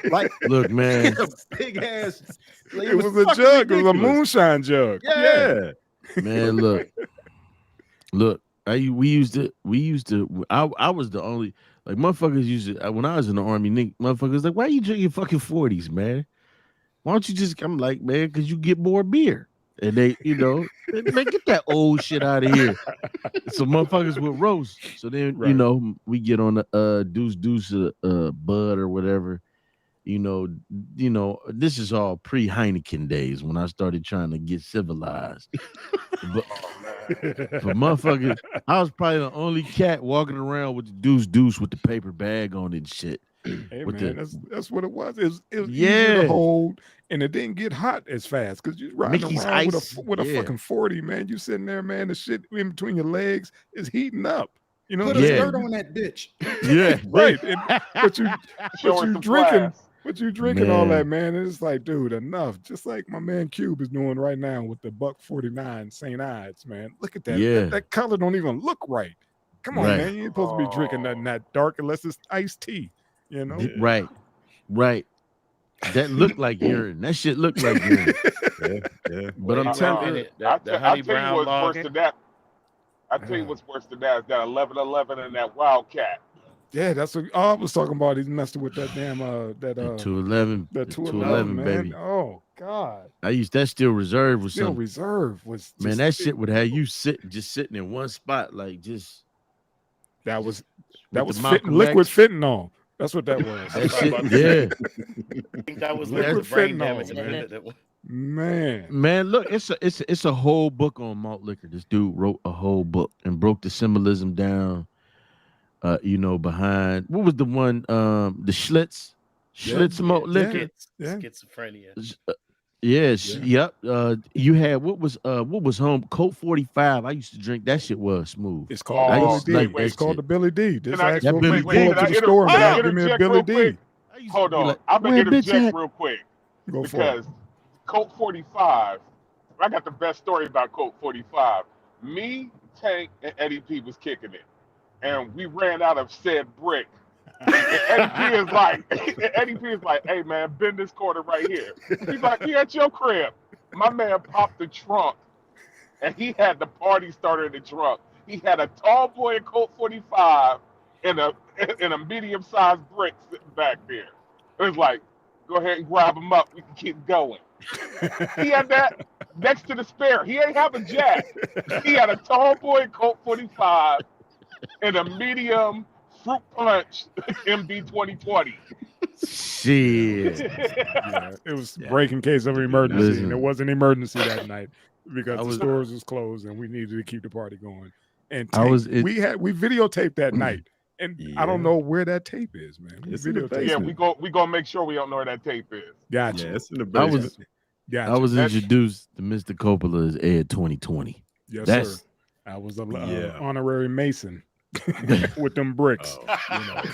Like, look, man, big ass. Like, it was a jug. Ridiculous. It was a moonshine jug. Yeah. Man, look. I was the only. Like motherfuckers used to when I was in the army, motherfuckers like, why you drinking fucking 40s, man? Why don't you just? I'm like, man, because you get more beer, and they, man, get that old shit out of here. So motherfuckers would roast. So then, we get on the deuce bud or whatever. This is all pre-Heineken days when I started trying to get civilized. But motherfuckers, I was probably the only cat walking around with the deuce with the paper bag on it and shit. Hey man, that's what it was. It was easier to hold, and it didn't get hot as fast because you riding Mickey's around Ice. with a fucking 40, man. You sitting there, man. The shit in between your legs is heating up. You know, Put Yeah. a skirt on that bitch. Yeah, right. But you Showing some drinking. class. But you drinking all Man. that, man. It's like, dude, enough. Just like my man Cube is doing right now with the $1.49 St. Ides, man. Look at that. Yeah. That color don't even look right. Come on, Right. man. You ain't supposed to be drinking nothing that dark unless it's iced tea. You know? Right. That looked like urine. That shit looked like urine. Yeah. But I'm Wait, telling wait a you, minute. I The tell honey you brown what's worse lager. than that. I tell you what's worse than that is that 1111 and that Wildcat. Yeah, that's what I was talking about. He's messing with that damn the 211, that the 211, 211, man. baby. Oh God. That Still Reserve was Still something. Reserve was Man, just, that shit would have you sitting in one spot, like just that was with the fit, Malcolm liquid X. fentanyl. That's what that was. That shit, about to yeah. I think that was Liquid like the brain fentanyl, damage. man. Man, look, it's a whole book on malt liquor. This dude wrote a whole book and broke the symbolism down. Behind what was the one? The Schlitz malt liquor. Schizophrenia. Yep. You had what was home Colt 45. I used to drink that shit. Was smooth. It's called I the used to Billy like D. It's that called shit. the Billy D. This Can I- ass That will Billy be D. going to the store, Can I man. Give me a interject Billy real D. quick? I used to Hold be on. like, I'm gonna where bitch interject at? real quick Go for it. because Colt 45. I got the best story about Colt 45. Me, Tank, and Eddie P was kicking it, and we ran out of said brick. And Eddie P is like, hey man, bend this corner right here. He's like, we at your crib. My man popped the trunk, and he had the party starter in the trunk. He had a tall boy in Colt 45 and a medium sized brick sitting back there. It was like, go ahead and grab him up. We can keep going. He had that next to the spare. He ain't have a jack. He had a tall boy in Colt 45 and a medium fruit punch MD 2020. Shit. Yeah, it was break in case of an emergency, and Listen. there was an emergency that night because I the was- stores was closed and we needed to keep the party going. And I was- we videotaped that night, and I don't Yeah. know where that tape is, man. We It's in the videotaped. Yeah, basement. we gonna make sure we don't know where that tape is. Gotcha. Yeah, it's in the I basement. was Gotcha. I was That's- introduced to Mr. Coppola as Ed 2020. Yes, That's sir. I was a Yeah. honorary Mason with them bricks.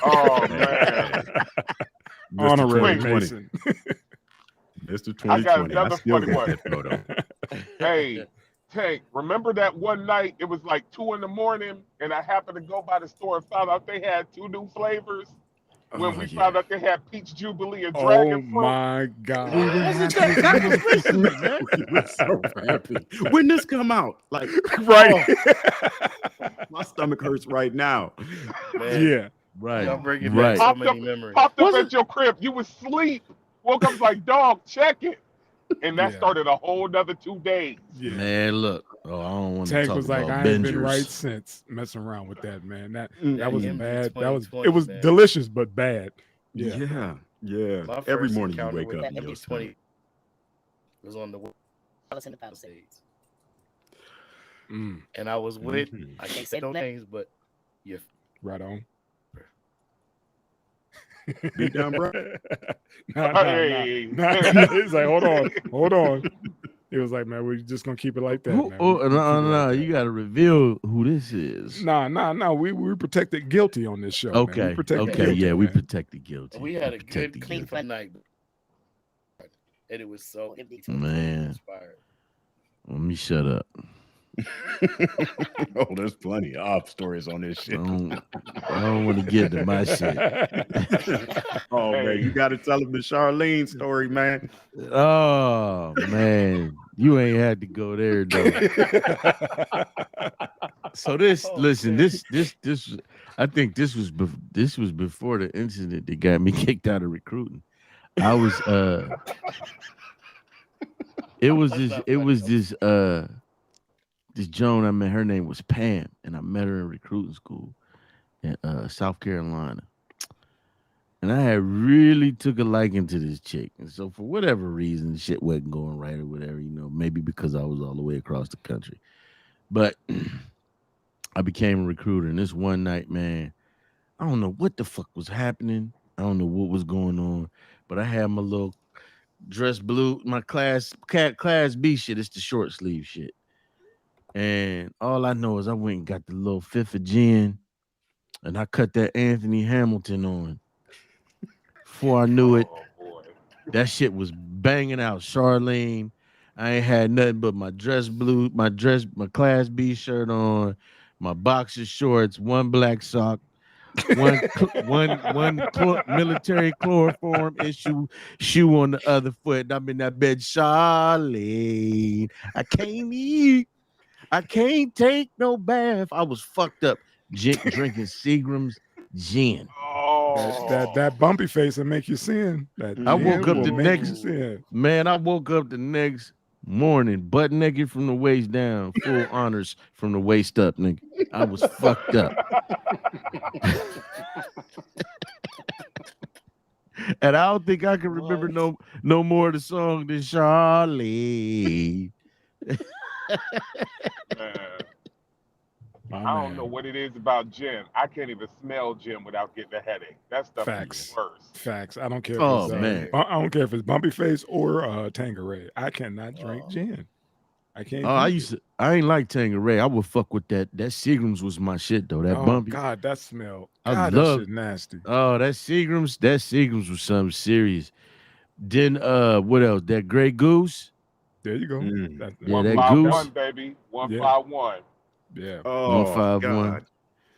Oh man. Mr. Honorary 2020. Mason. Mr. I got 2020. another still funny got one. that photo. Hey, Tank, remember that one night it was like 2 a.m. and I happened to go by the store and found out they had 2 new flavors. When Oh, we yeah. found out they had peach jubilee and Oh dragon fruit. my God. We were so happy. When this come out, like, Right. my stomach hurts right now. Man, Yeah. Right. y'all bringing Right. back so Popped many up- memories. Popped up at your crib. You was asleep. Woke up was like, dog, check it. And that Yeah. started a whole nother 2 days. Yeah. Man, look. Oh, I don't want to Tank talk was about like, I ain't been Bingers. right since messing around with that, man. That was MD bad. That was 2020, it was man. delicious but bad. Yeah. Yeah. My Every first morning you encounter wake with up and MD your 20 stomach. was on the States. Mm, And I was with, Mhm. I can't say no names, but yeah, right on. Beat down, bro. Nah. Hey. He's like, hold on. He was like, man, we're just gonna keep it like that, Who, man. oh, We keep it no, like that. you got to reveal who this is. Nah. We protected guilty on this show. Man. Okay. We protected Okay. guilty, Yeah, we man. protected guilty. we had a protected good clean guilty. fun night. And it was so Man. inspired. Let me shut up. Oh, there's plenty of off stories on this I shit. don't want to get to my shit. Oh, Hey. man, you got to tell them the Charlene story, man. Oh man, you ain't had to go there though. So this, listen, this, I think this was before the incident that got me kicked out of recruiting. I was, this Joan I met. Her name was Pam, and I met her in recruiting school in South Carolina. And I had really took a liking to this chick. And so for whatever reason, shit wasn't going right or whatever, maybe because I was all the way across the country. But I became a recruiter. And this one night, man, I don't know what the fuck was happening. I don't know what was going on. But I had my little dress blue, my class B shit. It's the short sleeve shit. And all I know is I went and got the little fifth of gin and I cut that Anthony Hamilton on. Before I knew it, Oh boy. that shit was banging out. Charlene, I ain't had nothing but my my Class B shirt on, my boxer shorts, one black sock, military chloroform issue shoe on the other foot. And I'm in that bed, Charlene. I can't eat. I can't take no bath. I was fucked up, drinking Seagram's gin. Oh. That bumpy face will make you sin. That I woke gin up will the make you next sin. man. I woke up the next morning, butt naked from the waist down, full honors from the waist up, nigga. I was fucked up, and I don't think I can remember no more of the song than Charlie. Man. My I don't man. know what it is about gin. I can't even smell gin without getting a headache. That stuff Facts. is worse. Facts. I don't care. If Oh, it's, man. I don't care if it's bumpy face or Tanqueray. I cannot drink gin. I can't. Oh, drink it. I ain't like Tanqueray. I would fuck with that. That Seagram's was my shit though. That Oh bumpy. God, that smell. I God, love- that shit nasty. Oh, that Seagram's was something serious. Then what else? That Grey Goose. There you go. Mm. Yeah, that 151, goose. baby. 151. Yeah. Oh, 151. God.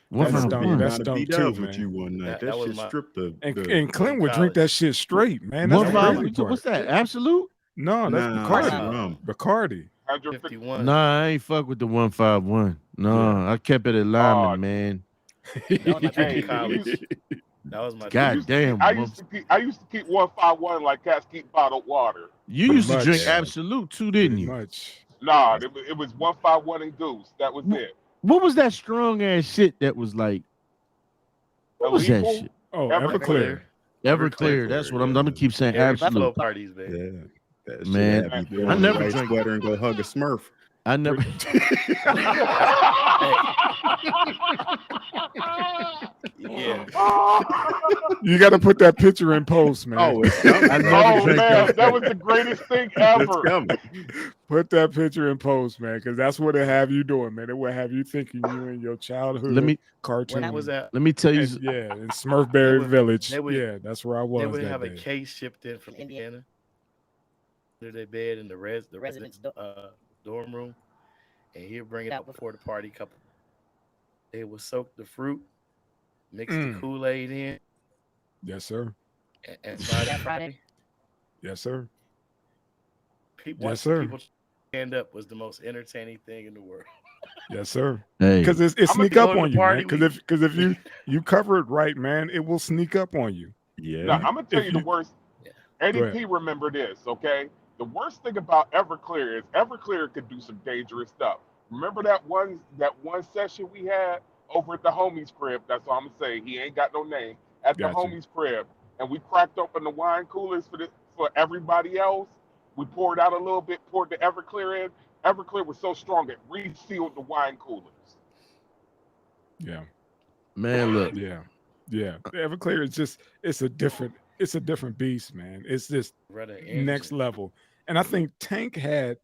One That's five dumb. one. That's Trying to dumb beat too, ups with man. you one night. That That, was shit my- stripped the. And Clint would drink college. that shit straight, man. That's One the five. crazy part. What's that? Absolute? No, that's Nah, Bacardi. that's rum. Bacardi. 151. 51. Nah, I ain't fuck with the 151. No, I kept it at Lyman, man. That was my Hey, drinking college. That was my God drinking- damn. I used to keep 151 like cats keep bottled water. You Pretty used to drink much. Absolute too, didn't Pretty you? much. Nah, it was 151 and Goose. That was it. What was that strong ass shit that was like? What was that Illegal? shit? Oh, Everclear. Everclear. Everclear. That's what I'm gonna keep saying. Every buffalo Absolute. parties, man. Yeah. That shit Man, have you I throw on never a white drank- sweater and go hug a Smurf. I never. Yeah. You got to put that picture in post, man. Oh, it's coming. I bro. never Oh drank man, that. that was the greatest thing It's ever. coming. Put that picture in post, man, because that's what it have you doing, man. It will have you thinking you in your childhood Let me cartoon. When I was at, let me tell you. And, yeah, in Smurfberry Village. they would- Yeah, that's where I was. they would that have a day. case shipped in from Indiana under their bed in the residence dorm room, and he'd bring it out before the party. They would soak the fruit, mix the Kool-Aid in, Yes, sir. and Friday. Yes, sir. People, Yes, sir. People stand up was the most entertaining thing in the world. Yes, sir. Hey, Because it I'ma sneak go up to on the you, man. party, Because if you cover it right, man, it will sneak up on you. Yeah. Now, I'm gonna tell If you the you- worst. Yeah. Go ADP, remember this, okay? The worst thing about Everclear is Everclear could do some dangerous stuff. Remember that one session we had over at the homie's crib? That's all I'm gonna say. He ain't got no name. At the Gotcha. homie's crib, and we cracked open the wine coolers for everybody else. We poured out a little bit, poured the Everclear in. Everclear was so strong it resealed the wine coolers. Yeah. man, look. Yeah. Yeah. Everclear is just it's a different beast, man. It's just Brother, next level. And I think Tank had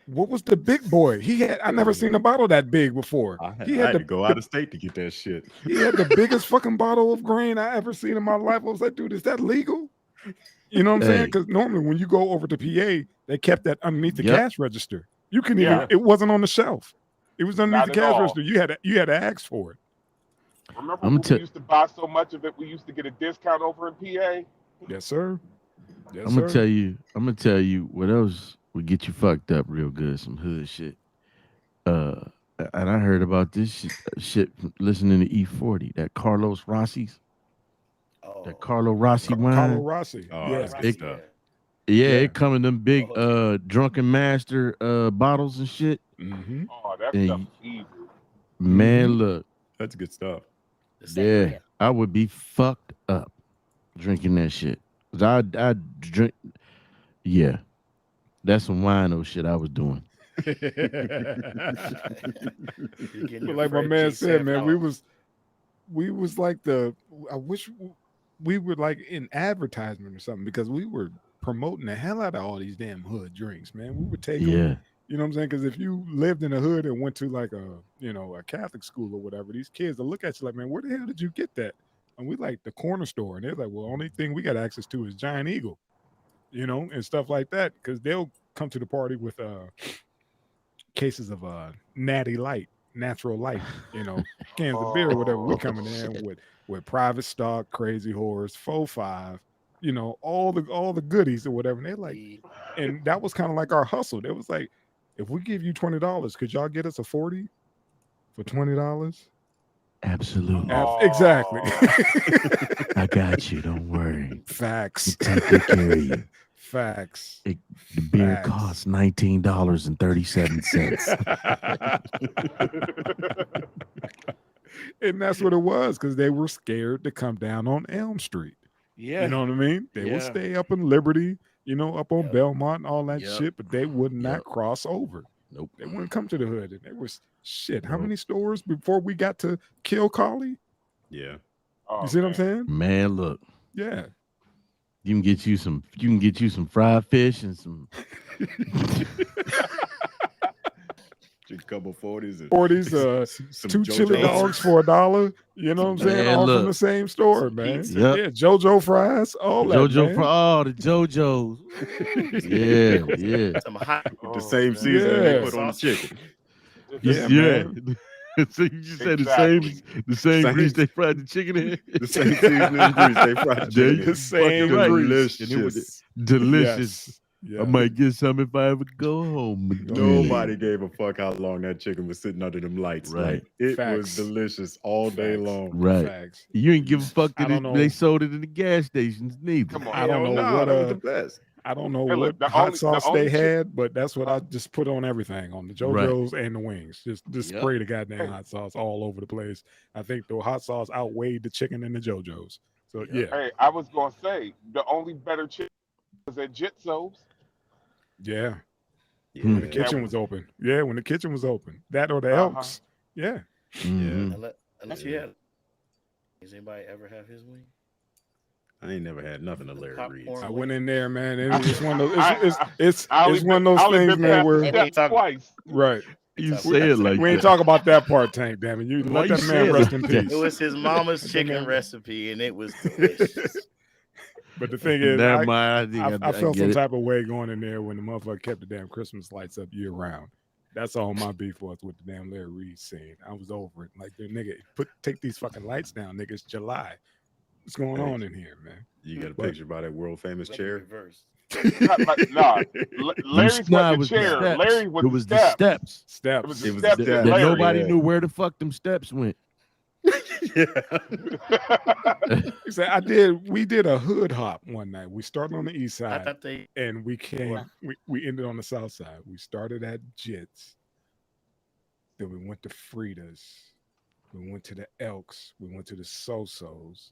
what was the big boy? I never seen a bottle that big before. I He had had to go out of state to get that shit. He had the biggest fucking bottle of grain I ever seen in my life. I was like, dude, is that legal? You know what I'm saying? Hey. Because normally when you go over to PA, they kept that underneath the Yep. cash register. You can even Yeah. it wasn't on the shelf. It was underneath Not the at cash all. register. You had to ask for it. Remember I'ma when tell- we used to buy so much of it, we used to get a discount over in PA? Yes, sir. Yes, I'm gonna tell you what else would get you fucked up real good. Some hood shit. And I heard about this shit from listening to E40. That Carlos Rossi's. Oh, That Carlo Rossi wine. Carlo Rossi. Oh, Yeah. that's good It- stuff. Yeah, Yeah. it come in them big Oh, drunken master bottles and shit. Mm-hmm. Oh, that Hey. stuff is evil. Man, look, That's good stuff. the yeah, sangria. I would be fucked up drinking that shit. 'Cause I drink. Yeah, that's some wino shit I was doing. You're getting But your like my Fred man G. said, man, we Sanford. was like I wish we were like in advertisement or something because we were promoting the hell out of all these damn hood drinks, man. We would take 'em Yeah, You know what I'm saying? Because if you lived in the hood and went to like a Catholic school or whatever, these kids will look at you like, man, where the hell did you get that? And we like the corner store, and they're like, well, only thing we got access to is Giant Eagle, and stuff like that. Because they'll come to the party with cases of Natty Light, Natural Light, cans of beer or whatever. We coming in with Private Stock, Crazy Horse, 4-5, all the goodies or whatever. And they're like, and that was kind of like our hustle. It was like, if we give you $20, could y'all get us a 40 for $20? Absolutely. Exactly. I got you. Don't worry. Facts. Take good care of you. Facts. The beer Facts. costs $19.37. And that's what it was, because they were scared to come down on Elm Street. Yeah. You know what I mean? They would Yeah. stay up in Liberty, up on Yep. Belmont and all that Yep. shit, but they would not Yep. cross over. Nope. They wouldn't come to the hood. And there was shit. How Nope. many stores before we got to Kill Collie? Yeah. Oh, You see what I'm man. saying? Man, look. Yeah. You can get you some fried fish and some Just a couple 40s. And 40s, some 2 chili JoJo's. dogs for $1. You know what I'm saying? Man, All look. from the same store, Some man. pizza. Yep. Yeah, JoJo fries, all that. JoJo man. the JoJo's. Yeah, yeah. Some hot With the same man. seasoning they Yeah. put on the chicken. Yeah, Yeah. man. So you just said Exactly. the same Same- grease they fried the chicken in. The same seasoning and grease they fried There chicken. you- in. The same fucking right. grease. And it was Delicious. delicious. Yes. Yeah. I might get some if I ever go home again. Nobody gave a fuck how long that chicken was sitting under them lights. Right. Like, it Facts. was delicious all day Facts. long. Right. Facts. You ain't give a fuck I that don't know. they sold it in the gas stations neither. Come on. I don't know Hell what nah, that was the best. I don't know Hey, look, what the hot only- sauce the only they shit- had, but that's what I just put on everything, on the JoJo's and the wings. Just Yep. spray the goddamn hot sauce all over the place. I think the hot sauce outweighed the chicken and the JoJo's. So yeah, Hey, I was gonna say the only better chicken was at Jitso's. yeah. Hmm. When the kitchen was open, yeah. When the kitchen was open, that or the Elks, yeah. Mhm. Unless you had. Does anybody ever have his wing? I ain't never had nothing to Larry Popcorn. Reed's. I went in there, man. It's one of those. I It's only one of I those only things, been man. past the Where steps twice. right, You We- say it like we ain't that. talk about that part, Tank. Damn it, you Why let you that say man it rest like in that? peace. It was his mama's chicken man. recipe, and it was delicious. But the thing is, Never I, mind. I felt get some it. type of way going in there when the motherfucker kept the damn Christmas lights up year round. That's all my beef was with the damn Larry Reed scene. I was over it. Like, the nigga, take these fucking lights down, nigga. It's July. What's going on in here, man? You got a But- picture by that world famous Let me chair? reverse. Nah, Larry's Nah, it was the chair. steps. Larry was It was the the step. steps. Steps. It was It the was steps the and steps. That Larry. nobody yeah. knew where the fuck them steps went. Yeah. He said, we did a hood hop one night. We started on the east I side thought they. and we ended on the south side. We started at Jits. Then we went to Frida's. We went to the Elks. We went to the So-Sos.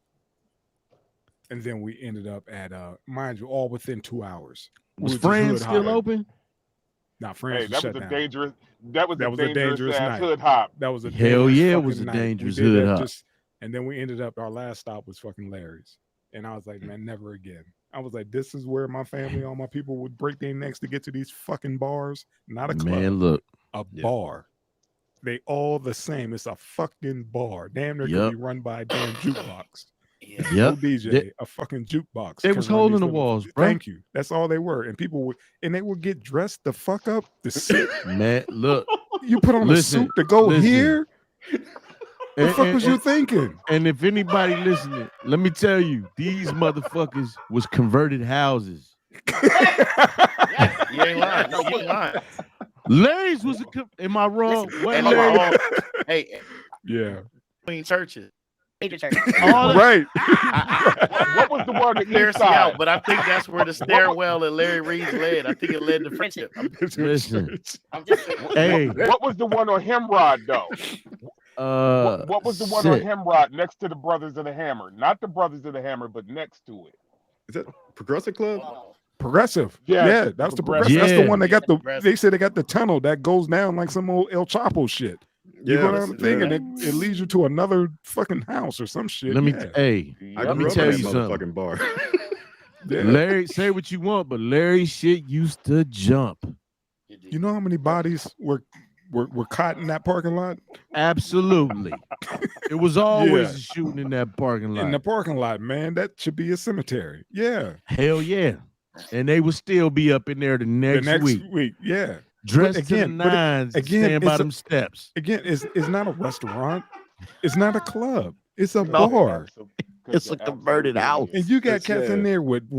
And then we ended up at mind you, all within 2 hours. Was We just France hood still hopping. open? Nah, France Hey, was that shut was a down. dangerous. That was That a was a dangerous dangerous ass night. hood hop. That was a Hell dangerous yeah, it fucking was a night. dangerous We did hood that hop. and then we ended up, our last stop was fucking Larry's. And I was like, man, never again. I was like, this is where my family, all my people would break their necks to get to these fucking bars. Not a club, Man, look. a Yeah. bar. They all the same. It's a fucking bar. Damn near Yup. could be run by a damn jukebox. Yeah. No Yep. DJ, a fucking jukebox. They can was run holding these the little- walls, bro. Thank you. That's all they were. And people would, and they would get dressed the fuck up to sit. Man, look. You put on Listen, a suit to go listen. here. What the fuck was you thinking? And if anybody listening, let me tell you, these motherfuckers was converted houses. You ain't lying. No, you ain't lying. Larry's was a. Am I wrong? Listen, What and they were Larry? all, hey, Yeah. between churches. Major church. All that- Right. What was the one that Pharisee east side? out, but I think that's where the stairwell at Larry Reed's led. I think it led to friendship. Listen. I'm just Hey, What was the one on Hemrod though? What was the one on shit. Hemrod next to the Brothers of the Hammer? Not the Brothers of the Hammer, but next to it. Is that Progressive Club? Progressive. Yes, Yeah, that's the Progressive. progressive. That's the Yeah. one that got the. Progressive. They said they got the tunnel that goes down like some old El Chapo shit. You go down the thing and it leads you to another fucking house or some shit. Let me. yeah. Hey, I Let me grew up tell in that you something. motherfucking bar. Yeah. Larry, say what you want, but Larry shit used to jump. You know how many bodies were caught in that parking lot? Absolutely. It was always a shooting in that parking lot. In the parking lot, man. That should be a cemetery. Yeah. Hell yeah. And they would still be up in there the next week. Yeah. Dressed again, to the nines, again, stand by them steps. Again, it's not a restaurant. It's not a club. It's a No. bar. It's a converted house. And you got cats in there with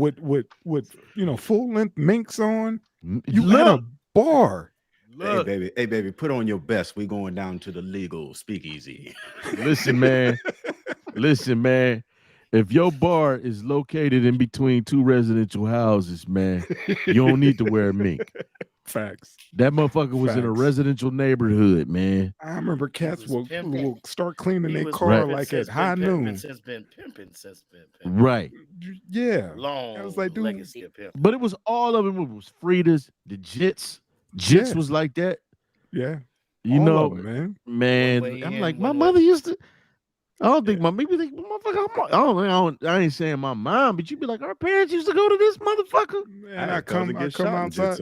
full length minks on. You got a bar. Hey baby, put on your best. We going down to the legal speakeasy. Listen, man. If your bar is located in between two residential houses, man, you don't need to wear a mink. Facts. That motherfucker was in a residential neighborhood, man. I remember cats will start cleaning their was car pimping like since at high been pimping noon. Since been pimping. Right. Yeah. Long I was like, dude. legacy of pimping. But it was all of them. It was Frida's, the Jits. Jits was like that. Yeah. You All know, of 'em, man. One way I'm in, like, my one mother way. used to. I don't think my maybe think motherfucker. I ain't saying my mom, but you be like, our parents used to go to this motherfucker. Man, I come outside.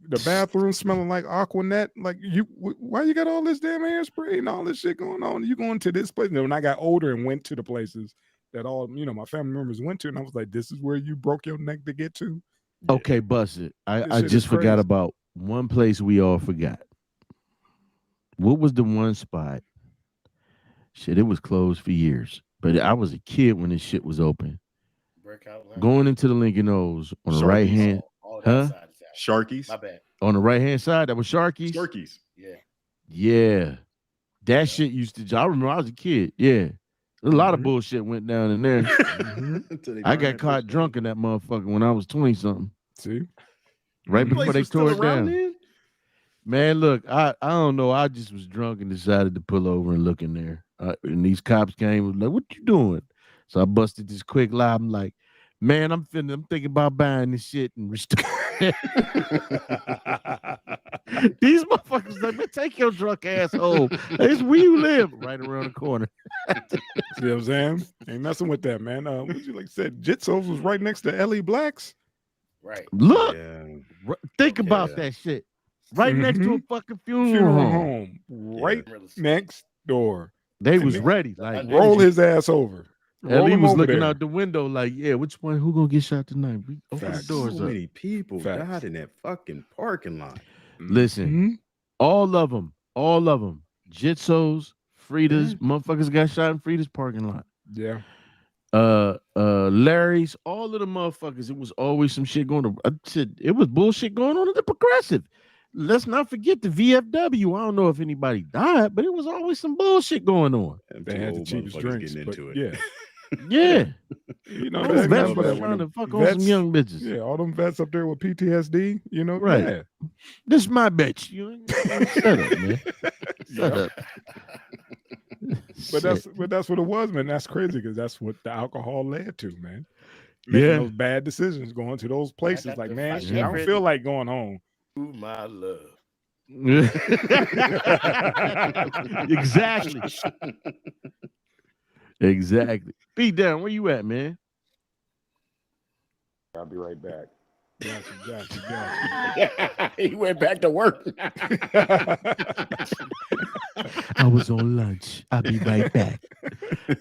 The bathroom smelling like Aquanet. Like why you got all this damn hairspray and all this shit going on? You going to this place? And when I got older and went to the places that all my family members went to, and I was like, this is where you broke your neck to get to. Okay, bust it. I just forgot about one place we all forgot. What was the one spot? Shit, it was closed for years. But I was a kid when this shit was open. Going into the Lincoln O's on the right hand. Sharkies. My bad. On the right hand side, that was Sharkies. Sharkies. Yeah. Yeah. That shit used to. I remember I was a kid. Yeah. A lot of bullshit went down in there. I got caught drunk in that motherfucker when I was 20 something. See? Right before they tore it down. Then? Man, look, I don't know. I just was drunk and decided to pull over and look in there. And these cops came and was like, what you doing? So I busted this quick lie. I'm like, man, I'm thinking about buying this shit and restoring. These motherfuckers like, man, take your drunk ass home. It's where you live, right around the corner. See what I'm saying? Ain't messing with that, man. What you like said? Jitsos was right next to LE Blacks. Right. Look, think about that shit. Right next to a fucking funeral home. Right next door. They was ready. Like, roll his ass over. Ellie was looking out the window like, yeah, which one? Who gonna get shot tonight? We open the doors so up. many people died in that fucking parking lot. Listen, all of them, Jitsos, Frida's, motherfuckers got shot in Frida's parking lot. Yeah. Larry's, all of the motherfuckers. It was always some shit going on. It was bullshit going on at the Progressive. Let's not forget the VFW. I don't know if anybody died, but it was always some bullshit going on. They had the cheapest drinks, getting into it. Yeah. Yeah. You know, those vets was trying to fuck on some young bitches. Yeah, all them vets up there with PTSD, you know. Right. Yeah. This is my bitch. Shut up, man. Shut up. But that's what it was, man. That's crazy because that's what the alcohol led to, man. Making those bad decisions, going to those places. Like, man, I don't feel like going home. Ooh, my love. Exactly. Exactly. Beat down, where you at, man? I'll be right back. Gotcha. He went back to work. I was on lunch. I'll be right back.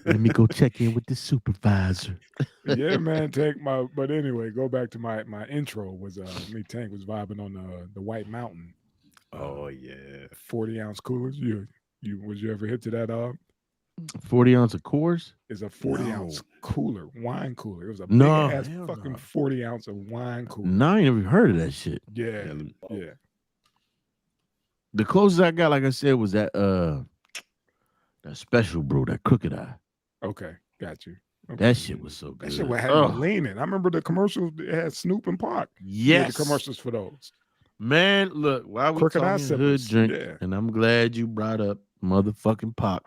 Let me go check in with the supervisor. Yeah, man. But anyway, go back to my intro was me Tank was vibing on the White Mountain. Oh yeah. 40-ounce coolers. Was you ever hit to that 40 ounce of Coors? Is a 40-ounce cooler, wine cooler. It was a big ass fucking 40-ounce of wine cooler. No, I ain't never heard of that shit. Yeah. The closest I got, like I said, was that special brew, that Crooked Eye. Okay, got you. Okay. That shit was so good. That shit had me leaning. I remember the commercials had Snoop and Pac. Yes. The commercials for those. Man, look, why we Crooked Eye talking hood drink, yeah. and I'm glad you brought up motherfucking Pac.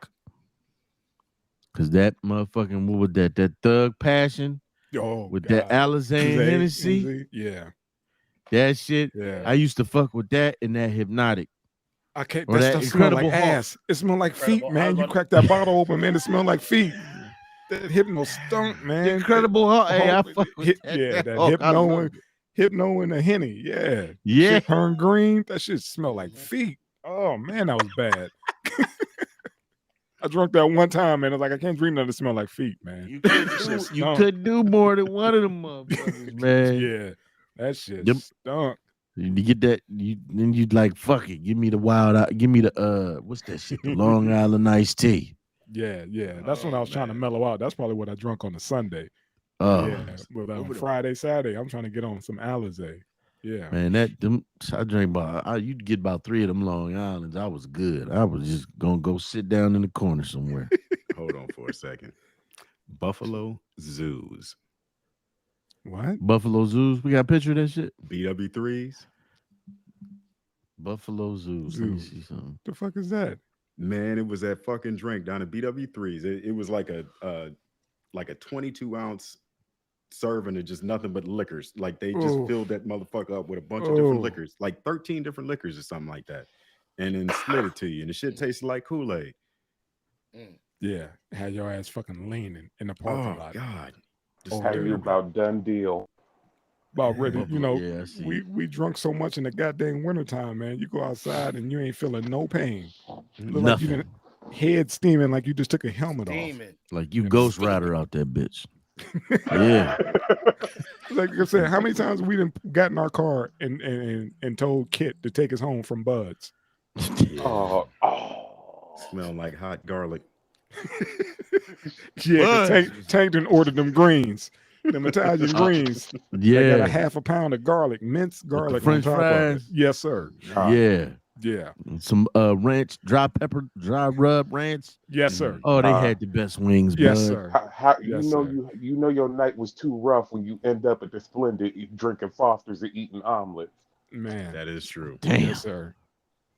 Because that motherfucking, what was that Thug Passion with God. that Alizane Hennessy. Yeah. That shit. Yeah. I used to fuck with that and that Hypnotic. I can't. Or That that stuff smell like Incredible Hulk. ass. It smelled like feet, man. You crack that bottle open, man. It smelled like feet. That Hypno stunk, man. Incredible Hulk. Hey, I fuck with that. Yeah, that Hulk, I love Hypno. it. Hypno and a Henny. Yeah. Yeah. Shit turned green. That shit smelled like feet. Oh man, that was bad. I drunk that one time, man. I was like, I can't drink nothing that smell like feet, man. You couldn't do more than one of them motherfuckers, man. Yeah, that shit Yep. stunk. You get that, then you'd like, fuck it. Give me the give me the what's that shit? The Long Island iced tea. Yeah. That's when I was trying to mellow out. That's probably what I drunk on the Sunday. Oh, Yeah, but on Friday, Saturday, I'm trying to get on some Alizé. Yeah, man, I drank you'd get about 3 of them Long Islands. I was good. I was just gonna go sit down in the corner somewhere. Hold on for a second. Buffalo Zoos. What? Buffalo Zoos. We got a picture of that shit. BW3s. Buffalo Zoos. Let me see something. The fuck is that? Man, it was that fucking drink down at BW3s. It was like a 22-ounce serving of just nothing but liquors. Like they just filled that motherfucker up with a bunch of different liquors, like 13 different liquors or something like that, and then slid it to you. And the shit tasted like Kool-Aid. Yeah, had your ass fucking leaning in the parking lot. God. How you about done deal? About ready, you know, Yeah, I see. we drunk so much in the goddamn wintertime, man. You go outside and you ain't feeling no pain. Look like you Nothing. head steaming like you just took a helmet off. Demon. Like you Ghost Rider out that bitch. Yeah. Like I said, how many times we done got in our car and told Kit to take us home from Bud's? Oh, Smell like hot garlic. Yeah, Tank done ordered them greens, them Italian greens. Yeah. They got a half a pound of garlic, minced garlic French on top of it. fries? Yes, sir. Yeah. Yeah. Some ranch, dry pepper, dry rub ranch. Yes, sir. Oh, they had the best wings, Yes, bud. sir. how Yes, you know sir. you know your night was too rough when you end up at the Splendid drinking Fosters and eating omelets. Man. That is true. Damn. Yes, sir.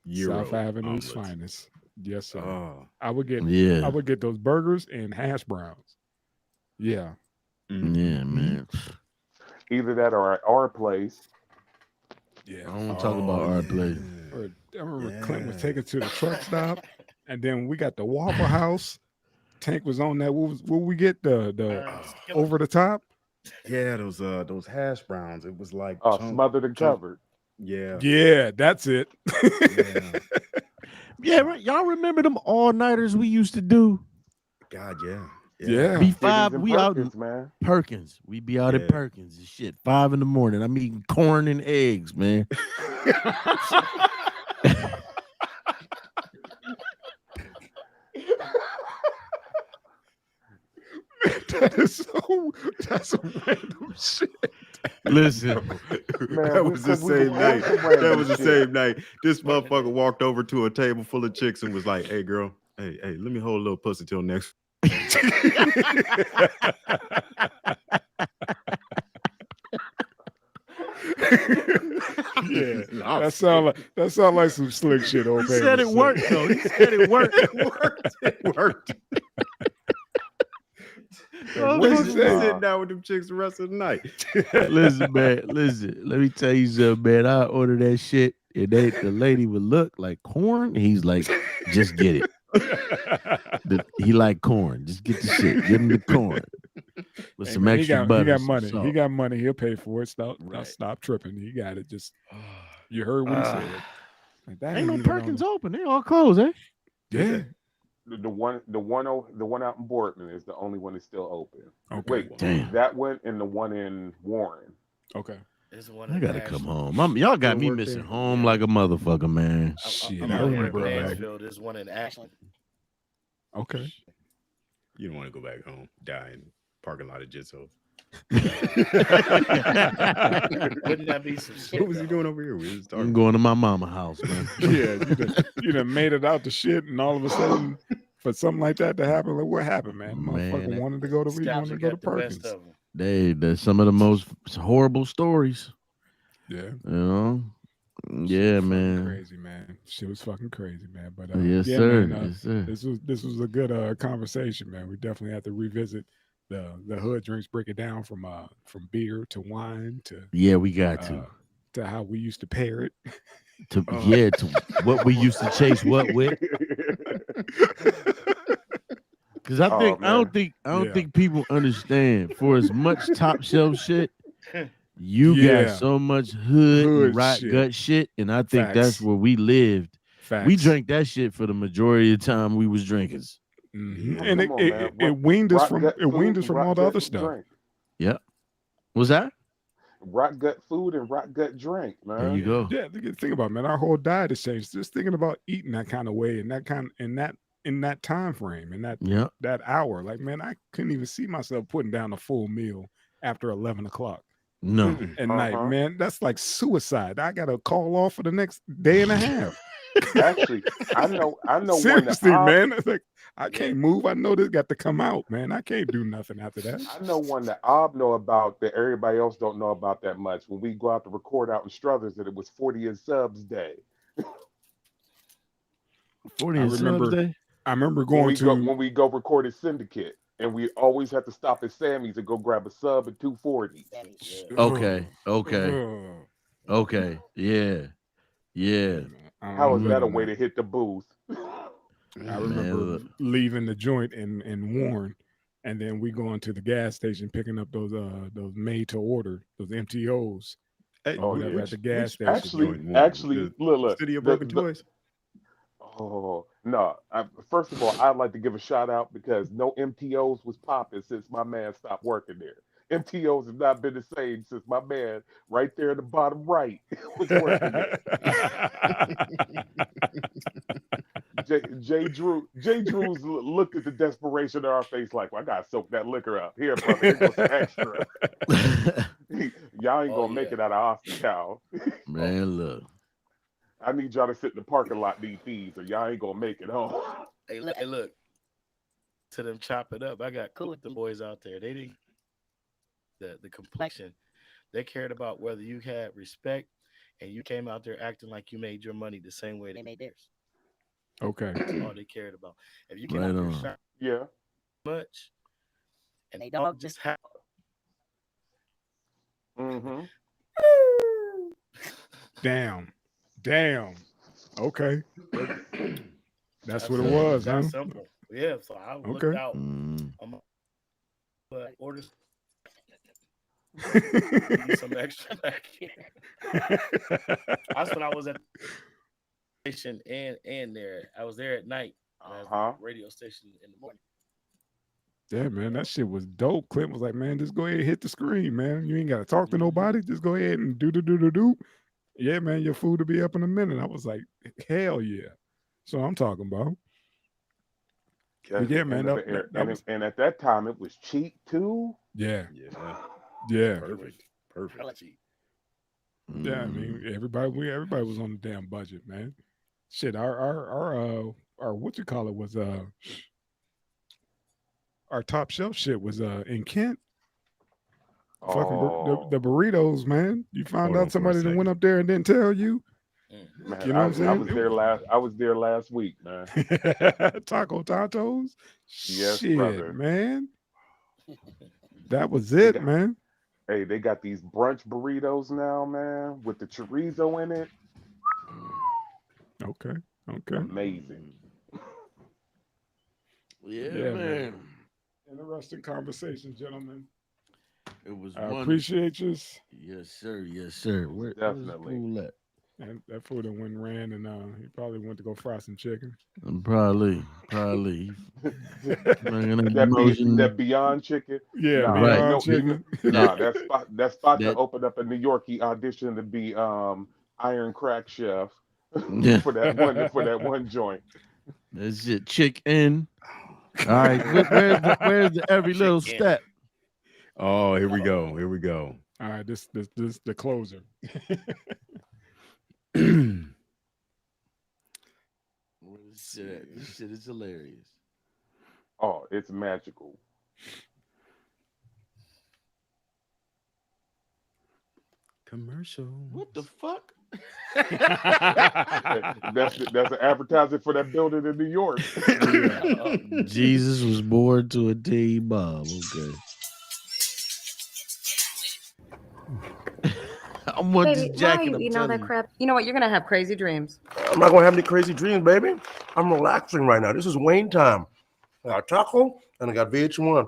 Gyro South Avenue's omelets. finest. Yes, sir. Oh. I would get Yeah. those burgers and hash browns. Yeah. Yeah, man. Either that or at our place. Yeah. I don't want to talk about our place. Or, I remember Clint was taken to the truck stop, and then we got the Waffle House. Tank was on that. What we get the over the top? Yeah, those hash browns. It was like Smothered and covered. Yeah. Yeah, that's it. Yeah. Yeah, right. Y'all remember them all-nighters we used to do? God, yeah. Yeah. B5, and we out in Perkins, man. Perkins. We be out Yeah. at Perkins and shit. 5 in the morning. I'm eating corn and eggs, man. That's a random shit. Listen, Man, That was the same night. That was the same night. This motherfucker walked over to a table full of chicks and was like, "Hey, girl, hey, let me hold a little pussy till next." Yeah, that sound like some slick shit. he Old said it worked, though. He said it worked. It worked. Oh, We What'd was you just say? sitting down with them chicks the rest of the night. Listen, man. Listen. Let me tell you something, man. I order that shit, and the lady would look like corn. He's like, just get it. He like corn. Just get the shit. Give him the corn with Hey, some man, extra he butter. got some money. salt. He got money. He'll pay for it. Stop Right. tripping. He got it. Just you heard what he said. Like, that Ain't no even on Perkins the- open. They all closed, eh? Yeah. The one out in Boardman is the only one that's still open. Okay. Wait, Damn. that one and the one in Warren. Okay. There's one I in gotta come Nashville. home. Y'all got Still me work missing there? home like a motherfucker, man. Shit, I'm I out here remember in that. Nashville. There's one in Ashland. Okay. You don't want to go back home, die in parking lot of Jitso. Wouldn't that be some shit? What was he though? doing over here? We was I'm talking. going to my mama house, man. Yeah, you done made it out the shit, and all of a sudden, for something like that to happen, like what happened, man? Man, Motherfucker that- wanted to go to Scouts Perkins. got the best of them. There's some of the most horrible stories, Yeah. you know. Shit Yeah, was fucking man. Crazy, man. Shit was fucking crazy, man. But Yes, yeah, sir. man, Yes, sir. this was a good conversation, man. We definitely have to revisit the hood drinks, break it down from beer to wine Yeah, we got to how we used to pair it. to what we used to chase what with. Because I don't man. think Yeah. think people understand. For as much top shelf shit You Yeah. got so much hood and Hood rot shit. gut shit, and I think Facts. that's where we lived. Facts. We drank that shit for the majority of the time we was drinkers. Mhm. Yeah. And Come on, man. it weaned us Rock from gut food, all rock the gut other stuff. drink. Yep. Was that? Rock gut food and rock gut drink, There man. you go. Yeah, think about it, man. Our whole diet has changed. Just thinking about eating that kind of way and in that time frame and Yep. that hour. Like, man, I couldn't even see myself putting down a full meal after 11 o'clock No. at night, man. That's like suicide. I gotta call off for the next day and a half. Actually, I know one that Seriously, man. It's like I can't move. I know this got to come out, man. I can't do nothing after that. I know one that Ob know about that everybody else don't know about that much. When we go out to record out in Struthers, that it was 40 and subs day. 40 I and subs remember day. I remember When going to when we go record at Syndicate, and we always have to stop at Sammy's and go grab a sub at 240. Okay. Okay. Yeah. Yeah. How is that a way to? to hit the booth? I remember look. leaving the joint in Warren, and then we going to the gas station picking up those made to order, those MTOs. Hey, Oh, which- yeah, at the gas which station. joint won? Actually, The look, City of the- Broken the- Toys. Oh no! First of all, I'd like to give a shout out because no MTOs was popping since my man stopped working there. MTOs have not been the same since my man right there in the bottom right was working there. Jay Drews looked at the desperation in our face like, well, I gotta soak that liquor up. Here, brother, here goes some extra. Y'all ain't gonna make it out of Austin Cow. Man, look. I need y'all to sit in the parking lot, need fees, or y'all ain't gonna make it home. Hey, look. To them chop it up. I got cool with the boys out there. They didn't the complexion. They cared about whether you had respect and you came out there acting like you made your money the same way they made theirs. Okay. That's all they cared about. If you came Right out there on. shot Yeah. much and they don't just have Mm-hmm. Damn. Okay. That's what it was, huh? That's simple. Yeah, so I looked Okay. out. Mm. But orders give you some extra back here. That's when I was at the station and there. I was there at night. I was Uh-huh. at the radio station in the morning. Yeah, man, that shit was dope. Clint was like, man, just go ahead and hit the screen, man. You ain't got to talk to nobody. Just go ahead and do. Yeah, man, your food will be up in a minute. I was like, hell yeah. So I'm talking about. But yeah, man. That was, And at that time, it was cheap too. yeah. Yeah. Perfect. Yeah, I mean, everybody was on the damn budget, man. Shit, our what you call it was our top shelf shit was in Kent. Fucking the burritos, man. You found Hold on out for a somebody that second. went up there and didn't tell you. Man, You know what I'm saying? I was there last week, man. Taco Tatos. Yes, Shit, brother. man. That was it, man. Hey, they got these brunch burritos now, man, with the chorizo in it. Okay. Amazing. Yeah, Yeah, man. Interesting conversation, gentlemen. It was I wonderful. appreciate you. Yes, sir. Yes, sir. Where's Definitely. the pool at? And that food that went and ran, and he probably went to go fry some chicken. Probably. That Beyond Chicken. Yeah, Nah, Right. Beyond chicken. Nah, that spot that- to open up in New York. He auditioned to be Iron Crack Chef Yeah. for that one joint. That's it. Chicken. All right. Where's the every little Chicken. step? Oh, here we go. All right, this the closer. Where this shit at? This shit is hilarious. Oh, it's magical. Commercial. What the fuck? That's an advertising for that building in New York. Jesus was born to a teen mom. Okay. I want Baby, this why are jacket. you I'm eating all that telling you. crap? You know what? You're gonna have crazy dreams. I'm not gonna have any crazy dreams, baby. I'm relaxing right now. This is Wayne time. I got taco and I got VH1.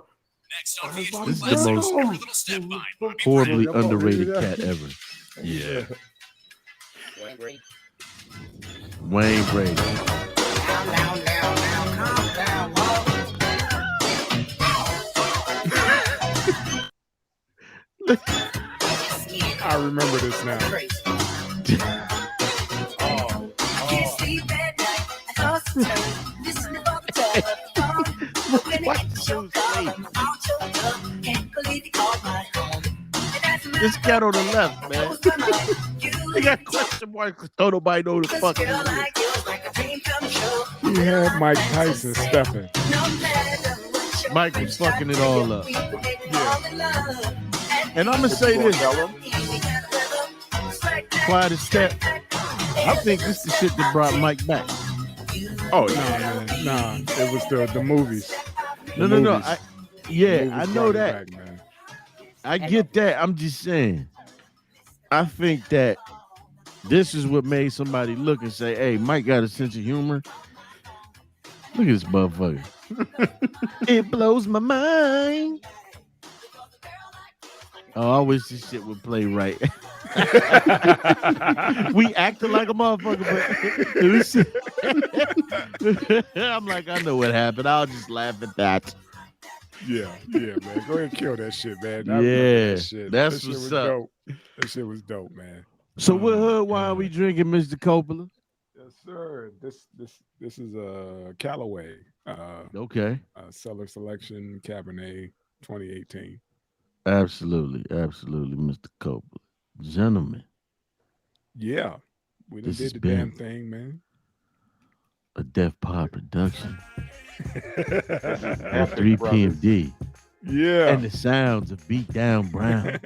This is the most horribly underrated cat ever. Yeah. Wayne Brady. I remember this now. This cat on the left, man. They got question marks. Don't nobody know the fuck. He had Mike Tyson stepping. Mike was fucking it all up. And I'm gonna say this. Quiet as cat. I think this is the shit that brought Mike back. Oh yeah. Nah. It was the movies. No. I know that. Back, man. I get that. I'm just saying. I think that this is what made somebody look and say, "Hey, Mike got a sense of humor." Look at this motherfucker. It blows my mind. Oh, I wish this shit would play right. We acting like a motherfucker, but I'm like, I know what happened. I'll just laugh at that. Yeah, man. Go ahead and kill that shit, man. I remember Yeah, that shit. that's That shit what's was up. dope. That shit was dope, man. So what hood wine we drinking, Mr. Coppola? Yes, sir. This is a Callaway. Okay. Cellar Selection Cabernet 2018. Absolutely, Mr. Coppola. Gentlemen, Yeah, we done This has did the damn been- thing, man. a Def Pod production Epic, of 3 brothers. PMD Yeah. and the sounds of Beat Down Brown.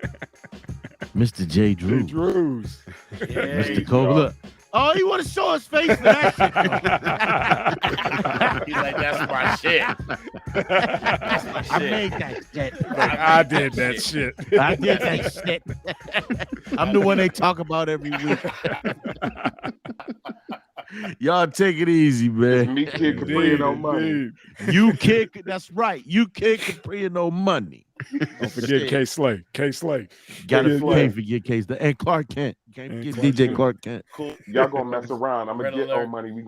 Mr. J. Drew. Drews. Yeah, Mr. Coppola. Oh, you want to show his face for that shit? he's like, that's my shit. That's my I shit. made that shit. I did that shit. I did that shit. I'm the one they talk about every week. Y'all take it easy, man. Me Kid Capri and no money. You kick, that's right. You kick Capri and no money. Don't forget K Slay. Gotta K. Slay. can't forget Case and Clark Kent. Can't And forget Clark DJ Kent. Clark Kent. Cool. Y'all gonna mess around. I'm gonna Red get alert. no money. We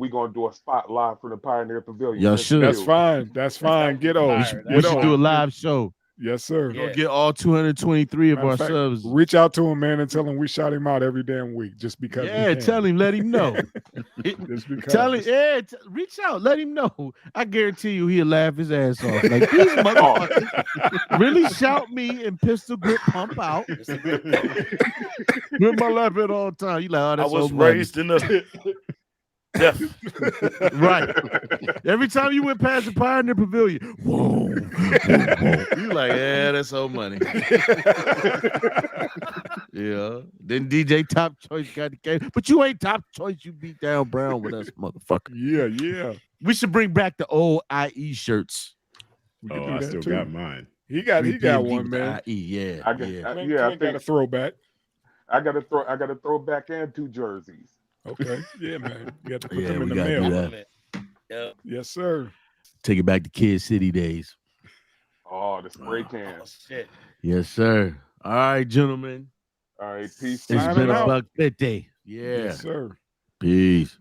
gonna do a spot live from the Pioneer Pavilion. Y'all Let's should. That's do. fine. That's fine. Get We on. should- We should do a live show. Yes, sir. Yeah. Go get all 223 of Matter our of fact, subs. reach out to him, man, and tell him we shot him out every damn week just because. we Yeah, can. tell him, let him know. Just because. Tell him, yeah, reach out, let him know. I guarantee you he'll laugh his ass off. Like, these motherfuckers really shout me and pistol grip pump out. With my lap at all time. You like, oh, I that's was so money. raised in the deaf. Right. Every time you went past the Pioneer Pavilion, whoa, whoa, whoa. You like, yeah, that's old money. Yeah. Then DJ Top Choice got the game. But you ain't Top Choice. You beat down Brown with us, motherfucker. Yeah. We should bring back the old IE shirts. We can Oh, do I that still too. got mine. He got 3PMD one, with the man. IE, yeah. I yeah. think got a throwback. I got to throw back and 2 jerseys. Okay. Yeah, man. You got to put Yeah, them in we the gotta do mail. that. Yeah. Yes, sir. Take it back to Kid City days. Oh, the spray Oh, cans. shit. Yes, sir. All right, gentlemen. All right, peace. It's Signing been out. $1.50. Yeah. Yes, sir. Peace.